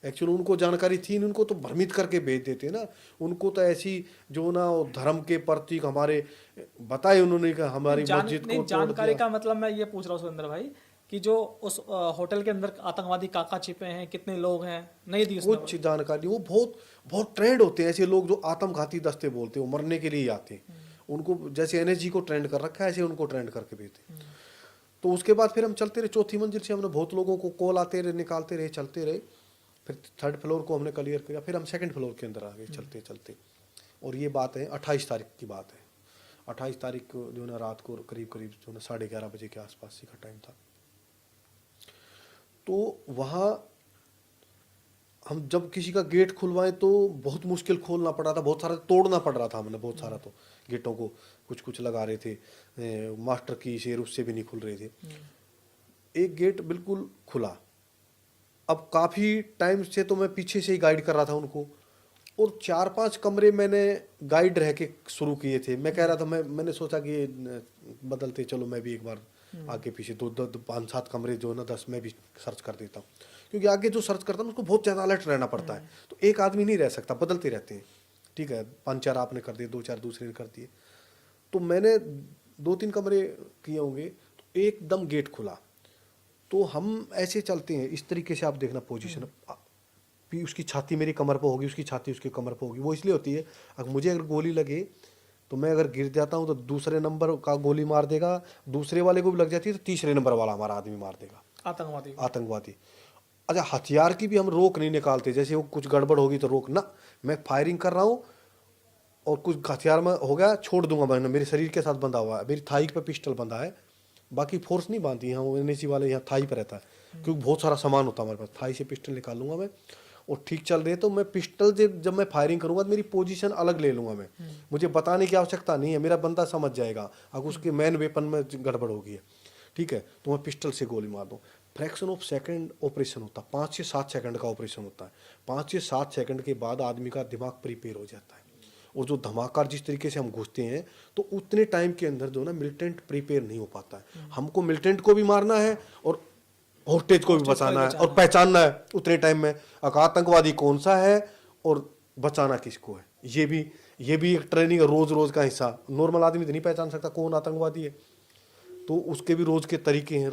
Speaker 2: एक्चुअली उनको जानकारी थी नहीं, उनको तो भ्रमित करके भेज देते ना। उनको तो ऐसी जो ना वो धर्म के प्रतीक हमारे बताए उन्होंने कि हमारी मस्जिद को तोड़
Speaker 1: जानकारी
Speaker 2: दिया।
Speaker 1: का मतलब मैं ये पूछ रहा हूँ सुरेंद्र भाई कि जो उस होटल के अंदर आतंकवादी काका छिपे हैं, कितने लोग हैं, नहीं दी उसने?
Speaker 2: कुछ जानकारी, वो बहुत बहुत ट्रेंड होते हैं ऐसे लोग जो आत्मघाती दस्ते बोलते हैं, वो मरने के लिए ही आते हैं। उनको जैसे एनएसजी को ट्रेंड कर रखा है ऐसे उनको ट्रेंड करके भेजते हैं। तो उसके बाद फिर हम चलते रहे, चौथी मंजिल से हमने बहुत लोगों को कॉल आते रहे, निकालते रहे, चलते रहे। फिर थर्ड फ्लोर को हमने क्लियर किया, फिर हम सेकंड फ्लोर के अंदर आ गए चलते चलते। और ये बात है 28 तारीख की बात है। 28 तारीख को जो ना रात को करीब करीब जो ना 11:30 बजे के आसपास का टाइम था। तो वहाँ हम जब किसी का गेट खुलवाए तो बहुत मुश्किल खोलना पड़ा था, बहुत सारा तोड़ना पड़ रहा था हमने, बहुत सारा तो गेटों को कुछ कुछ लगा रहे थे, मास्टर की शेर उससे भी नहीं खुल रहे थे। एक गेट बिल्कुल खुला। अब काफ़ी टाइम से तो मैं पीछे से ही गाइड कर रहा था उनको, और 4-5 कमरे मैंने गाइड रह के शुरू किए थे। मैं कह रहा था, मैंने सोचा कि ये बदलते चलो, मैं भी एक बार आगे पीछे 5-7 कमरे जो ना 10 मैं भी सर्च कर देता हूँ, क्योंकि आगे जो सर्च करता हूँ उसको बहुत ज़्यादा अलर्ट रहना पड़ता है। तो एक आदमी नहीं रह सकता, बदलते रहते हैं, ठीक है। 5-4 आपने कर दिए, 2-4 दूसरे ने कर दिए। तो मैंने 2-3 कमरे किए होंगे, तो एकदम गेट खुला। तो हम ऐसे चलते हैं इस तरीके से, आप देखना पोजीशन, उसकी छाती मेरी कमर पर होगी, उसकी छाती उसकी कमर पर होगी। वो इसलिए होती है, अगर मुझे अगर गोली लगे तो मैं अगर गिर जाता हूँ तो दूसरे नंबर का गोली मार देगा, दूसरे वाले को भी लग जाती है तो तीसरे नंबर वाला हमारा आदमी मार देगा, आतंकवादी। अच्छा, हथियार की भी हम रोक नहीं निकालते, जैसे वो कुछ गड़बड़ होगी तो रोक ना, मैं फायरिंग कर रहा हूँ और कुछ हथियार में हो गया छोड़ दूंगा, मैंने मेरे शरीर के साथ बंधा हुआ है, मेरी थाई पे पिस्टल बंधा है, बाकी फोर्स नहीं बांधती है। वो एनएसी वाले यहाँ थाई पर रहता है, क्योंकि बहुत सारा सामान होता है हमारे पास। थाई से पिस्टल निकाल लूंगा मैं, और ठीक चल रहे तो मैं पिस्टल से जब मैं फायरिंग करूंगा तो मेरी पोजीशन अलग ले लूंगा मैं, मुझे बताने की आवश्यकता नहीं है, मेरा बंदा समझ जाएगा अगर उसके मेन वेपन में गड़बड़ होगी है, ठीक है। तो मैं पिस्टल से गोली मार दूँ। फ्रैक्शन ऑफ सेकंड ऑपरेशन होता है, 5 से 7 सेकंड का ऑपरेशन होता है। 5 से 7 सेकंड के बाद आदमी का दिमाग प्रिपेयर हो जाता है, और जो धमाका जिस तरीके से हम घुसते हैं तो उतने टाइम के अंदर जो ना मिलिटेंट प्रिपेयर नहीं हो पाता है। हमको मिलिटेंट को भी मारना है और होस्टेज को भी बचाना है और पहचानना है उतने टाइम में आतंकवादी कौन सा है और बचाना किसको है। ये भी एक ट्रेनिंग है, रोज रोज का हिस्सा। नॉर्मल आदमी तो नहीं पहचान सकता कौन आतंकवादी है, तो उसके भी रोज के तरीके हैं,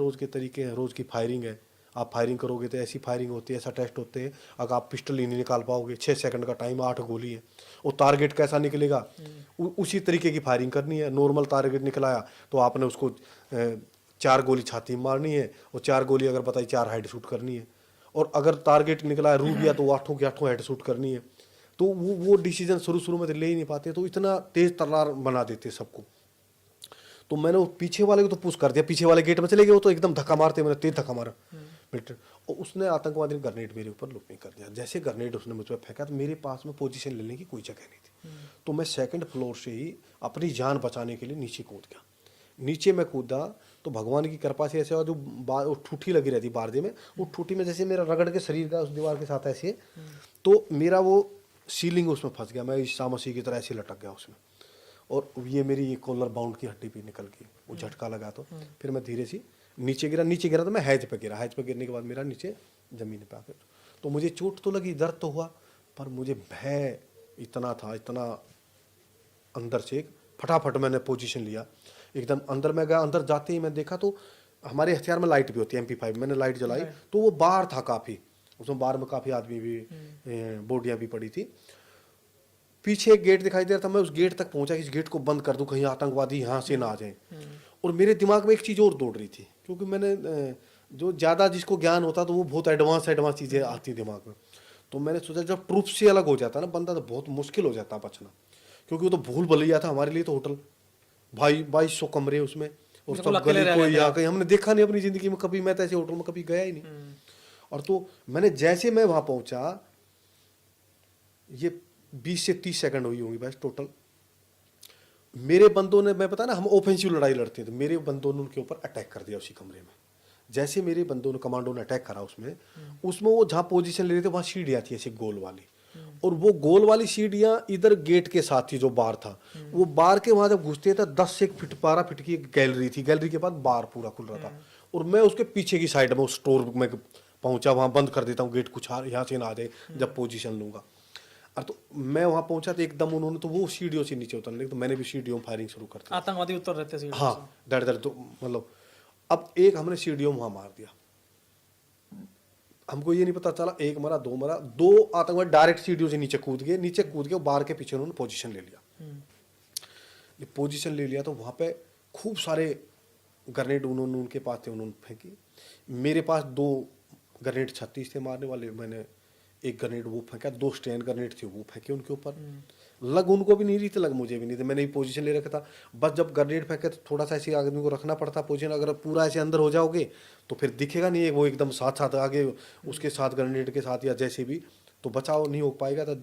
Speaker 2: रोज की फायरिंग है। आप फायरिंग करोगे तो ऐसी फायरिंग होती है, ऐसा टेस्ट होते हैं। अगर आप पिस्टल ही नहीं निकाल पाओगे, 6 सेकंड का टाइम, 8 गोली है, और टारगेट कैसा निकलेगा उसी तरीके की फायरिंग करनी है। नॉर्मल टारगेट निकलाया तो आपने उसको 4 गोली छाती में मारनी है, और 4 गोली अगर बताई 4 हेड शूट करनी है, और अगर टारगेट निकला है रूबिया तो 8 की 8 हेड शूट करनी है। तो वो डिसीजन शुरू में तो ले ही नहीं पाते, तो इतना तेज तर्रार बना देते सबको। तो मैंने वो पीछे वाले को तो पुश कर दिया, पीछे वाले गेट में चले गए, वो तो एकदम धक्का मारते, मैंने तेज धक्का मारा मिलिट्री, और उसने आतंकवादी ने ग्रेनेड मेरे ऊपर लुकनी कर दिया। जैसे ग्रेनेड उसने मुझ पर फेंका तो मेरे पास में पोजीशन लेने की कोई जगह नहीं थी। तो मैं सेकंड फ्लोर से ही अपनी जान बचाने के लिए नीचे कूद गया। नीचे मैं कूदा तो भगवान की कृपा से ऐसे हुआ, जो ठूठी लगी रहती बारजे में, वो ठूठी में जैसे मेरा रगड़ के शरीर का उस दीवार के साथ ऐसे, तो मेरा वो सीलिंग उसमें फंस गया, मैं ईसा मसीह की तरह ऐसे लटक गया उसमें, और ये मेरी ये कॉलर बाउंड की हड्डी भी निकल गई, वो झटका लगा। तो फिर मैं धीरे से नीचे गिरा तो मैं हैज पे गिरने के बाद मेरा नीचे ज़मीन पे आकर, तो मुझे चोट तो लगी, दर्द तो हुआ, पर मुझे भय इतना था, इतना अंदर से। फटाफट मैंने पोजीशन लिया, एकदम अंदर में गया। अंदर जाते ही मैं देखा तो हमारे हथियार में लाइट भी होती है, MP5 मैंने लाइट जलाई, तो वो बाहर था काफ़ी, उसमें बाहर में काफ़ी आदमी भी, बॉडियाँ भी पड़ी थी। पीछे एक गेट दिखाई दे रहा था, मैं उस गेट तक पहुंचा कि इस गेट को बंद कर दूं, कहीं आतंकवादी यहाँ से ना आ जाए। और मेरे दिमाग में एक चीज़ और दौड़ रही थी, क्योंकि मैंने जो ज़्यादा जिसको ज्ञान होता तो वो बहुत एडवांस चीज़ें आती दिमाग में। तो मैंने सोचा जब ट्रूप से अलग हो जाता ना बंदा तो बहुत मुश्किल हो जाता बचना, क्योंकि वो तो भूल भुलैया था हमारे लिए। तो होटल 2200 कमरे उसमें, और सब गली कोई या कहीं हमने देखा नहीं अपनी ज़िंदगी में कभी, मैं तो ऐसे होटल में कभी गया ही नहीं। और तो मैंने जैसे मैं वहाँ पहुँचा, ये 20 से 30 सेकंड हुई होंगी बस टोटल। मेरे बंदों ने, मैं पता ना हम ऑफेंसिव लड़ाई लड़ते हैं, तो मेरे बंदों ने उनके ऊपर अटैक कर दिया उसी कमरे में। जैसे मेरे बंदों ने, कमांडो ने अटैक करा उसमें वो जहाँ पोजीशन ले रहे थे वहाँ सीढ़ियाँ थी ऐसी गोल वाली, और वो गोल वाली सीढ़ियाँ इधर गेट के साथ थी जो बार था, वो बार के वहाँ जब घुसते थे 10 से 12 फीट की एक गैलरी थी, गैलरी के बाद बार पूरा खुल रहा था, और मैं उसके पीछे की साइड में उस स्टोर में पहुंचा, वहाँ बंद कर देता हूँ गेट, कुछ यहाँ से ना आ जाए जब पोजीशन लूंगा। और तो मैं वहाँ पहुंचा तो एकदम उन्होंने तो वो सीढ़ियों से नीचे उतरने लगे, तो मैंने भी सीढ़ियों में फायरिंग शुरू कर दी।
Speaker 1: आतंकवादी उतर रहते सीढ़ियों से।
Speaker 2: हाँ, डर डर तो मतलब अब एक हमने सीढ़ियों में वहाँ मार दिया, हमको ये नहीं पता चला, एक मरा, दो मरा, 2 आतंकवादी डायरेक्ट सीढ़ियों से नीचे कूद के बार के पीछे उन्होंने पोजीशन ले लिया। पोजीशन ले लिया तो वहाँ पे खूब सारे ग्रेनेड उन्होंने, उनके पास थे, उन्होंने फेंकी। मेरे पास 2 ग्रेनेड 36 थे मारने वाले, मैंने एक ग्रेनेड वो फेंका, 2 स्टैंड ग्रेनेड थे वो फेंके उनके ऊपर। लग उनको भी नहीं रही थी, लग मुझे भी नहीं थी, मैंने भी पोजीशन ले रखा था। बस जब ग्रेनेड फेंके तो थोड़ा सा ऐसे आदमी को रखना पड़ता पोजीशन, अगर पूरा ऐसे अंदर हो जाओगे तो फिर दिखेगा नहीं है वो एकदम साथ साथ आगे उसके साथ ग्रेनेड के साथ या जैसे भी, तो बचाव नहीं हो पाएगा। तो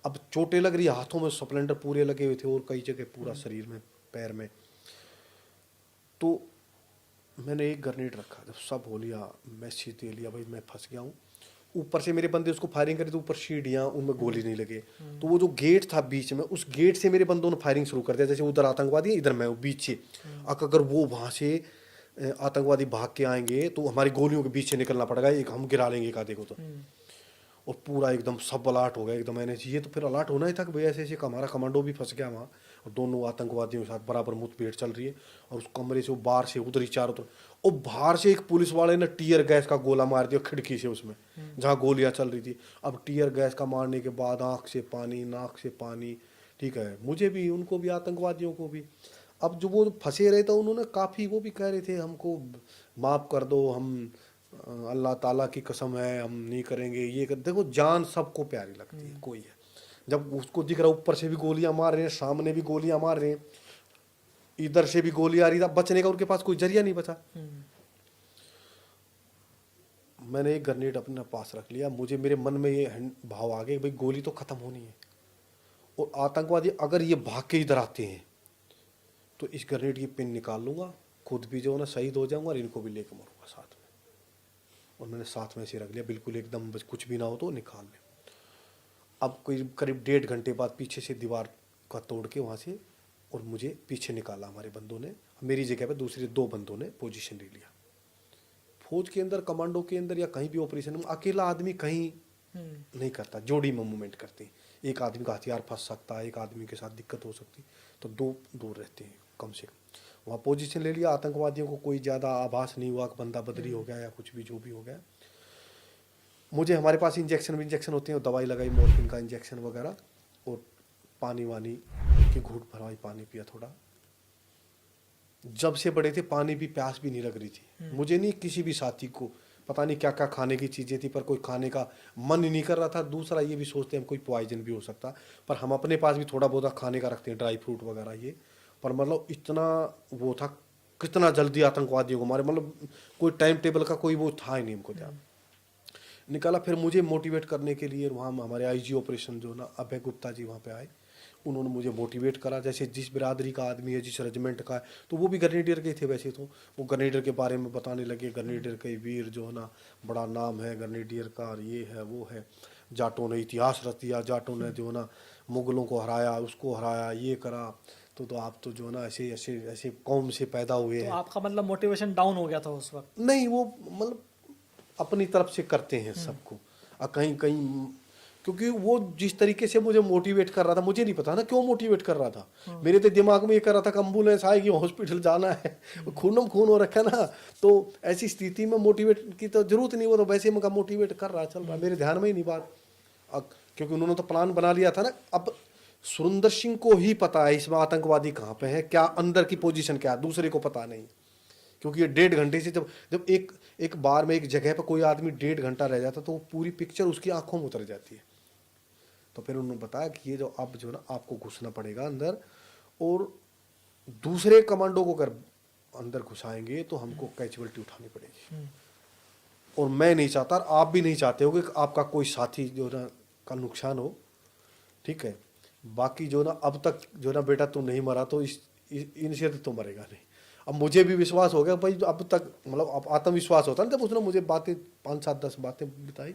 Speaker 2: अब चोटें लग रही है, हाथों में स्प्लेंडर पूरे लगे हुए थे और कई जगह पूरा शरीर में, पैर में। तो मैंने एक ग्रेनेड रखा, जब सब हो लिया मैसेज दे लिया भाई मैं फंस गया हूँ। ऊपर से मेरे बंदे उसको फायरिंग करे तो ऊपर सीढ़ियाँ, उनमें गोली नहीं लगे, तो वो जो गेट था बीच में, उस गेट से मेरे बंदों ने फायरिंग शुरू कर दिया, जैसे उधर आतंकवादी है इधर मैं हूँ बीच से। अगर वो वहाँ से आतंकवादी भाग के आएंगे तो हमारी गोलियों के बीच से निकलना पड़ेगा, एक हम गिरा लेंगे एक आधे को तो। और पूरा एकदम सब अलर्ट हो गया एकदम, मैंने ये तो फिर अलर्ट होना ही था कि भाई ऐसे ऐसे हमारा कमांडो भी फंस गया वहाँ, और दोनों आतंकवादियों के साथ बराबर मुठभेड़ चल रही है, और उस कमरे से वो बाहर से उधर ही चारों तरफ, और बाहर से एक पुलिस वाले ने टीयर गैस का गोला मार दिया खिड़की से उसमें जहाँ गोलियां चल रही थी। अब टीयर गैस का मारने के बाद आँख से पानी, नाक से पानी, ठीक है, मुझे भी, उनको भी, आतंकवादियों को भी। अब जो वो फंसे रहे थे उन्होंने काफ़ी वो भी कह रहे थे हमको माफ़ कर दो, हम अल्लाह ताला की कसम है हम नहीं करेंगे ये कर। देखो जान सबको प्यारी लगती है, कोई है, जब उसको दिख रहा ऊपर से भी गोलियां मार रहे हैं, सामने भी गोलियां मार रहे हैं, इधर से भी गोली आ रही था, बचने का उनके पास कोई जरिया नहीं बचा। मैंने एक ग्रेनेड अपने पास रख लिया, मुझे मेरे मन में ये भाव आ गया भाई गोली तो खत्म होनी है, और आतंकवादी अगर ये भाग के इधर आते हैं तो इस ग्रेनेड की पिन निकाल लूंगा, खुद भी जो है ना शहीद हो जाऊंगा और इनको भी लेकर मरूंगा साथ में। और मैंने साथ में से रख लिया बिल्कुल एकदम, बस कुछ भी ना हो तो निकाल ले। अब कोई करीब 1.5 घंटे बाद पीछे से दीवार का तोड़ के वहाँ से और मुझे पीछे निकाला हमारे बंदों ने, मेरी जगह पे दूसरे 2 बंदों ने पोजीशन ले लिया। फौज के अंदर, कमांडो के अंदर या कहीं भी ऑपरेशन में अकेला आदमी कहीं नहीं करता, जोड़ी में मूवमेंट करते हैं। एक आदमी का हथियार फंस सकता है, एक आदमी के साथ दिक्कत हो सकती, तो 2 दूर रहते हैं कम से कम। वहाँ पोजीशन ले लिया, आतंकवादियों को कोई ज़्यादा आभास नहीं हुआ कि बंदा बदरी हो गया या कुछ भी जो भी हो गया। मुझे, हमारे पास इंजेक्शन होते हैं, दवाई लगाई, मॉर्फिन का इंजेक्शन वगैरह, और पानी वानी की घूंट भरवाई, पानी पिया थोड़ा। जब से बड़े थे पानी भी, प्यास भी नहीं लग रही थी मुझे, नहीं किसी भी साथी को, पता नहीं क्या क्या खाने की चीज़ें थी, पर कोई खाने का मन ही नहीं कर रहा था। दूसरा ये भी सोचते हैं कोई पॉइजन भी हो सकता, पर हम अपने पास भी थोड़ा बहुत खाने का रखते हैं, ड्राई फ्रूट वगैरह ये। पर मतलब इतना वो था, कितना जल्दी आतंकवादियों को मारे, मतलब कोई टाइम टेबल का कोई वो था ही नहीं हमको ध्यान। निकाला, फिर मुझे मोटिवेट करने के लिए वहाँ हमारे आईजी ऑपरेशन जो ना अभय गुप्ता जी वहाँ पे आए, उन्होंने मुझे मोटिवेट करा, जैसे जिस बिरादरी का आदमी है, जिस रेजिमेंट का है, तो वो भी ग्रेनेडियर के थे वैसे तो, वो ग्रेनेडियर के बारे में बताने लगे, ग्रेनेडियर के वीर जो है ना बड़ा नाम है ग्रेनेडियर का, और ये है वो है, जाटों ने इतिहास रच दिया, जाटों ने जो है ना मुगलों को हराया, उसको हराया, ये करा, तो आप तो जो है ना ऐसे ऐसे ऐसे कौम से पैदा हुए
Speaker 1: तो
Speaker 2: हैं।
Speaker 1: आपका मतलब मोटिवेशन डाउन हो गया था उस वक्त?
Speaker 2: नहीं, वो मतलब अपनी तरफ से करते हैं सबको, कहीं कहीं, क्योंकि वो जिस तरीके से मुझे मोटिवेट कर रहा था, मुझे नहीं पता ना क्यों मोटिवेट कर रहा था, मेरे तो दिमाग में ये कर रहा था कि एम्बुलेंस आएगी, हॉस्पिटल जाना है, खूनम खून हो रखा ना, तो ऐसी स्थिति में मोटिवेट की तो जरूरत नहीं, वो तो वैसे मैं मोटिवेट कर रहा, चल रहा, मेरे ध्यान में ही नहीं बात। क्योंकि उन्होंने तो प्लान बना लिया था ना। अब सुरेंद्र सिंह को ही पता है इसमें आतंकवादी कहाँ पे है, क्या अंदर की पोजीशन क्या है, दूसरे को पता नहीं, क्योंकि ये 1.5 घंटे से जब एक बार में एक जगह पर कोई आदमी 1.5 घंटा रह जाता तो वो पूरी पिक्चर उसकी आंखों में उतर जाती है। तो फिर उन्होंने बताया कि ये जो अब जो ना आपको घुसना पड़ेगा अंदर, और दूसरे कमांडो को अगर अंदर घुसाएंगे तो हमको कैजुअलिटी उठानी पड़ेगी, और मैं नहीं चाहता, आप भी नहीं चाहते हो कि आपका कोई साथी जो ना का नुकसान हो, ठीक है। बाकी जो ना अब तक जो ना बेटा तू नहीं मरा तो इनसे तो मरेगा नहीं। अब मुझे भी विश्वास हो गया भाई, अब तक मतलब अब आत्मविश्वास होता है ना, जब उसने मुझे बातें 5-7-10 बातें बताई,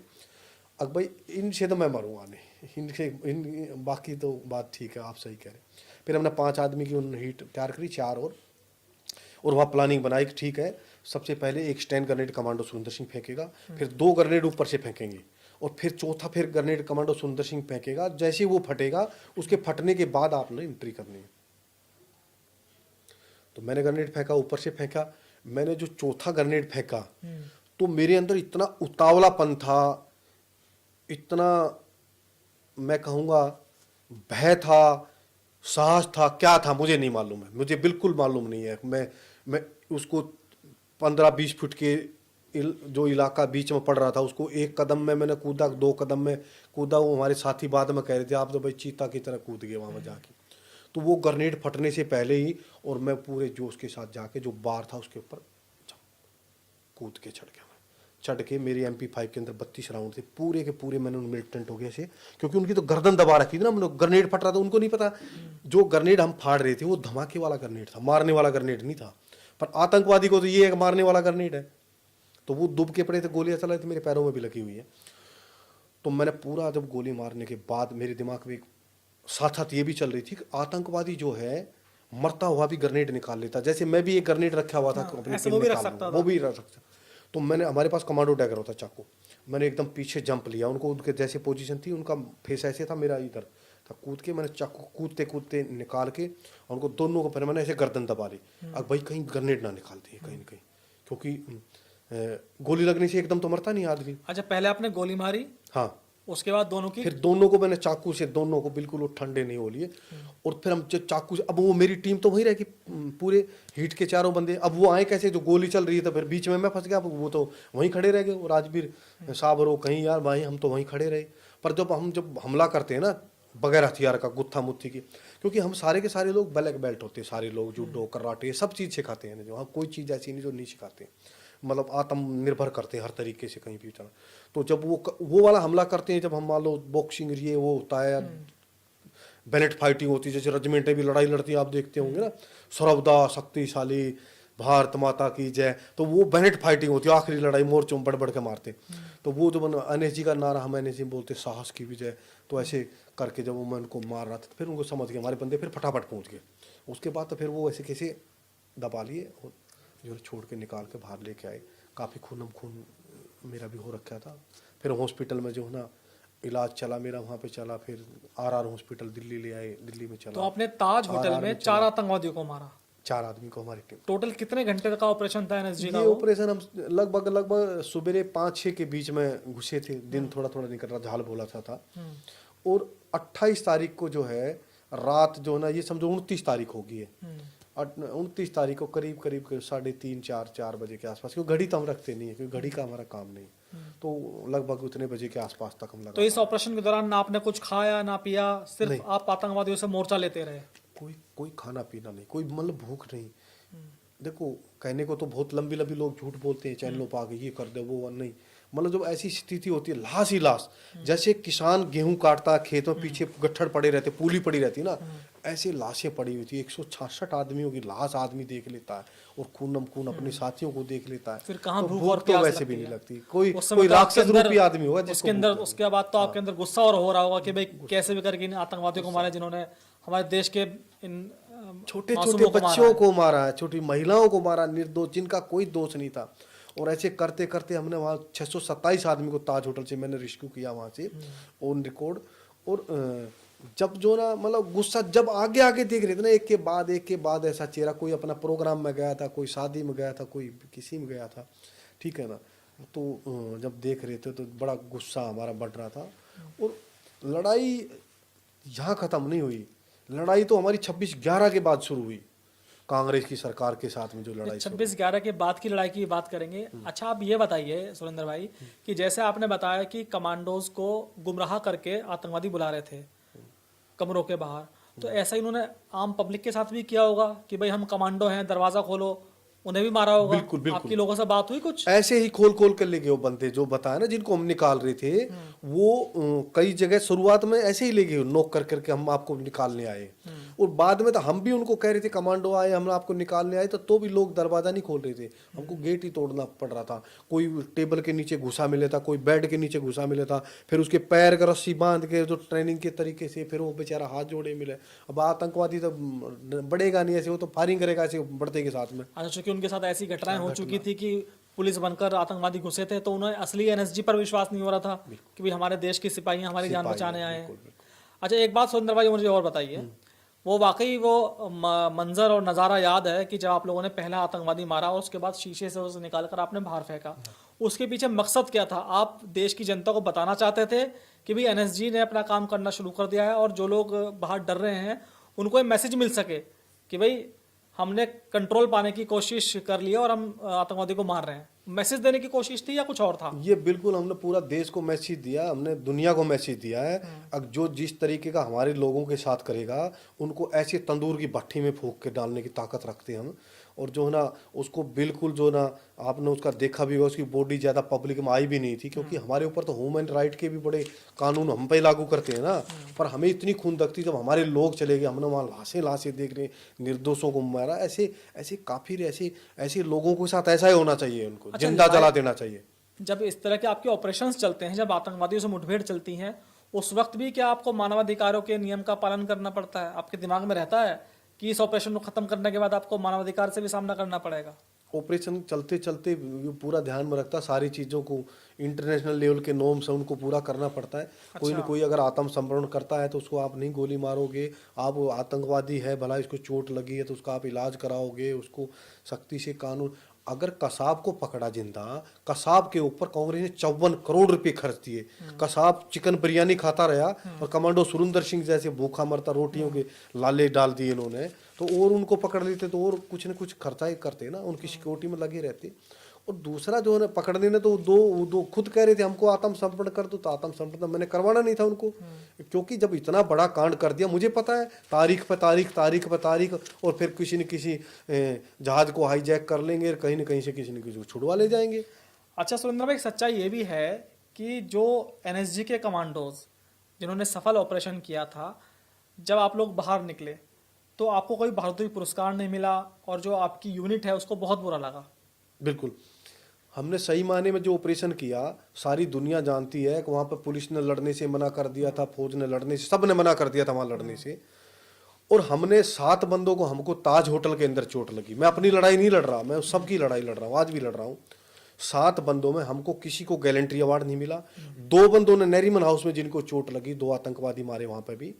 Speaker 2: अब भाई इनसे तो मैं मरूंगा नहीं, बाकी तो बात ठीक है, आप सही कह रहे। फिर हमने 5 आदमी की उन्होंने हीट तैयार करी, 4 और वहाँ प्लानिंग बनाई कि ठीक है, सबसे पहले एक स्टैंड ग्रेनेड कमांडो सुंदर सिंह फेंकेगा, फिर 2 ग्रेनेड ऊपर से फेंकेंगे, और फिर चौथा फिर ग्रेनेड कमांडो सुंदर सिंह फेंकेगा। जैसे वो फटेगा, उसके फटने के बाद आपने एंट्री करनी है। तो मैंने ग्रेनेड फेंका, ऊपर से फेंका। मैंने जो चौथा ग्रेनेड फेंका तो मेरे अंदर इतना उतावलापन था, इतना मैं कहूँगा भय था, साहस था, क्या था मुझे नहीं मालूम है, मुझे बिल्कुल मालूम नहीं है। मैं उसको 15-20 फुट के जो इलाका बीच में पड़ रहा था, उसको 1 कदम में मैंने कूदा, 2 कदम में कूदा। वो हमारे साथी बाद में कह रहे थे आप तो भाई चीता की तरह कूद गए वहाँ में जाके। तो वो ग्रेनेड फटने से पहले ही, और मैं पूरे जोश के साथ जाके जो बार था उसके ऊपर कूद के चढ़ गया। चढ़ के मेरे MP5 के अंदर 32 राउंड थे, पूरे के पूरे मैंने उनमें मिलिटेंट हो गए से, क्योंकि उनकी तो गर्दन दबा रखी थी ना, ग्रेनेड फट रहा था, उनको नहीं पता जो ग्रेनेड हम फाड़ रहे थे वो धमाके वाला ग्रेनेड था, मारने वाला ग्रेनेड नहीं था। पर आतंकवादी को तो ये एक मारने वाला ग्रेनेड है। तो वो दुब के पड़े थे, गोलियां चला रही थी, मेरे पैरों में भी लगी हुई है। तो मैंने पूरा, जब गोली मारने के बाद मेरे दिमाग में साथ साथ ये भी चल रही थी कि आतंकवादी जो है मरता हुआ भी ग्रेनेड निकाल लेता, जैसे मैं भी एक ग्रेनेड रखा हुआ था अपने
Speaker 1: वो भी रख सकता था।
Speaker 2: वो भी रख सकता। तो मैंने, हमारे पास कमांडो डैगर होता चाकू, मैंने एकदम पीछे जंप लिया, उनको उनके जैसे पोजीशन थी, उनका फेस ऐसे था, मेरा इधर था, कूद के मैंने चाकू कूदते कूदते निकाल के उनको दोनों को, फिर मैंने ऐसे गर्दन दबा ली। अब भाई कहीं ग्रेनेड ना निकाल दिए कहीं ना कहीं, क्योंकि गोली लगने से एकदम तो मरता नहीं आदमी।
Speaker 1: अच्छा, पहले आपने गोली मारी,
Speaker 2: हाँ,
Speaker 1: उसके बाद दोनों की,
Speaker 2: फिर दोनों को मैंने चाकू से, दोनों को बिल्कुल वो ठंडे नहीं हो लिए, और फिर हम जो चाकू से, अब वो मेरी टीम तो वहीं रहेगी, पूरे हीट के 4 बंदे, अब वो आए कैसे, जो गोली चल रही है, तो फिर बीच में मैं फंस गया, वो तो वहीं खड़े रह गए, वो राजवीर साहब और वो कहीं, यार भाई हम तो वहीं खड़े रहे। पर जब हमला करते हैं ना बगैर हथियार का, गुत्था मुत्थी की, क्योंकि हम सारे के सारे लोग ब्लैक बेल्ट होते हैं, सारे लोग जूडो कराटे सब चीज़ सिखाते हैं, जो हम कोई चीज़ ऐसी नहीं जो नहीं सिखाते, मतलब आत्मनिर्भर करते हैं हर तरीके से कहीं भी चला। तो जब वो वाला हमला करते हैं, जब हम मान लो बॉक्सिंग ये वो होता है, बैलेट फाइटिंग होती है, जैसे रेजिमेंटें भी लड़ाई लड़ती है, आप देखते होंगे ना, सरवदा शक्तिशाली भारत माता की जय, तो वो बैलेट फाइटिंग होती है, आखिरी लड़ाई मोर्चों में बढ़ बढ़ के मारते। तो वो जो NS जी का नारा, हम NS जी बोलते साहस की विजय, तो ऐसे करके जब मैं उनको मार रहा था, फिर उनको समझ गए हमारे बंदे, फिर फटाफट पहुँच गए। उसके बाद तो फिर वो ऐसे कैसे दबा लिए और जो छोड़ के निकाल के बाहर लेके आए। काफ़ी खून मेरा भी हो रखा था। फिर हॉस्पिटल में जो है ना इलाज चला मेरा, वहाँ पे चला, फिर RR हॉस्पिटल दिल्ली ले आए, दिल्ली में चला।
Speaker 1: तो आपने ताज होटल में 4 आतंकवादियों को मारा,
Speaker 2: 4 आदमी को, हमारी टीम।
Speaker 1: टोटल कितने घंटे का ऑपरेशन था NSG का?
Speaker 2: ये ऑपरेशन हम लगभग सुबह 5-6 के बीच में घुसे थे, दिन थोड़ा थोड़ा निकल रहा, झाल भोला सा था। और 28 तारीख को जो है रात, जो है ना, ये समझो 29 तारीख होगी है, 29 तारीख को करीब 3:30-4 बजे के आसपास, क्योंकि घड़ी तो हम रखते नहीं है, क्योंकि घड़ी का हमारा काम नहीं, तो लगभग उतने बजे के आसपास तक हम लगा।
Speaker 1: तो इस ऑपरेशन के दौरान ना आपने कुछ खाया ना पिया, सिर्फ आप आतंकवादियों से मोर्चा लेते रहे?
Speaker 2: कोई खाना पीना नहीं, कोई मतलब भूख नहीं। देखो, कहने को तो बहुत लंबी लोग झूठ बोलते हैं, चैनलों पर आगे ये कर दे वो नहीं, मतलब जब ऐसी स्थिति होती है, लाश ही लाश, जैसे किसान गेहूं काटता है, खेत में पीछे गट्ठर पड़े रहते, पूली पड़ी रहती ना, ऐसे लाशें पड़ी हुई थी। 166 आदमियों की लाश आदमी देख लेता है, और खून अपने साथियों को देख लेता है,
Speaker 1: फिर कहाँ
Speaker 2: तो
Speaker 1: भूख
Speaker 2: भूख
Speaker 1: और
Speaker 2: तो
Speaker 1: प्यास
Speaker 2: वैसे भी
Speaker 1: लगती
Speaker 2: नहीं
Speaker 1: है।
Speaker 2: लगती। कोई
Speaker 1: तो
Speaker 2: राक्षस रूपी आदमी होगा
Speaker 1: उसके अंदर, उसके बाद तो आपके अंदर गुस्सा और हो रहा होगा कि भाई कैसे भी करके इन आतंकवादियों को मारा, जिन्होंने हमारे देश के इन
Speaker 2: छोटे छोटे बच्चों को मारा है, छोटी महिलाओं को मारा, निर्दोष, जिनका कोई दोष नहीं था। और ऐसे करते करते हमने वहाँ 627 आदमी को ताज होटल से मैंने रेस्क्यू किया वहाँ से ऑन रिकॉर्ड। और जब जो ना, मतलब गुस्सा जब आगे आगे देख रहे थे ना, एक के बाद ऐसा चेहरा, कोई अपना प्रोग्राम में गया था, कोई शादी में गया था, कोई किसी में गया था, ठीक है ना, तो जब देख रहे थे तो बड़ा गुस्सा हमारा बढ़ रहा था। और लड़ाई यहाँ ख़त्म नहीं हुई, लड़ाई तो हमारी 26/11 के बाद शुरू हुई, कांग्रेस की सरकार के साथ में जो लड़ाई
Speaker 1: 26/11 के बाद की लड़ाई की बात करेंगे। अच्छा, आप ये बताइए सुरेंद्र भाई कि जैसे आपने बताया कि कमांडोज को गुमराह करके आतंकवादी बुला रहे थे कमरों के बाहर, तो ऐसा ही इन्होंने आम पब्लिक के साथ भी किया होगा कि भाई हम कमांडो हैं, दरवाज़ा खोलो, उन्हें भी मारा होगा।
Speaker 2: बिल्कुल, बिल्कुल।
Speaker 1: आपकी लोगों से बात हुई कुछ?
Speaker 2: ऐसे ही खोल खोल कर ले गए वो बंदे जो बताया ना, जिनको हम निकाल रहे थे, वो कई जगह शुरुआत में ऐसे ही ले गए, नोक कर करके हम आपको निकालने आए। और बाद में तो हम भी उनको कह रहे थे कमांडो आए, हम आपको निकालने आए, तो भी लोग दरवाजा नहीं खोल रहे थे, हमको गेट ही तोड़ना पड़ रहा था। कोई टेबल के नीचे घुसा मिले था, कोई बेड के नीचे घुसा मिले था, फिर उसके पैर का रस्सी बांध के जो ट्रेनिंग के तरीके से, फिर वो बेचारा हाथ जोड़े मिले। अब आतंकवादी तो बढ़ेगा नहीं ऐसे, वो तो फायरिंग करेगा ऐसे बढ़ते के साथ में।
Speaker 1: अच्छा, चूंकि उनके साथ ऐसी घटनाएं हो चुकी थी कि पुलिस बनकर आतंकवादी घुसे थे, तो उन्हें असली एनएसजी पर विश्वास नहीं हो रहा था कि भाई हमारे देश की सिपाही हमारी जान बचाने आए हैं। अच्छा, एक बात सुरेंद्र भाई मुझे और बताइए, वो वाकई वो मंजर और नज़ारा याद है कि जब आप लोगों ने पहला आतंकवादी मारा और उसके बाद शीशे से उसे निकाल कर आपने बाहर फेंका, उसके पीछे मकसद क्या था? आप देश की जनता को बताना चाहते थे कि भाई एनएसजी ने अपना काम करना शुरू कर दिया है और जो लोग बाहर डर रहे हैं उनको एक मैसेज मिल सके कि भाई हमने कंट्रोल पाने की कोशिश कर ली है और हम आतंकवादी को मार रहे हैं। मैसेज देने की कोशिश थी या कुछ और था?
Speaker 2: ये बिल्कुल हमने पूरा देश को मैसेज दिया, हमने दुनिया को मैसेज दिया है। अब जो जिस तरीके का हमारे लोगों के साथ करेगा, उनको ऐसे तंदूर की भट्टी में फूंक के डालने की ताकत रखते हैं हम। और जो है ना, उसको बिल्कुल जो ना, आपने उसका देखा भी होगा, उसकी बॉडी ज़्यादा पब्लिक में आई भी नहीं थी, क्योंकि हमारे ऊपर तो ह्यूमन राइट के भी बड़े कानून हम पे लागू करते हैं ना। पर हमें इतनी खून दकती, जब हमारे लोग चले गए, हमने वहाँ लाशें देख रहे, निर्दोषों को मारा, ऐसे ऐसे काफिर, ऐसे लोगों के साथ ऐसा ही होना चाहिए, उनको
Speaker 1: अच्छा,
Speaker 2: जिंदा जला देना चाहिए।
Speaker 1: जब इस तरह के आपके ऑपरेशंस चलते हैं, जब आतंकवादियों से मुठभेड़ चलती हैं, उस वक्त भी क्या आपको मानवाधिकारों के नियम का पालन करना पड़ता है? आपके दिमाग में रहता है कि इस ऑपरेशन को खत्म करने के बाद आपको मानवाधिकार से भी सामना करना पड़ेगा?
Speaker 2: ऑपरेशन चलते चलते पूरा ध्यान में रखता, सारी चीज़ों को इंटरनेशनल लेवल के नॉर्म्स है उनको पूरा करना पड़ता है। कोई न कोई अगर आत्मसमर्पण करता है तो उसको आप नहीं गोली मारोगे, आप आतंकवादी है, भला इसको चोट लगी है तो उसका आप इलाज कराओगे, उसको सख्ती से कानून। अगर कसाब को पकड़ा जिंदा, कसाब के ऊपर कांग्रेस ने 54 करोड़ रुपए खर्च दिए, कसाब चिकन बिरयानी खाता रहा और कमांडो सुरेंद्र सिंह जैसे भूखा मरता रोटियों के लाले डाल दिए इन्होंने, तो और उनको पकड़ लेते तो और कुछ न कुछ खर्चा ही करते ना, उनकी सिक्योरिटी में लगे रहते। और दूसरा जो है ना, पकड़ने ने तो दो खुद कह रहे थे हमको आत्मसमर्पण कर दो, तो आत्मसमर्पण तो मैंने करवाना नहीं था उनको, क्योंकि जब इतना बड़ा कांड कर दिया, मुझे पता है तारीख पे तारीख, और फिर किसी न किसी जहाज को हाईजैक कर लेंगे, कहीं न कहीं से किसी न किसी को छुड़वा ले जाएंगे।
Speaker 1: अच्छा सुरेंद्र भाई, सच्चाई ये भी है कि जो एनएसजी के कमांडोज जिन्होंने सफल ऑपरेशन किया था, जब आप लोग बाहर निकले तो आपको कोई बहादुरी पुरस्कार नहीं मिला और जो आपकी यूनिट है उसको बहुत बुरा लगा।
Speaker 2: बिल्कुल, हमने सही मायने में जो ऑपरेशन किया, सारी दुनिया जानती है कि वहाँ पर पुलिस ने लड़ने से मना कर दिया था, फौज ने लड़ने से, सब ने मना कर दिया था वहाँ लड़ने से। और हमने 7 बंदों को, हमको ताज होटल के अंदर चोट लगी। मैं अपनी लड़ाई नहीं लड़ रहा, मैं सबकी लड़ाई लड़ रहा हूँ, आज भी लड़ रहा हूँ। 7 बंदों में हमको किसी को गैलेंट्री अवार्ड नहीं मिला। 2 बंदों ने नरीमन हाउस में जिनको चोट लगी, 2 आतंकवादी मारे वहाँ पर भी,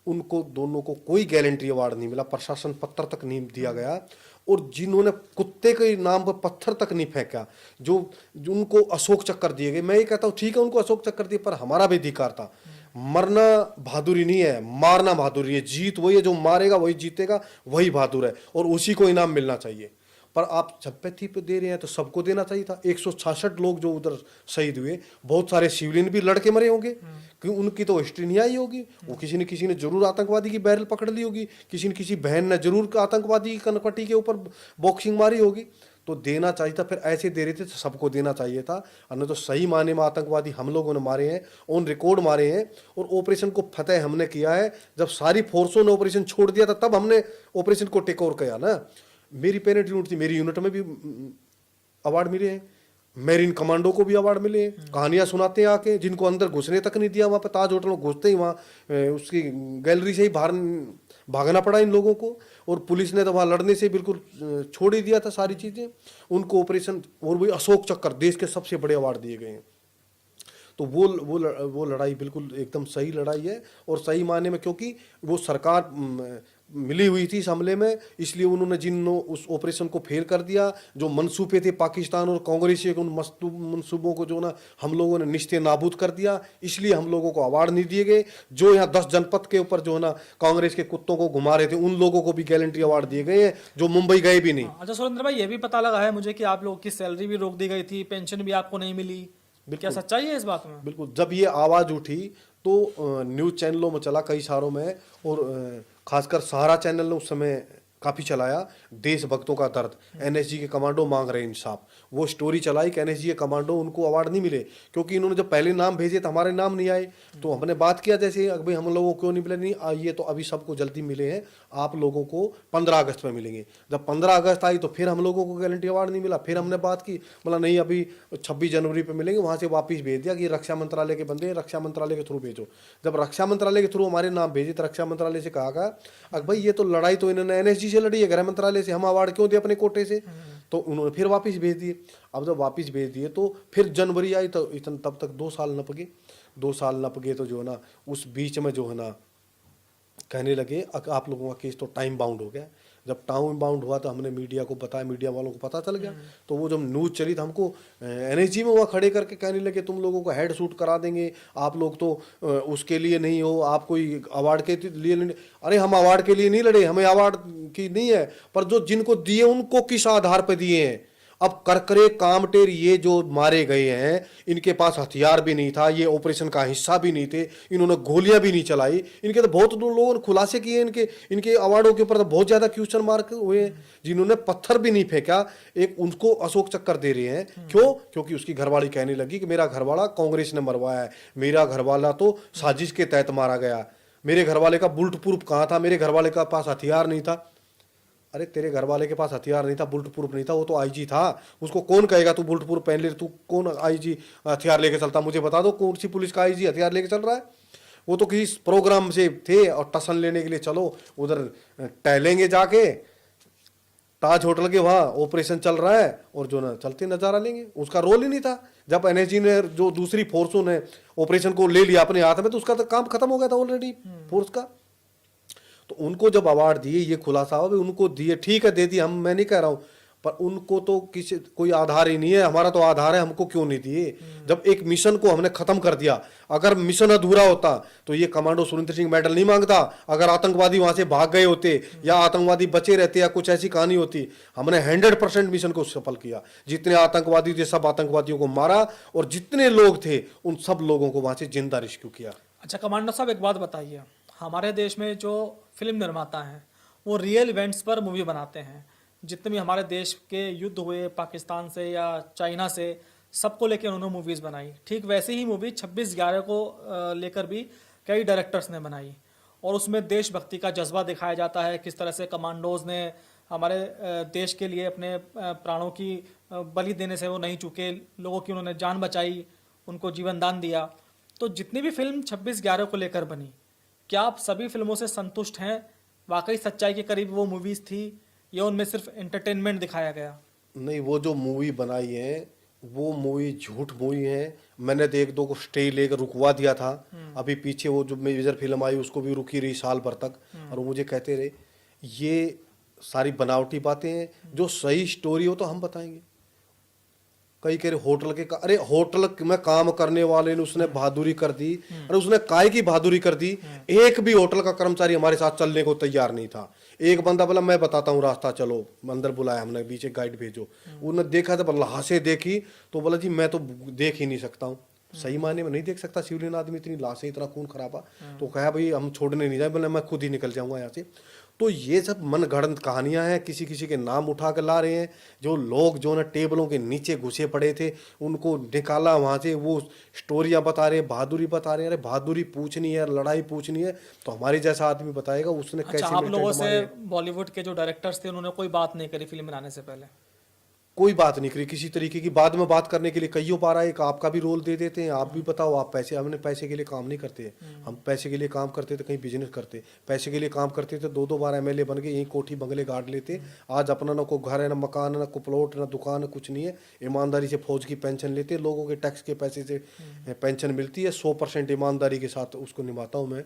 Speaker 2: उनको दोनों को कोई गैलेंट्री अवार्ड नहीं मिला, प्रशासन पत्र तक नहीं दिया गया। और जिन्होंने कुत्ते के नाम पर पत्थर तक नहीं फेंका, जो उनको अशोक चक्कर दिए गए। मैं ये कहता हूँ ठीक है उनको अशोक चक्कर दिए, पर हमारा भी अधिकार था। मरना बहादुरी नहीं है, मारना बहादुरी है। जीत वही है, जो मारेगा वही जीतेगा, वही बहादुर है, और उसी को इनाम मिलना चाहिए। पर आप सिंपैथी पे दे रहे हैं तो सबको देना चाहिए था। 166 लोग जो उधर शहीद हुए, बहुत सारे सिविलियन भी लड़के मरे होंगे, क्योंकि उनकी तो हिस्ट्री नहीं आई होगी। वो किसी ने जरूर आतंकवादी की बैरल पकड़ ली होगी, किसी न किसी बहन ने जरूर आतंकवादी की कनपट्टी के ऊपर बॉक्सिंग मारी होगी। तो देना चाहिए था, फिर ऐसे दे रहे थे तो सबको देना चाहिए था। अन्य तो सही माने में आतंकवादी हम लोगों ने मारे हैं, ऑन रिकॉर्ड मारे हैं। और ऑपरेशन को फतेह हमने किया है। जब सारी फोर्सों ने ऑपरेशन छोड़ दिया था, तब हमने ऑपरेशन को टेक ओवर किया ना। मेरी पेरेंट यूनिट थी, मेरी यूनिट में भी अवार्ड मिले हैं, मेरीन कमांडो को भी अवार्ड मिले हैं। कहानियां सुनाते हैं आके, जिनको अंदर घुसने तक नहीं दिया, वहाँ पे ताज होटल में घुसते ही वहाँ उसकी गैलरी से ही बाहर भागना पड़ा इन लोगों को। और पुलिस ने तो वहाँ लड़ने से बिल्कुल छोड़ ही दिया था सारी चीज़ें। उनको ऑपरेशन, और वही अशोक चक्कर, देश के सबसे बड़े अवार्ड दिए गए हैं। तो वो लड़ाई बिल्कुल एकदम सही लड़ाई है, और सही मायने में, क्योंकि वो सरकार मिली हुई थी इस हमले में, इसलिए उन्होंने उस ऑपरेशन को फेल कर दिया। जो मंसूबे थे पाकिस्तान और कांग्रेस के, उन मंसूबों को जो ना हम लोगों ने निश्चय नाबूद कर दिया, इसलिए हम लोगों को अवार्ड नहीं दिए गए। जो यहाँ 10 जनपद के ऊपर जो ना कांग्रेस के कुत्तों को घुमा रहे थे, उन लोगों को भी गैलेंट्री अवार्ड दिए गए हैं, जो मुंबई गए भी नहीं।
Speaker 1: अच्छा सुरेंद्र भाई, ये भी पता लगा है मुझे कि आप लोगों की सैलरी भी रोक दी गई थी, पेंशन भी आपको नहीं मिली, क्या सच्चाई है इस बात में?
Speaker 2: बिल्कुल, जब ये आवाज उठी तो न्यूज चैनलों में चला, कई सारों में, और खासकर सहारा चैनल ने उस समय काफ़ी चलाया, देशभक्तों का दर्द, एनएसजी के कमांडो मांग रहे इंसाफ, वो स्टोरी चलाई कि एनएसजी के कमांडो उनको अवार्ड नहीं मिले क्योंकि इन्होंने जब पहले नाम भेजे तो हमारे नाम नहीं आए। तो हमने बात किया जैसे भाई हम लोगों को क्यों नहीं मिले, नहीं आइए तो अभी सबको जल्दी मिले हैं, आप लोगों को 15 अगस्त में मिलेंगे। जब 15 अगस्त आई तो फिर हम लोगों को गारंटी अवार्ड नहीं मिला, फिर हमने बात की, बोला नहीं अभी 26 जनवरी पे मिलेंगे। वहाँ से वापस भेज दिया कि रक्षा मंत्रालय के बंदे रक्षा मंत्रालय के थ्रू भेजो। जब रक्षा मंत्रालय के थ्रू हमारे नाम भेजे तो रक्षा मंत्रालय से कहा गया अगर भाई ये तो लड़ाई तो इन्होंने एनएसजी से लड़ी है, गृह मंत्रालय से, हम अवार्ड क्यों दे अपने कोटे से। तो उन्होंने फिर वापस भेज दिए। अब जब वापस भेज दिए तो फिर जनवरी आई तो इतन तब तक 2 साल नप गए। 2 साल नप गए तो जो है ना उस बीच में जो है ना कहने लगे आप लोगों का केस तो टाइम बाउंड हो गया। जब टाउन बाउंड हुआ तो हमने मीडिया को बताया, मीडिया वालों को पता चल गया। तो वो जब न्यूज़ चली तो हमको एनएसजी में वहाँ खड़े करके कहने लगे तुम लोगों को हेड शूट करा देंगे, आप लोग तो उसके लिए नहीं हो, आप कोई अवार्ड के लिए नहीं। अरे हम अवार्ड के लिए नहीं लड़े, हमें अवार्ड की नहीं है, पर जो जिनको दिए उनको किस आधार पर दिए हैं। अब करकरे कामटेर ये जो मारे गए हैं इनके पास हथियार भी नहीं था, ये ऑपरेशन का हिस्सा भी नहीं थे, इन्होंने गोलियां भी नहीं चलाई। इनके तो बहुत लोगों ने खुलासे किए, इनके अवार्डों के ऊपर तो बहुत ज्यादा क्वेश्चन मार्क हुए हैं। जिन्होंने पत्थर भी नहीं फेंका एक उनको अशोक चक्कर दे रहे हैं। क्यों? क्योंकि उसकी घरवाली कहने लगी कि मेरा घरवाला कांग्रेस ने मरवाया है, मेरा घरवाला तो साजिश के तहत मारा गया, मेरे घरवाले का बुलेट प्रूफ कहाँ था, मेरे घरवाले का पास हथियार नहीं था। अरे तेरे घर वाले के पास हथियार नहीं था, बुलेट प्रूफ नहीं था, वो तो आईजी था, उसको कौन कहेगा तू बुलेट प्रूफ पहन ले, तू कौन आईजी हथियार लेके चलता, मुझे बता दो कौन सी पुलिस का आईजी हथियार लेके चल रहा है। वो तो किसी प्रोग्राम से थे और टसन लेने के लिए चलो उधर टहलेंगे जाके ताज होटल के वहाँ ऑपरेशन चल रहा है और जो ना चलते नजारा लेंगे, उसका रोल ही नहीं था। जब एनएसजी ने जो दूसरी फोर्सों ने ऑपरेशन को ले लिया अपने हाथ में तो उसका तो काम खत्म हो गया था ऑलरेडी फोर्स का। तो उनको जब अवार्ड दिए, ये खुलासा हुआ उनको दिए, ठीक है दे दिए, मैं नहीं कह रहा हूं, पर उनको तो किसी कोई आधार ही नहीं है। हमारा तो आधार है, हमको क्यों नहीं दिए। जब एक मिशन को हमने खत्म कर दिया, अगर मिशन अधूरा होता तो ये कमांडो सुरेंद्र सिंह मेडल नहीं मांगता। अगर आतंकवादी वहां से भाग गए होते या आतंकवादी बचे रहते या कुछ ऐसी कहानी होती, हमने 100% मिशन को सफल किया। जितने आतंकवादी थे सब आतंकवादियों को मारा और जितने लोग थे उन सब लोगों को वहां से जिंदा रेस्क्यू किया।
Speaker 1: अच्छा कमांडो साहब, एक बात बताइए, हमारे देश में जो फिल्म निर्माता हैं वो रियल इवेंट्स पर मूवी बनाते हैं। जितने भी हमारे देश के युद्ध हुए पाकिस्तान से या चाइना से, सबको लेकर उन्होंने मूवीज़ बनाई। ठीक वैसे ही मूवी 26/11 को लेकर भी कई डायरेक्टर्स ने बनाई और उसमें देशभक्ति का जज्बा दिखाया जाता है, किस तरह से कमांडोज ने हमारे देश के लिए अपने प्राणों की बलि देने से वो नहीं चूके, लोगों की उन्होंने जान बचाई, उनको जीवन दान दिया। तो जितनी भी फिल्म 26/11 को लेकर बनी, क्या आप सभी फिल्मों से संतुष्ट हैं? वाकई सच्चाई के करीब वो मूवीज़ थी या उनमें सिर्फ एंटरटेनमेंट दिखाया गया?
Speaker 2: नहीं, वो जो मूवी बनाई है वो मूवी झूठ मूवी है। मैंने तो 1-2 को स्टे लेकर रुकवा दिया था। अभी पीछे वो जो मेजर फिल्म आई उसको भी रुकी रही साल भर तक और वो मुझे कहते रहे ये सारी बनावटी बातें हैं, जो सही स्टोरी हो तो हम बताएंगे। कई कह रहे होटल के अरे होटल में काम करने वाले ने उसने बहादुरी कर दी। अरे उसने काय की बहादुरी कर दी, एक भी होटल का कर्मचारी हमारे साथ चलने को तैयार नहीं था। एक बंदा बोला मैं बताता हूँ रास्ता, चलो अंदर बुलाया हमने, पीछे गाइड भेजो। उन्होंने देखा तो लाशें देखी तो बोला जी मैं तो देख ही नहीं सकता हूँ, सही मायने में नहीं देख सकता, सिविलियन आदमी इतनी लाशें इतना खून खराबा। तो कहा भाई हम छोड़ने नहीं जाए, बोले मैं खुद ही निकल जाऊंगा यहाँ से। तो ये सब मनगढ़ंत कहानियां हैं, किसी किसी के नाम उठा कर ला रहे हैं। जो लोग जो ना टेबलों के नीचे घुसे पड़े थे उनको निकाला वहां से, वो स्टोरियां बता रहे हैं, बहादुरी बता रहे हैं। अरे बहादुरी पूछनी है, लड़ाई पूछनी है तो हमारे जैसा आदमी बताएगा उसने कैसे।
Speaker 1: अच्छा, आप लोगों से बॉलीवुड के जो डायरेक्टर्स थे उन्होंने कोई बात नहीं करी फिल्म बनाने से पहले?
Speaker 2: कोई बात नहीं करी किसी तरीके की। बाद में बात करने के लिए कईयों बार आए, आपका भी रोल दे देते हैं, आप भी बताओ, आप पैसे, हमने पैसे के लिए काम नहीं करते। हम पैसे के लिए काम करते तो कहीं बिजनेस करते, पैसे के लिए काम करते तो 2-2 बार एमएलए बन गए, यहीं कोठी बंगले गाड़ लेते। आज अपना ना कोई घर है, ना मकान, ना कोई प्लॉट, ना दुकान, ना कुछ नहीं है। ईमानदारी से फौज की पेंशन लेते, लोगों के टैक्स के पैसे से पेंशन मिलती है। 100% ईमानदारी के साथ उसको निभाता हूँ मैं।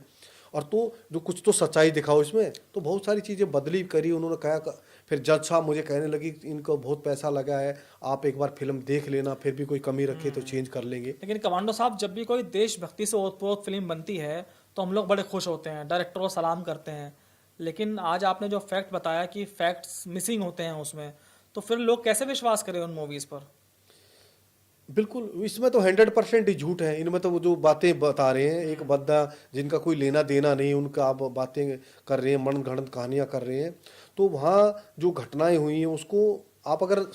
Speaker 2: और तो जो कुछ तो सच्चाई दिखाओ इसमें, तो बहुत सारी चीज़ें बदली करी उन्होंने। कहा फिर जज साहब मुझे कहने लगी इनको बहुत पैसा लगा है, आप एक बार फिल्म देख लेना, फिर भी कोई कमी रखे तो चेंज कर लेंगे।
Speaker 1: लेकिन कमांडो साहब, जब भी कोई देशभक्ति से ओतप्रोत फिल्म बनती है तो हम लोग बड़े खुश होते हैं, डायरेक्टर को सलाम करते हैं। लेकिन आज आपने जो फैक्ट बताया कि फैक्ट्स मिसिंग होते हैं उसमें, तो फिर लोग कैसे विश्वास करें उन मूवीज़ पर?
Speaker 2: बिल्कुल, इसमें तो 100% ही झूठ है। इनमें तो वो जो बातें बता रहे हैं, एक बंदा जिनका कोई लेना देना नहीं, उनका आप बातें कर रहे हैं, मनगढ़ंत कहानियां कर रहे हैं। तो वहाँ जो घटनाएं हुई हैं उसको आप अगर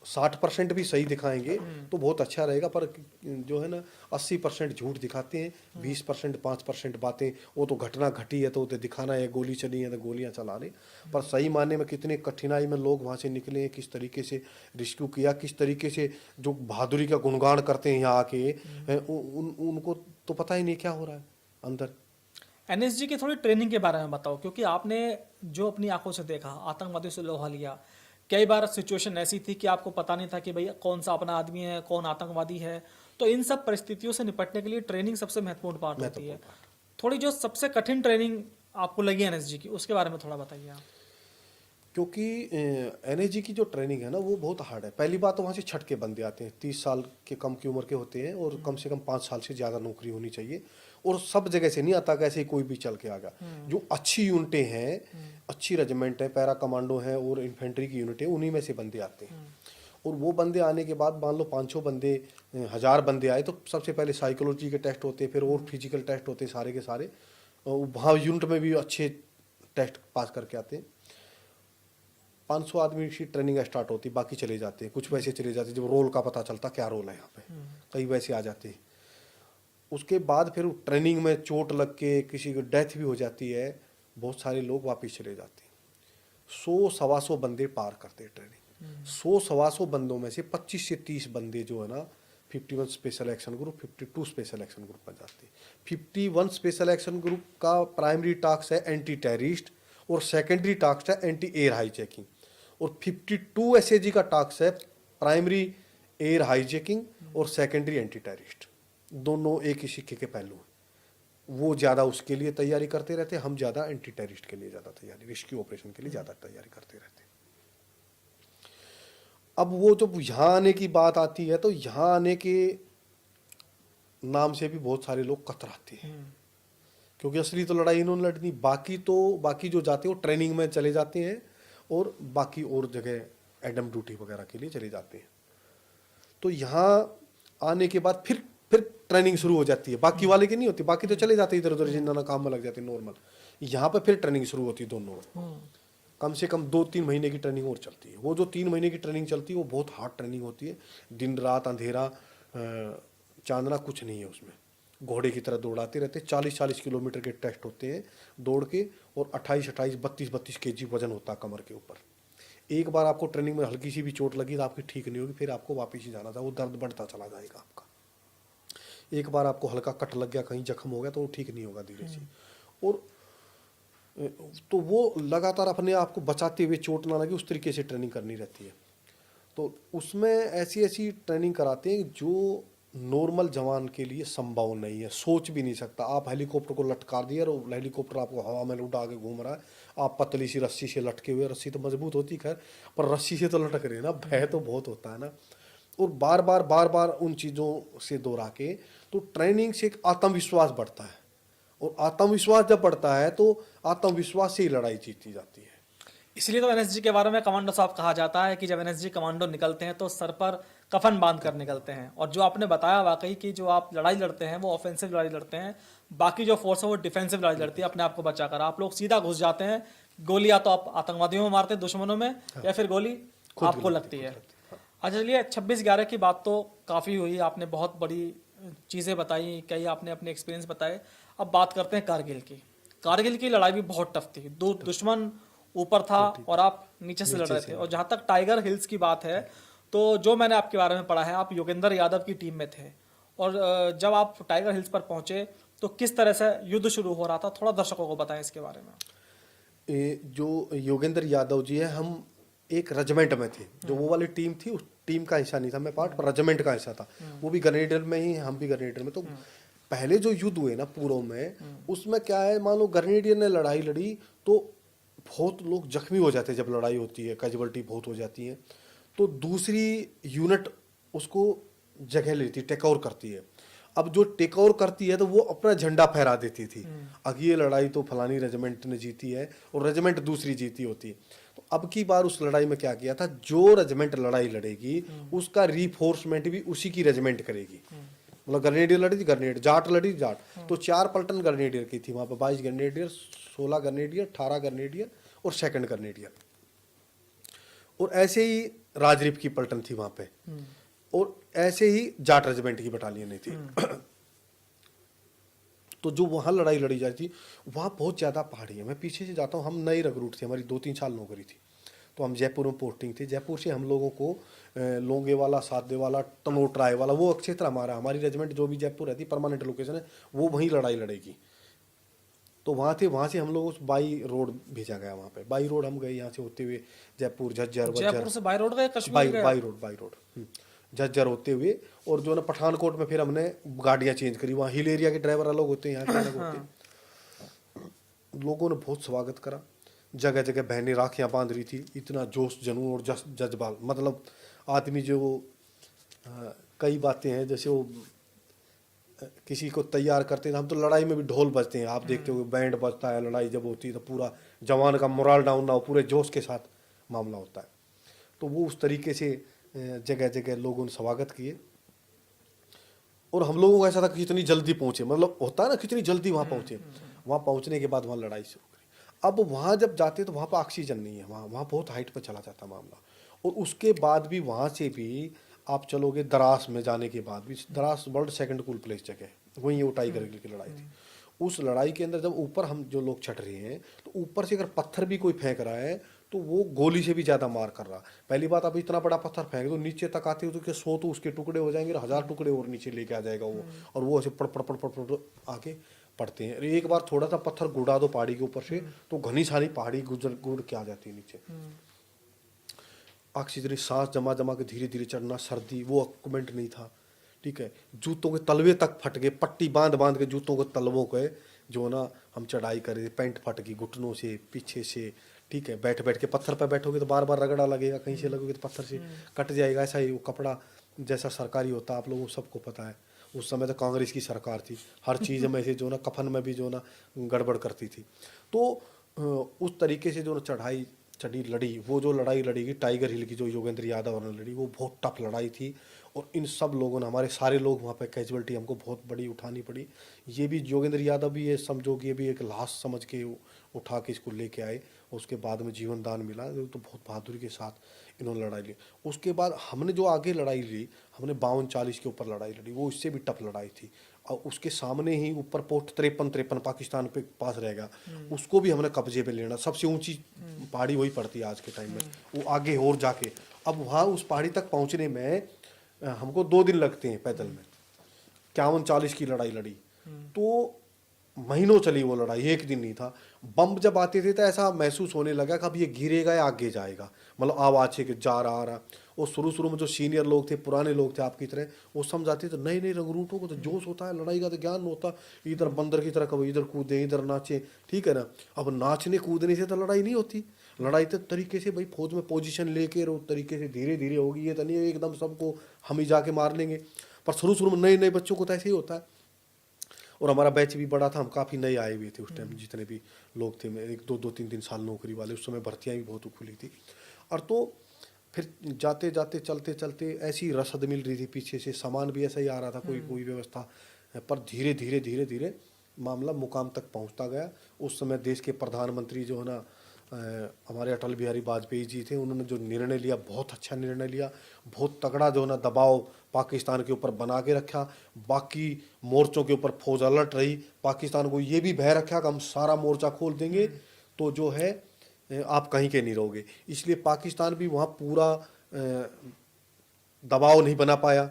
Speaker 2: 60% भी सही दिखाएंगे तो बहुत अच्छा रहेगा, पर जो है ना 80% झूठ दिखाते हैं, 20% 5% बातें, वो तो घटना घटी है तो उसे दिखाना है, गोली चली है तो गोलियां चला रहे। पर सही मायने में कितने कठिनाई में लोग वहाँ से निकले हैं, किस तरीके से रिस्क्यू किया, किस तरीके से जो बहादुरी का गुणगान करते हैं यहाँ आके, उनको तो पता ही नहीं क्या हो रहा है अंदर।
Speaker 1: एनएसजी की थोड़ी ट्रेनिंग के बारे में बताओ, क्योंकि आपने जो अपनी आंखों से देखा, आतंकवादियों से लोहा लिया, कई बार सिचुएशन ऐसी थी कि आपको पता नहीं था कि भाई कौन सा अपना आदमी है, कौन आतंकवादी है। तो इन सब परिस्थितियों से निपटने के लिए ट्रेनिंग सबसे महत्वपूर्ण पार्ट होती है। थोड़ी जो सबसे कठिन ट्रेनिंग आपको लगी एनएसजी की, उसके बारे में थोड़ा बताइए आप।
Speaker 2: क्योंकि एनएसजी की जो ट्रेनिंग है ना वो बहुत हार्ड है। पहली बात तो वहाँ से छट के बंदे आते हैं, 30 साल के कम की उम्र के होते हैं और कम से कम 5 साल से ज़्यादा नौकरी होनी चाहिए। और सब जगह से नहीं आता, कैसे कोई भी चल के आ गया। जो अच्छी यूनिटें हैं, अच्छी रेजिमेंट है, पैरा कमांडो है और इन्फेंट्री की यूनिट है, उन्हीं में से बंदे आते हैं। और वो बंदे आने के बाद मान लो 500 बंदे, 1000 बंदे आए तो सबसे पहले साइकोलॉजी के टेस्ट होते हैं, फिर और फिजिकल टेस्ट होते हैं सारे के सारे। और वहाँ यूनिट में भी अच्छे टेस्ट पास करके आते हैं। 500 आदमी की ट्रेनिंग स्टार्ट होती, बाकी चले जाते हैं, कुछ वैसे चले जाते हैं, जब रोल का पता चलता क्या रोल है यहाँ पे, कई वैसे आ जाते हैं। उसके बाद फिर ट्रेनिंग में चोट लग के किसी की डेथ भी हो जाती है, बहुत सारे लोग वापस चले जाते हैं। 100-125 बंदे पार करते हैं ट्रेनिंग। 100-125 बंदों में से 25 से 30 बंदे जो है ना 51 special action group, 52 special action group में जाते हैं। 51 स्पेशल एक्शन ग्रुप का प्राइमरी टास्क है एंटी टेररिस्ट और सेकेंडरी टास्क है एंटी एयर हाईजैकिंग। और 52 एसएजी का टास्क है प्राइमरी एयर हाईजैकिंग और सेकेंडरी एंटी टेररिस्ट। दोनों एक ही सिक्के के पहलू हैं। वो ज़्यादा उसके लिए तैयारी करते रहते हैं, हम ज़्यादा एंटी टेररिस्ट के लिए ज़्यादा तैयारी, रेस्क्यू ऑपरेशन के लिए ज़्यादा तैयारी करते रहते हैं। अब वो जब यहाँ आने की बात आती है तो यहाँ आने के नाम से भी बहुत सारे लोग कतराते हैं, क्योंकि असली तो लड़ाई इन्होंने लड़नी। बाकी जो जाते हैं वो ट्रेनिंग में चले जाते हैं और बाकी और जगह एडम ड्यूटी वगैरह के लिए चले जाते हैं। तो यहाँ आने के बाद फिर ट्रेनिंग शुरू हो जाती है। बाकी वाले की नहीं होती, बाकी तो चले जाते इधर उधर जिन्ना काम में लग जाते नॉर्मल। यहाँ पे फिर ट्रेनिंग शुरू होती है दोनों में। कम से कम 2-3 महीने की ट्रेनिंग और चलती है। वो जो 3 महीने की ट्रेनिंग चलती है वो बहुत हार्ड ट्रेनिंग होती है। दिन रात अंधेरा चांदना कुछ नहीं है उसमें, घोड़े की तरह दौड़ाते रहते। 40-40 किलोमीटर के टेस्ट होते हैं दौड़ के, और 28-28 32-32 kg वजन होता है कमर के ऊपर। एक बार आपको ट्रेनिंग में हल्की सी भी चोट लगी तो आपकी ठीक नहीं होगी, फिर आपको वापस ही जाना था, वो दर्द बढ़ता चला जाएगा आपका। एक बार आपको हल्का कट लग गया, कहीं जख्म हो गया तो वो ठीक नहीं होगा धीरे से। और तो वो लगातार अपने आप को बचाते हुए चोट ना लगे उस तरीके से ट्रेनिंग करनी रहती है। तो उसमें ऐसी ट्रेनिंग कराते हैं जो नॉर्मल जवान के लिए संभव नहीं है, सोच भी नहीं सकता। आप हेलीकॉप्टर को लटका दिए और हेलीकॉप्टर आपको हवा में उड़ा के घूम रहा है, आप पतली सी रस्सी से लटके हुए, रस्सी तो मजबूत होती खैर, पर रस्सी से तो लटक रहे हैं ना, भय तो बहुत होता है ना। और बार बार उन चीज़ों से दोहरा के, तो ट्रेनिंग से एक आत्मविश्वास बढ़ता है, और आत्मविश्वास जब बढ़ता है तो आत्मविश्वास से ही लड़ाई जीती जाती है।
Speaker 1: इसलिए तो एनएसजी के बारे में कमांडो साहब कहा जाता है कि जब एनएसजी कमांडो निकलते हैं तो सर पर कफन बांध कर निकलते हैं। और जो आपने बताया वाकई कि जो आप लड़ाई लड़ते हैं वो ऑफेंसिव लड़ाई लड़ते हैं, बाकी जो फोर्स है वो डिफेंसिव लड़ाई लड़ती है अपने आप को बचाकर। आप लोग सीधा घुस जाते हैं, गोली या तो आप आतंकवादियों में मारते हैं दुश्मनों में, या फिर गोली आपको लगती है। अच्छा चलिए, 26/11 की बात तो काफ़ी हुई, आपने बहुत बड़ी चीज़ें बताई, कई आपने अपने एक्सपीरियंस बताए। अब बात करते हैं कारगिल की। कारगिल की लड़ाई भी बहुत टफ थी, दुश्मन ऊपर था और आप नीचे से लड़ रहे थे। और जहाँ तक टाइगर हिल्स की बात है, तो जो मैंने आपके बारे में पढ़ा है, आप योगेंद्र यादव की टीम में थे, और जब आप टाइगर हिल्स पर पहुंचे तो किस तरह से युद्ध शुरू हो रहा था, थोड़ा दर्शकों को बताएं इसके बारे में।
Speaker 2: जो योगेंद्र यादव जी है, हम एक रेजिमेंट में थे। जो वो वाली टीम थी उस टीम का हिस्सा नहीं था मैं पार्ट, पर रेजिमेंट का हिस्सा था। वो भी ग्रेनेडियर में ही, हम भी ग्रेनेडियर में। तो पहले जो युद्ध हुए ना पूर्व में, उसमें क्या है, मान लो ग्रेनेडियर ने लड़ाई लड़ी तो बहुत लोग जख्मी हो जाते हैं। जब लड़ाई होती है कैजुअल्टी बहुत हो जाती है, तो दूसरी यूनिट उसको जगह लेती, टेक ओवर करती है। अब जो टेक ओवर करती है तो वो अपना झंडा फहरा देती थी, अब ये लड़ाई तो फलानी रेजिमेंट ने जीती है और रेजिमेंट दूसरी जीती होती है। तो अब की बार उस लड़ाई में क्या किया था, जो रेजिमेंट लड़ाई लड़ेगी उसका रिफोर्समेंट भी उसी की रेजिमेंट करेगी। मतलब ग्रेनेडियर लड़ी थी ग्रेनेडियर, जाट लड़ी जाट, तो 4 पलटन ग्रेनेडियर की थी वहां पर, 22 ग्रेनेडियर, 16 ग्रेनेडियर, 18 ग्रेनेडियर और सेकंड ग्रेनेडियर। और ऐसे ही राजरीप की पलटन थी वहां पे, और ऐसे ही जाट रेजिमेंट की बटालियन थी। तो जो वहां लड़ाई लड़ी जाती थी वहां बहुत ज्यादा पहाड़ी है। मैं पीछे से जाता हूँ, हम नई रिक्रूट थे, हमारी 2-3 साल नौकरी थी, तो हम जयपुर में पोस्टिंग थी। जयपुर से हम लोगों को लोंगे वाला, सादे वाला, तनोट राय वाला, वो क्षेत्र हमारी रेजिमेंट जो भी जयपुर रहती परमानेंट लोकेशन है, वो वहीं लड़ाई लड़ेगी। तो वहाँ थे, वहाँ से हम लोग उस बाई रोड भेजा गया। वहाँ पे बाई रोड हम गए, यहाँ से होते हुए जयपुर, झज्जर,
Speaker 1: जयपुर से बाय रोड गए, कश्मीर गए?
Speaker 2: बाई रोड झज्जर होते हुए, और जो ना पठानकोट में फिर हमने गाड़ियाँ चेंज करी। वहाँ हिल एरिया के ड्राइवर अलग होते हैं, यहाँ के अलग होते हैं। लोगों ने बहुत स्वागत करा, जगह जगह बहनें राखियाँ बांध रही थी। इतना जोश जनू और जज्बा, मतलब आदमी जो कई बातें हैं, जैसे वो किसी को तैयार करते हैं, हम तो लड़ाई में भी ढोल बजते हैं, आप देखते हो बैंड बजता है, लड़ाई जब होती है तो पूरा जवान का मोरल डाउन ना हो, पूरे जोश के साथ मामला होता है। तो वो उस तरीके से जगह जगह लोगों ने स्वागत किए। और हम लोगों को ऐसा था कि कितनी जल्दी पहुंचे, मतलब होता है ना कितनी जल्दी वहां पहुंचे। वहां पहुंचने के बाद वहां लड़ाई शुरू करी। अब वहां जब जाते तो वहां पर ऑक्सीजन नहीं है, वहां बहुत हाइट पर चला जाता मामला। और उसके बाद भी वहां से भी आप चलोगे द्रास में जाने के बाद भी, Dras world second cool place जगह है, वहीं वो टाइगर हिल की लड़ाई थी। उस लड़ाई के अंदर जब ऊपर हम जो लोग चढ़ रहे हैं, तो ऊपर से अगर पत्थर भी कोई फेंक रहा है तो वो गोली से भी ज्यादा मार कर रहा। पहली बात, अब इतना बड़ा पत्थर फेंक दो नीचे तक आते हो तो 100 तो उसके टुकड़े हो जाएंगे, 1000 टुकड़े और नीचे लेके आ जाएगा वो। और वो ऐसे पड़ पड़ पड़ पड़ पड़ आके पड़ते हैं। एक बार थोड़ा सा पत्थर गुड़ा दो पहाड़ी के ऊपर से, तो घनी सारी पहाड़ी गुड़ के आ जाती है नीचे। ऑक्सीजन, सांस जमा जमा के धीरे धीरे चढ़ना, सर्दी, वो इक्विपमेंट नहीं था, ठीक है। जूतों के तलवे तक फट गए, पट्टी बांध बांध के जूतों के तलवों के जो ना हम चढ़ाई करे, पैंट फट गई घुटनों से, पीछे से, ठीक है। बैठ बैठ के पत्थर पर बैठोगे तो बार बार रगड़ा लगेगा, कहीं से लगोगे तो पत्थर से कट जाएगा। ऐसा ही वो कपड़ा जैसा सरकारी होता है, आप लोगों को सबको पता है। उस समय तो कांग्रेस की सरकार थी, हर चीज़ में से जो ना कफन में भी जो ना गड़बड़ करती थी। तो उस तरीके से जो ना चढ़ाई चढ़ी लड़ी, वो जो लड़ाई लड़ी गई टाइगर हिल की, जो योगेंद्र यादव ने लड़ी, वो बहुत टफ लड़ाई थी। और इन सब लोगों ने, हमारे सारे लोग वहाँ पे कैजुअलिटी हमको बहुत बड़ी उठानी पड़ी। ये भी योगेंद्र यादव भी ये समझो कि ये भी एक लाश समझ के उठा के इसको लेके आए, उसके बाद में जीवन दान मिला। तो बहुत बहादुरी के साथ इन्होंने लड़ाई ली। उसके बाद हमने जो आगे लड़ाई ली, हमने 52-40 के ऊपर लड़ाई लड़ी, वो इससे भी टफ लड़ाई थी। और उसके सामने ही ऊपर पोस्ट 53 पाकिस्तान पे पास रहेगा, उसको भी हमने कब्जे पे लेना। सबसे ऊंची पहाड़ी वही पड़ती है आज के टाइम में, वो आगे और जाके। अब वहाँ उस पहाड़ी तक पहुँचने में हमको 2 दिन लगते हैं पैदल में। 51-40 की लड़ाई लड़ी, तो महीनों चली वो लड़ाई, एक दिन नहीं था। बम जब आते थे तो ऐसा महसूस होने लगा कि अब ये गिरेगा या आगे जाएगा, मतलब आवाज है कि जा रहा आ रहा। और शुरू में जो सीनियर लोग थे, पुराने लोग थे आपकी तरह, वो समझाते थे नए नए रंगरूटों को तो जोश होता है, लड़ाई का तो ज्ञान होता, इधर बंदर की तरह कभी इधर कूदे, इधर नाचे, ठीक है ना। अब नाचने कूदने से तो लड़ाई नहीं होती। लड़ाई तो तरीके से भाई फौज में पोजीशन लेके और तरीके से धीरे धीरे होगी। ये तो नहीं एकदम सबको हम ही जाके मार लेंगे। पर शुरू में नए नए बच्चों को तो ऐसे ही होता है। और हमारा बैच भी बड़ा था, हम काफ़ी नए आए हुए थे उस टाइम, जितने भी लोग थे। मैं 1-2-3 साल नौकरी वाले, उस समय भर्तियाँ भी बहुत खुली थी। और तो फिर जाते जाते चलते चलते ऐसी रसद मिल रही थी पीछे से, सामान भी ऐसा ही आ रहा था, कोई व्यवस्था। पर धीरे धीरे धीरे धीरे मामला मुकाम तक पहुंचता गया। उस समय देश के प्रधानमंत्री जो है ना, हमारे अटल बिहारी वाजपेयी जी थे, उन्होंने जो निर्णय लिया, बहुत अच्छा निर्णय लिया। बहुत तगड़ा जो है ना दबाव पाकिस्तान के ऊपर बना के रखा। बाकी मोर्चों के ऊपर फौज अलर्ट रही। पाकिस्तान को ये भी भय रखा कि हम सारा मोर्चा खोल देंगे तो जो है आप कहीं के नहीं रहोगे। इसलिए पाकिस्तान भी वहाँ पूरा दबाव नहीं बना पाया।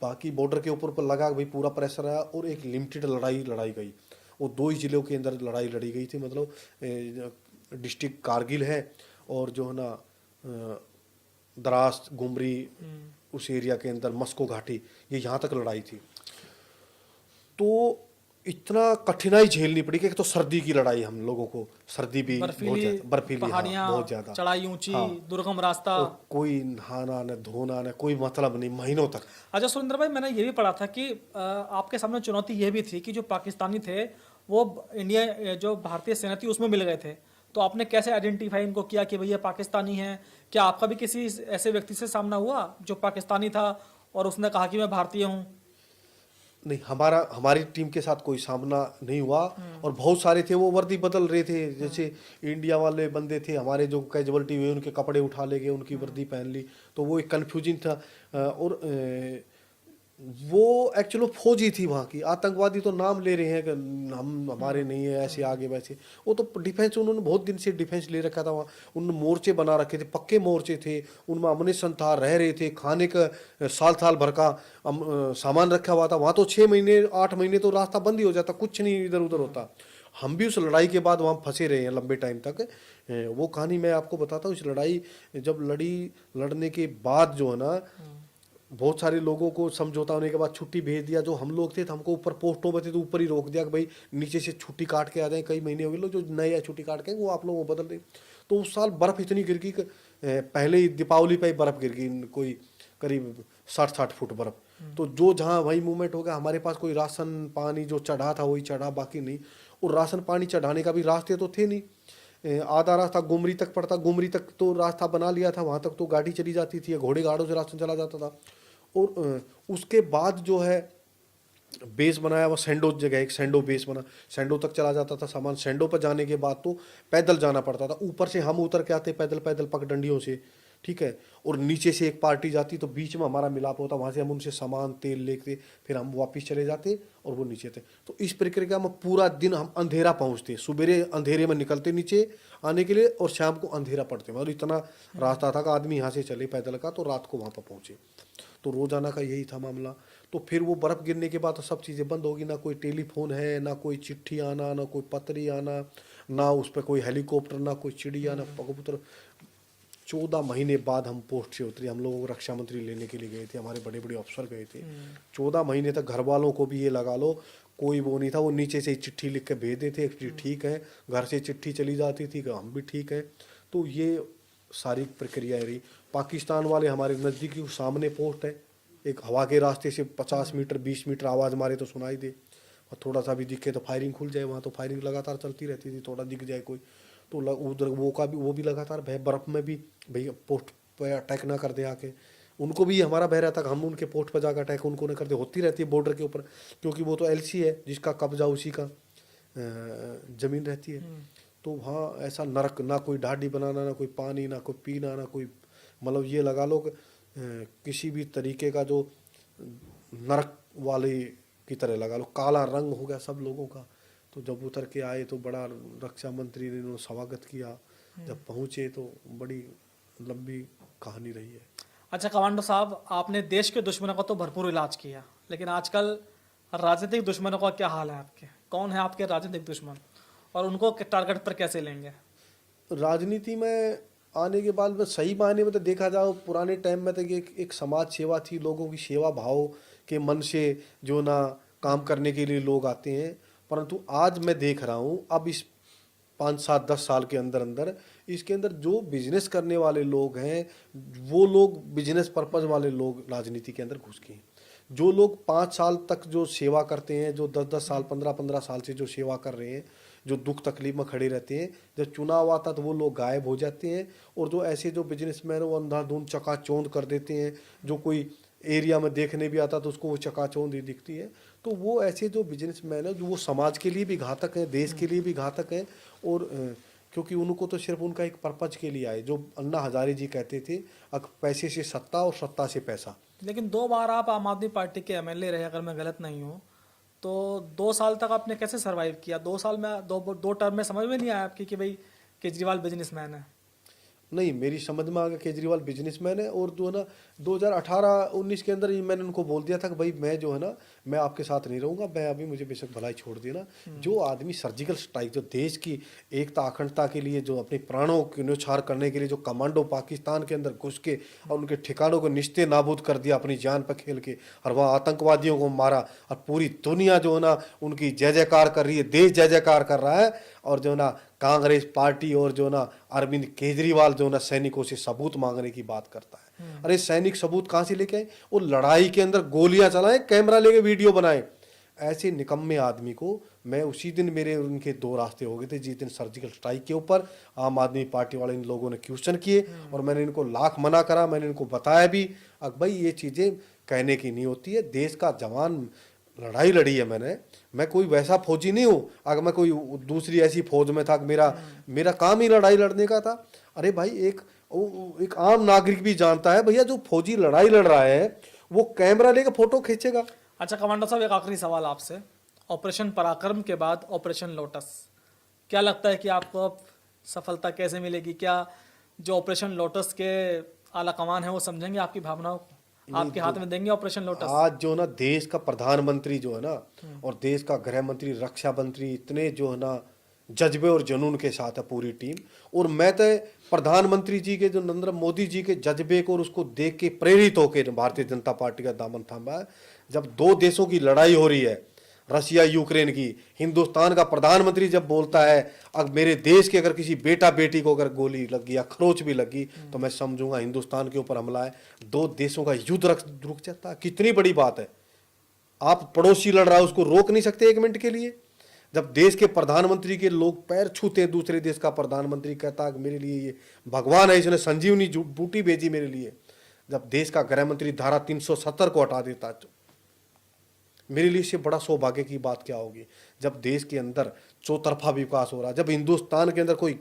Speaker 2: बाकी बॉर्डर के ऊपर लगा भाई पूरा प्रेशर आया, और एक लिमिटेड लड़ाई गई। वो 2 ही जिलों के अंदर लड़ाई लड़ी गई थी, मतलब डिस्ट्रिक्ट कारगिल है और जो है ना द्रास, गुमरी, उस एरिया के अंदर मस्को घाटी, ये यहाँ तक लड़ाई थी। तो इतना कठिनाई झेलनी पड़ी कि एक तो सर्दी की लड़ाई, हम लोगों को सर्दी भी बर्फीली
Speaker 1: पहाड़ियां,
Speaker 2: बहुत ज्यादा,
Speaker 1: चढ़ाई ऊंची, दुर्गम रास्ता,
Speaker 2: कोई नहाना न धोना न कोई मतलब नहीं, महीनों तक।
Speaker 1: अच्छा सुरेंद्र भाई, मैंने ये भी पढ़ा था कि आपके सामने चुनौती ये भी थी कि जो पाकिस्तानी थे वो इंडिया, जो भारतीय सेना थी उसमें मिल गए थे, तो आपने कैसे आइडेंटिफाई इनको किया कि भैया पाकिस्तानी हैं? क्या आपका भी किसी ऐसे व्यक्ति से सामना हुआ जो पाकिस्तानी था और उसने कहा कि मैं भारतीय हूँ?
Speaker 2: नहीं, हमारी टीम के साथ कोई सामना नहीं हुआ। और बहुत सारे थे वो वर्दी बदल रहे थे, जैसे इंडिया वाले बंदे थे हमारे जो कैजुअलिटी हुए उनके कपड़े उठा ले गए, उनकी वर्दी पहन ली, तो वो एक कन्फ्यूजिंग था। और वो एक्चुअली फौजी थी वहाँ की। आतंकवादी तो नाम ले रहे हैं कि हम हमारे नहीं है, ऐसे आगे वैसे। वो तो डिफेंस, उन्होंने बहुत दिन से डिफेंस ले रखा था वहाँ। उन्होंने मोर्चे बना रखे थे, पक्के मोर्चे थे, उनमें अमनिशन था, रह रहे थे, खाने का साल भर का सामान रखा हुआ था वहाँ। तो 6 महीने 8 महीने तो रास्ता बंद ही हो जाता, कुछ नहीं इधर उधर होता। हम भी उस लड़ाई के बाद वहाँ फंसे रहे हैं लंबे टाइम तक। वो कहानी मैं आपको बताता हूँ। इस लड़ाई जब लड़ने के बाद जो है ना, बहुत सारे लोगों को समझौता होने के बाद छुट्टी भेज दिया। जो हम लोग थे तो हमको ऊपर पोस्टों में थे तो ऊपर ही रोक दिया कि भाई नीचे से छुट्टी काट के आ जाए। कई महीने हो गए, लोग जो नए छुट्टी काट के वो आप लोग वो बदल रहे। तो उस साल बर्फ़ इतनी गिर गई कि पहले ही दीपावली पे ही बर्फ़ गिर गई, कोई करीब 60-60 फुट बर्फ़। तो जो जहाँ वही मूवमेंट हो गया। हमारे पास कोई राशन पानी जो चढ़ा था वही चढ़ा, बाकी नहीं। और राशन पानी चढ़ाने का भी रास्ते तो थे नहीं। आधा रास्ता गुमरी तक पड़ता, गुमरी तक तो रास्ता बना लिया था, वहाँ तक तो गाड़ी चली जाती थी, घोड़े गाड़ों से राशन चला जाता था। और उसके बाद जो है बेस बनाया, वो सेंडो जगह एक सेंडो बेस बना, सेंडो तक चला जाता था सामान। सेंडो पर जाने के बाद तो पैदल जाना पड़ता था। ऊपर से हम उतर के आते पैदल पैदल पगडंडियों से, ठीक है। और नीचे से एक पार्टी जाती तो बीच में हमारा मिलाप होता, वहाँ से हम उनसे सामान तेल लेते, फिर हम वापस चले जाते और वो नीचे थे। तो इस प्रक्रिया में पूरा दिन हम अंधेरा पहुँचते, सुबेरे अंधेरे में निकलते नीचे आने के लिए और शाम को अंधेरा पड़ते। और इतना रास्ता था कि आदमी यहाँ से चले पैदल का तो रात को वहाँ पर पहुँचे। तो रोजाना का यही था मामला। तो फिर वो बर्फ़ गिरने के बाद तो सब चीज़ें बंद होगी, ना कोई टेलीफोन है, ना कोई चिट्ठी आना, ना कोई पत्री आना, ना उस पर कोई हेलीकॉप्टर, ना कोई चिड़िया, ना कबूतर। 14 महीने बाद हम पोस्ट से उतरे। हम लोगों को रक्षा मंत्री लेने के लिए गए थे, हमारे बड़े बड़े अफसर गए थे। 14 महीने तक घर वालों को भी ये लगा लो कोई वो नहीं था। वो नीचे से चिट्ठी लिख के भेज देते कि ठीक है, घर से चिट्ठी चली जाती थी कि हम भी ठीक है। तो ये सारी प्रक्रिया रही। पाकिस्तान वाले हमारे नज़दीकी सामने पोस्ट है, एक हवा के रास्ते से 50 मीटर 20 मीटर आवाज़ मारे तो सुनाई दे, और थोड़ा सा भी दिखे तो फायरिंग खुल जाए। वहाँ तो फायरिंग लगातार चलती रहती थी, थोड़ा दिख जाए कोई तो उधर वो भी लगातार भय। बर्फ़ में भी भैया पोस्ट पर अटैक ना कर दे आके, उनको भी हमारा भय रहता कि हम उनके पोस्ट पर जाकर अटैक उनको न कर दे। होती रहती है बॉर्डर के ऊपर, क्योंकि वो तो LC है, जिसका कब्जा उसी का ज़मीन रहती है। तो वहाँ ऐसा नरक, ना कोई ढाडी बनाना, ना कोई पानी, ना कोई पीना, ना कोई, मतलब ये लगा लो कि किसी भी तरीके का जो नरक वाले की तरह लगा लो, काला रंग हो गया सब लोगों का। तो जब उतर के आए तो बड़ा रक्षा मंत्री ने उन्होंने स्वागत किया। जब पहुँचे तो बड़ी लंबी कहानी रही है।
Speaker 1: अच्छा कमांडो साहब, आपने देश के दुश्मनों का तो भरपूर इलाज किया, लेकिन आजकल राजनीतिक दुश्मनों का क्या हाल है? आपके कौन है आपके राजनीतिक दुश्मन, और उनको टारगेट पर कैसे लेंगे?
Speaker 2: राजनीति में आने के बाद में सही मायने में तो देखा जाओ, पुराने टाइम में तो ये एक समाज सेवा थी, लोगों की सेवा भाव के मन से जो ना काम करने के लिए लोग आते हैं। परंतु आज मैं देख रहा हूँ अब इस 5, 7, 10 साल के अंदर अंदर इसके अंदर जो बिजनेस करने वाले लोग हैं, वो लोग बिजनेस पर्पज वाले लोग राजनीति के अंदर घुस गए हैं। जो लोग 5 साल तक जो सेवा करते हैं, जो 10-10 साल 15-15 साल से जो सेवा कर रहे हैं, जो दुख तकलीफ में खड़े रहते हैं, जब चुनाव आता तो वो लोग गायब हो जाते हैं। और जो ऐसे जो बिजनेसमैन वो अंधाधुंध चकाचौंध कर देते हैं, जो कोई एरिया में देखने भी आता तो उसको वो चकाचौंध ही दिखती है। तो वो ऐसे जो बिजनेसमैन है, जो वो समाज के लिए भी घातक हैं, देश के लिए भी घातक हैं। और क्योंकि उनको तो सिर्फ उनका एक पर्पज के लिए आए, जो अन्ना हजारे जी कहते थे, पैसे से सत्ता और सत्ता से पैसा।
Speaker 1: लेकिन 2 बार आप आम आदमी पार्टी के MLA रहे, अगर मैं गलत नहीं हूँ, तो 2 साल तक आपने कैसे सरवाइव किया? 2 साल में दो टर्म में समझ में नहीं आया आपकी कि भाई केजरीवाल बिजनेसमैन है?
Speaker 2: नहीं, मेरी समझ में आ गया केजरीवाल बिजनेसमैन है। और जो है ना 2018-19 के अंदर ही मैंने उनको बोल दिया था कि भाई मैं जो है ना, मैं आपके साथ नहीं रहूँगा, मैं अभी मुझे बेशक भलाई छोड़ देना। जो आदमी सर्जिकल स्ट्राइक, जो देश की एकता अखंडता के लिए, जो अपने प्राणों की न्यौछावर करने के लिए जो कमांडो पाकिस्तान के अंदर घुस के और उनके ठिकानों को निस्ते नाबूद कर दिया अपनी जान पर खेल के, और वहाँ आतंकवादियों को मारा, और पूरी दुनिया जो है ना उनकी जय जयकार कर रही है, देश जय जयकार कर रहा है। और जो ना कांग्रेस पार्टी और जो ना अरविंद केजरीवाल जो ना सैनिकों से सबूत मांगने की बात करता है। अरे सैनिक सबूत कहाँ से लेके आए? वो लड़ाई के अंदर गोलियां चलाएं, कैमरा लेके वीडियो बनाए, ऐसे निकम्मे आदमी को मैं उसी दिन मेरे उनके दो रास्ते हो गए थे जिस दिन सर्जिकल स्ट्राइक के ऊपर आम आदमी पार्टी वाले इन लोगों ने क्वेश्चन किए और मैंने इनको लाख मना करा। मैंने इनको बताया भी अब भाई ये चीज़ें कहने की नहीं होती है। देश का जवान लड़ाई लड़ी है मैंने, मैं कोई वैसा फौजी नहीं हूँ। अगर मैं कोई दूसरी ऐसी फौज में था, मेरा काम ही लड़ाई लड़ने का था। अरे भाई एक आम नागरिक भी जानता है भैया जो फौजी लड़ाई लड़ रहा है वो कैमरा लेकर फोटो खींचेगा।
Speaker 1: अच्छा कमांडर साहब, एक आखिरी सवाल आपसे। ऑपरेशन पराक्रम के बाद ऑपरेशन लोटस, क्या लगता है कि आपको अब सफलता कैसे मिलेगी? क्या जो ऑपरेशन लोटस के आला कमान है वो समझेंगे आपकी भावनाओं को, आपके हाथ में देंगे ऑपरेशन लोटस?
Speaker 2: आज जो ना देश का प्रधानमंत्री जो है ना और देश का गृह मंत्री, रक्षा मंत्री इतने जो है ना जज्बे और जुनून के साथ है पूरी टीम। और मैं तो प्रधानमंत्री जी के जो नरेंद्र मोदी जी के जज्बे को और उसको देख के प्रेरित होकर भारतीय जनता पार्टी का दामन थामा है। जब दो देशों की लड़ाई हो रही है, रशिया यूक्रेन की, हिंदुस्तान का प्रधानमंत्री जब बोलता है अगर मेरे देश के अगर किसी बेटा बेटी को अगर गोली लगी या खरोच भी लगी तो मैं समझूंगा हिंदुस्तान के ऊपर हमला है। दो देशों का युद्ध रुक जाता है, कितनी बड़ी बात है। आप पड़ोसी लड़ रहा है उसको रोक नहीं सकते एक मिनट के लिए। जब देश के प्रधानमंत्री के लोग पैर छूते हैं, दूसरे देश का प्रधानमंत्री कहता है मेरे लिए ये भगवान है, इसने संजीवनी बूटी भेजी मेरे लिए। जब देश का गृह मंत्री धारा 370 को हटा देता है तो मेरे लिए इससे बड़ा सौभाग्य की बात क्या होगी। जब देश के अंदर चौतरफा विकास हो रहा है, जब हिंदुस्तान के अंदर कोई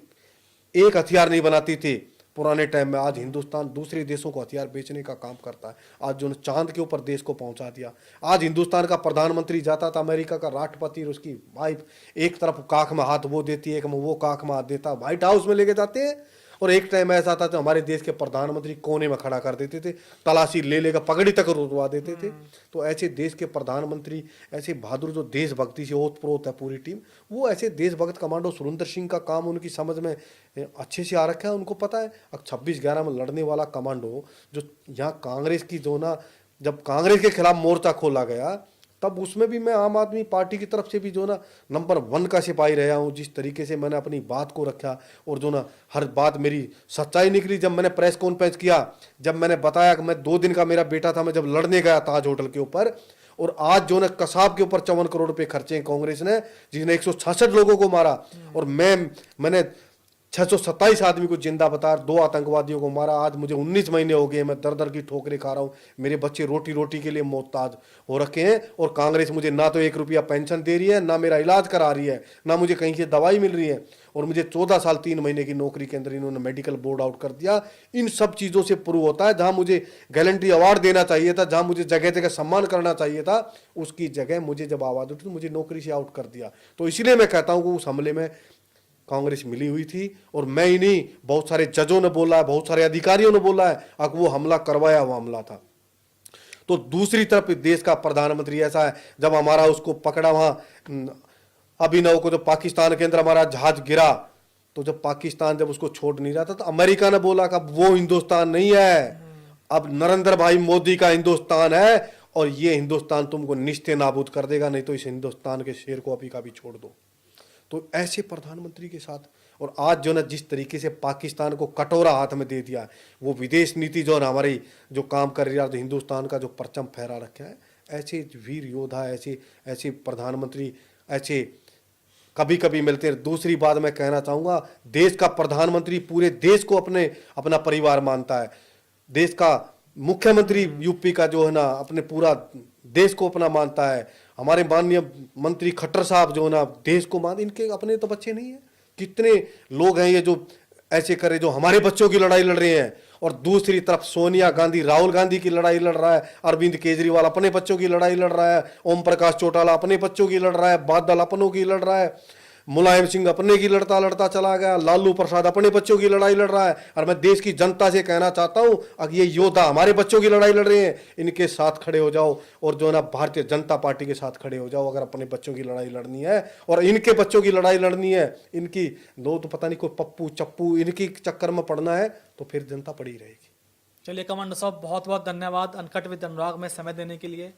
Speaker 2: एक हथियार नहीं बनाती थी पुराने टाइम में, आज हिंदुस्तान दूसरे देशों को हथियार बेचने का काम करता है। आज जो चांद के ऊपर देश को पहुंचा दिया। आज हिंदुस्तान का प्रधानमंत्री जाता था, अमेरिका का राष्ट्रपति और उसकी वाइफ एक तरफ काख में हाथ वो देती है, एक में वो काख में हाथ देता, व्हाइट हाउस में लेके जाते हैं। और एक टाइम ऐसा था तो हमारे देश के प्रधानमंत्री कोने में खड़ा कर देते थे, तलाशी ले लेकर पगड़ी तक रुकवा देते थे। तो ऐसे देश के प्रधानमंत्री, ऐसे बहादुर जो देशभक्ति से ओतप्रोत है पूरी टीम, वो ऐसे देशभक्त कमांडो सुरेंद्र सिंह का काम उनकी समझ में अच्छे से आ रखा है। उनको पता है अब 26/11 में लड़ने वाला कमांडो जो यहाँ कांग्रेस की जो ना, जब कांग्रेस के खिलाफ मोर्चा खोला गया तब उसमें भी मैं आम आदमी पार्टी की तरफ से भी जो ना नंबर 1 का सिपाही रहा हूँ। जिस तरीके से मैंने अपनी बात को रखा और जो ना हर बात मेरी सच्चाई निकली। जब मैंने प्रेस कॉन्फ्रेंस किया, जब मैंने बताया कि मैं 2 दिन का मेरा बेटा था, मैं जब लड़ने गया ताज होटल के ऊपर, और आज जो ना कसाब के ऊपर 54 करोड़ रुपए खर्चे हैं कांग्रेस ने, जिसने 166 लोगों को मारा, और मैंने 627 आदमी को जिंदा बता, 2 आतंकवादियों को मारा। आज मुझे 19 महीने हो गए, मैं दर दर की ठोकरें खा रहा हूँ। मेरे बच्चे रोटी रोटी के लिए मोहताज हो रखे हैं और कांग्रेस मुझे ना तो 1 रुपया पेंशन दे रही है, ना मेरा इलाज करा रही है, ना मुझे कहीं से दवाई मिल रही है। और मुझे 14 साल 3 महीने की नौकरी के अंदर इन्होंने मेडिकल बोर्ड आउट कर दिया। इन सब चीज़ों से प्रूव होता है जहाँ मुझे गैलेंट्री अवार्ड देना चाहिए था, जहाँ मुझे जगह जगह सम्मान करना चाहिए था, उसकी जगह मुझे जब आवाज़ उठी तो मुझे नौकरी से आउट कर दिया। तो इसलिए मैं कहता हूँ कि उस हमले में कांग्रेस मिली हुई थी। और मैं ही नहीं, बहुत सारे जजों ने बोला है, बहुत सारे अधिकारियों ने बोला है अगर वो हमला करवाया हुआ हमला था। तो दूसरी तरफ देश का प्रधानमंत्री ऐसा है, जब हमारा उसको पकड़ा वहां अभिनव को, जब पाकिस्तान के अंदर हमारा जहाज गिरा, तो जब पाकिस्तान जब उसको छोड़ नहीं रहा था तो अमेरिका ने बोला कि अब वो हिंदुस्तान नहीं है, अब नरेंद्र भाई मोदी का हिंदुस्तान है और ये हिंदुस्तान तुमको निस्ते नाबूद कर देगा, नहीं तो इस हिंदुस्तान के शेर को अभी का भी छोड़ दो। तो ऐसे प्रधानमंत्री के साथ, और आज जो ना जिस तरीके से पाकिस्तान को कटोरा हाथ में दे दिया, वो विदेश नीति जो ना हमारी जो काम कर रही है, जो हिंदुस्तान का जो परचम फहरा रखा है, ऐसे वीर योद्धा, ऐसे प्रधानमंत्री ऐसे कभी कभी मिलते हैं। दूसरी बात मैं कहना चाहूँगा, देश का प्रधानमंत्री पूरे देश को अपना परिवार मानता है। देश का मुख्यमंत्री यूपी का जो है ना अपने पूरा देश को अपना मानता है। हमारे माननीय मंत्री खट्टर साहब जो ना देश को मान, इनके अपने तो बच्चे नहीं है। कितने लोग हैं ये जो ऐसे करे, जो हमारे बच्चों की लड़ाई लड़ रहे हैं। और दूसरी तरफ सोनिया गांधी, राहुल गांधी की लड़ाई लड़ रहा है, अरविंद केजरीवाल अपने बच्चों की लड़ाई लड़ रहा है, ओम प्रकाश चौटाला अपने बच्चों की लड़ रहा है, बादल अपनों की लड़ रहा है, मुलायम सिंह अपने की लड़ता लड़ता चला गया, लालू प्रसाद अपने बच्चों की लड़ाई लड़ रहा है। और मैं देश की जनता से कहना चाहता हूं, अगर ये योद्धा हमारे बच्चों की लड़ाई लड़ रहे हैं, इनके साथ खड़े हो जाओ और जो है ना भारतीय जनता पार्टी के साथ खड़े हो जाओ। अगर अपने बच्चों की लड़ाई लड़नी है और इनके बच्चों की लड़ाई लड़नी है, इनकी दो तो पता नहीं कोई पप्पू चप्पू इनकी चक्कर में पड़ना है, तो फिर जनता पड़ी रहेगी।
Speaker 1: चलिए कमांडर साहब, बहुत बहुत धन्यवाद अनकट विद अनुराग में समय देने के लिए।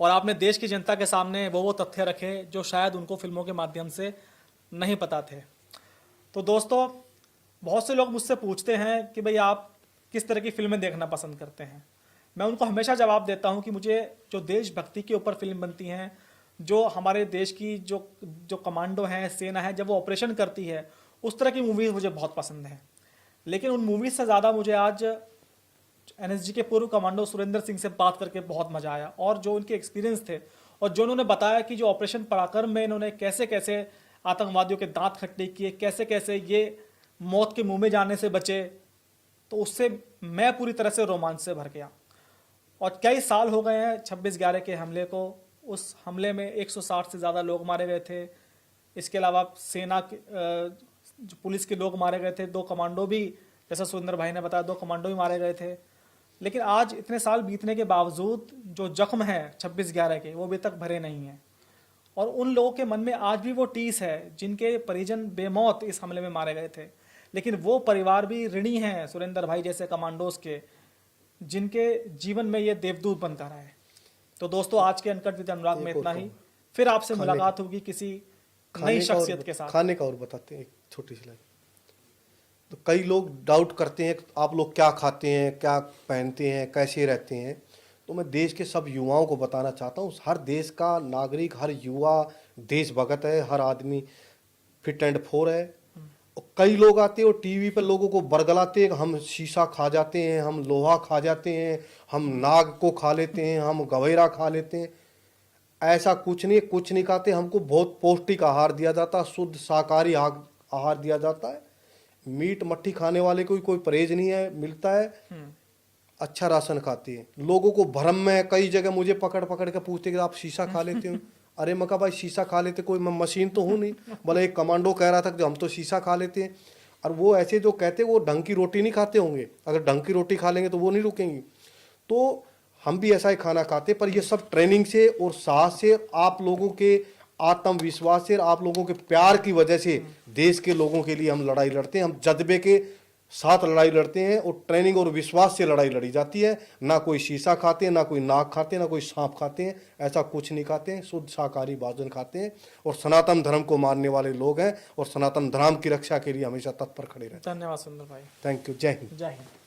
Speaker 1: और आपने देश की जनता के सामने वो तथ्य रखे जो शायद उनको फिल्मों के माध्यम से नहीं पता थे। तो दोस्तों, बहुत से लोग मुझसे पूछते हैं कि भाई आप किस तरह की फिल्में देखना पसंद करते हैं। मैं उनको हमेशा जवाब देता हूं कि मुझे जो देशभक्ति के ऊपर फिल्म बनती हैं, जो हमारे देश की जो जो कमांडो हैं, सेना है, जब वो ऑपरेशन करती है, उस तरह की मूवीज़ मुझे बहुत पसंद हैं। लेकिन उन मूवीज़ से ज़्यादा मुझे आज एनएसजी के पूर्व कमांडो सुरेंद्र सिंह से बात करके बहुत मजा आया, और जो उनके एक्सपीरियंस थे और जो उन्होंने बताया कि जो ऑपरेशन पराक्रम में इन्होंने कैसे कैसे आतंकवादियों के दांत खट्टे किए, कैसे कैसे ये मौत के मुंह में जाने से बचे, तो उससे मैं पूरी तरह से रोमांच से भर गया। और कई साल हो गए हैं 26/11 के हमले को। उस हमले में 160 से ज़्यादा लोग मारे गए थे। इसके अलावा सेना के जो पुलिस के लोग मारे गए थे, 2 कमांडो भी, जैसा सुरेंद्र भाई ने बताया, 2 कमांडो भी मारे गए थे। लेकिन आज इतने साल बीतने के बावजूद जो जख्म है 26/11 के, वो अभी तक भरे नहीं हैं। और उन लोगों के मन में आज भी वो टीस है जिनके परिजन बेमौत इस हमले में मारे गए थे। लेकिन वो परिवार भी ऋणी हैं सुरेंद्र भाई जैसे कमांडोज के, जिनके जीवन में ये देवदूत बनकर आए। तो दोस्तों, आज के अनकट विद अनुराग में इतना ही। फिर आपसे मुलाकात होगी किसी नई शख्सियत के साथ।
Speaker 2: खाने का और बताते हैं एक छोटी सी लाइन। तो कई लोग डाउट करते हैं आप लोग क्या खाते हैं, क्या पहनते हैं, कैसे रहते हैं। तो मैं देश के सब युवाओं को बताना चाहता हूँ, हर देश का नागरिक, हर युवा देशभक्त है, हर आदमी फिट एंड फोर है। और कई लोग आते हैं और टीवी पर लोगों को बरगलाते हैं, हम शीशा खा जाते हैं, हम लोहा खा जाते हैं, हम नाग को खा लेते हैं, हम गवेरा खा लेते हैं। ऐसा कुछ नहीं, कुछ नहीं खाते। हमको बहुत पौष्टिक आहार दिया जाता है, शुद्ध शाकाहारी आहार दिया जाता है। मीट मट्ठी खाने वाले को कोई परहेज नहीं है, मिलता है। अच्छा राशन खाते हैं। लोगों को भ्रम में कई जगह मुझे पकड़ पकड़ के पूछते कि आप शीशा खा लेते हो। अरे मैं कहा भाई शीशा खा लेते, कोई मैं मशीन तो हूँ नहीं। बोले एक कमांडो कह रहा था कि हम तो शीशा खा लेते हैं। और वो ऐसे जो कहते वो ढंग की रोटी नहीं खाते होंगे, अगर ढंग की रोटी खा लेंगे तो वो नहीं रुकेंगी। तो हम भी ऐसा ही खाना खाते, पर ये सब ट्रेनिंग से और साहस से, आप लोगों के आत्मविश्वास से, आप लोगों के प्यार की वजह से देश के लोगों के लिए हम लड़ाई लड़ते हैं। हम जज्बे के साथ लड़ाई लड़ते हैं और ट्रेनिंग और विश्वास से लड़ाई लड़ी जाती है। ना कोई शीशा खाते हैं, ना कोई नाक खाते हैं, ना कोई सांप खाते हैं। ऐसा कुछ नहीं खाते हैं, शुद्ध शाकाहारी भोजन खाते हैं और सनातन धर्म को मानने वाले लोग हैं और सनातन धर्म की रक्षा के लिए हमेशा तत्पर खड़े रहते हैं।
Speaker 1: धन्यवाद सुंदर भाई।
Speaker 2: Thank you. जय हिंद।
Speaker 1: जय हिंद।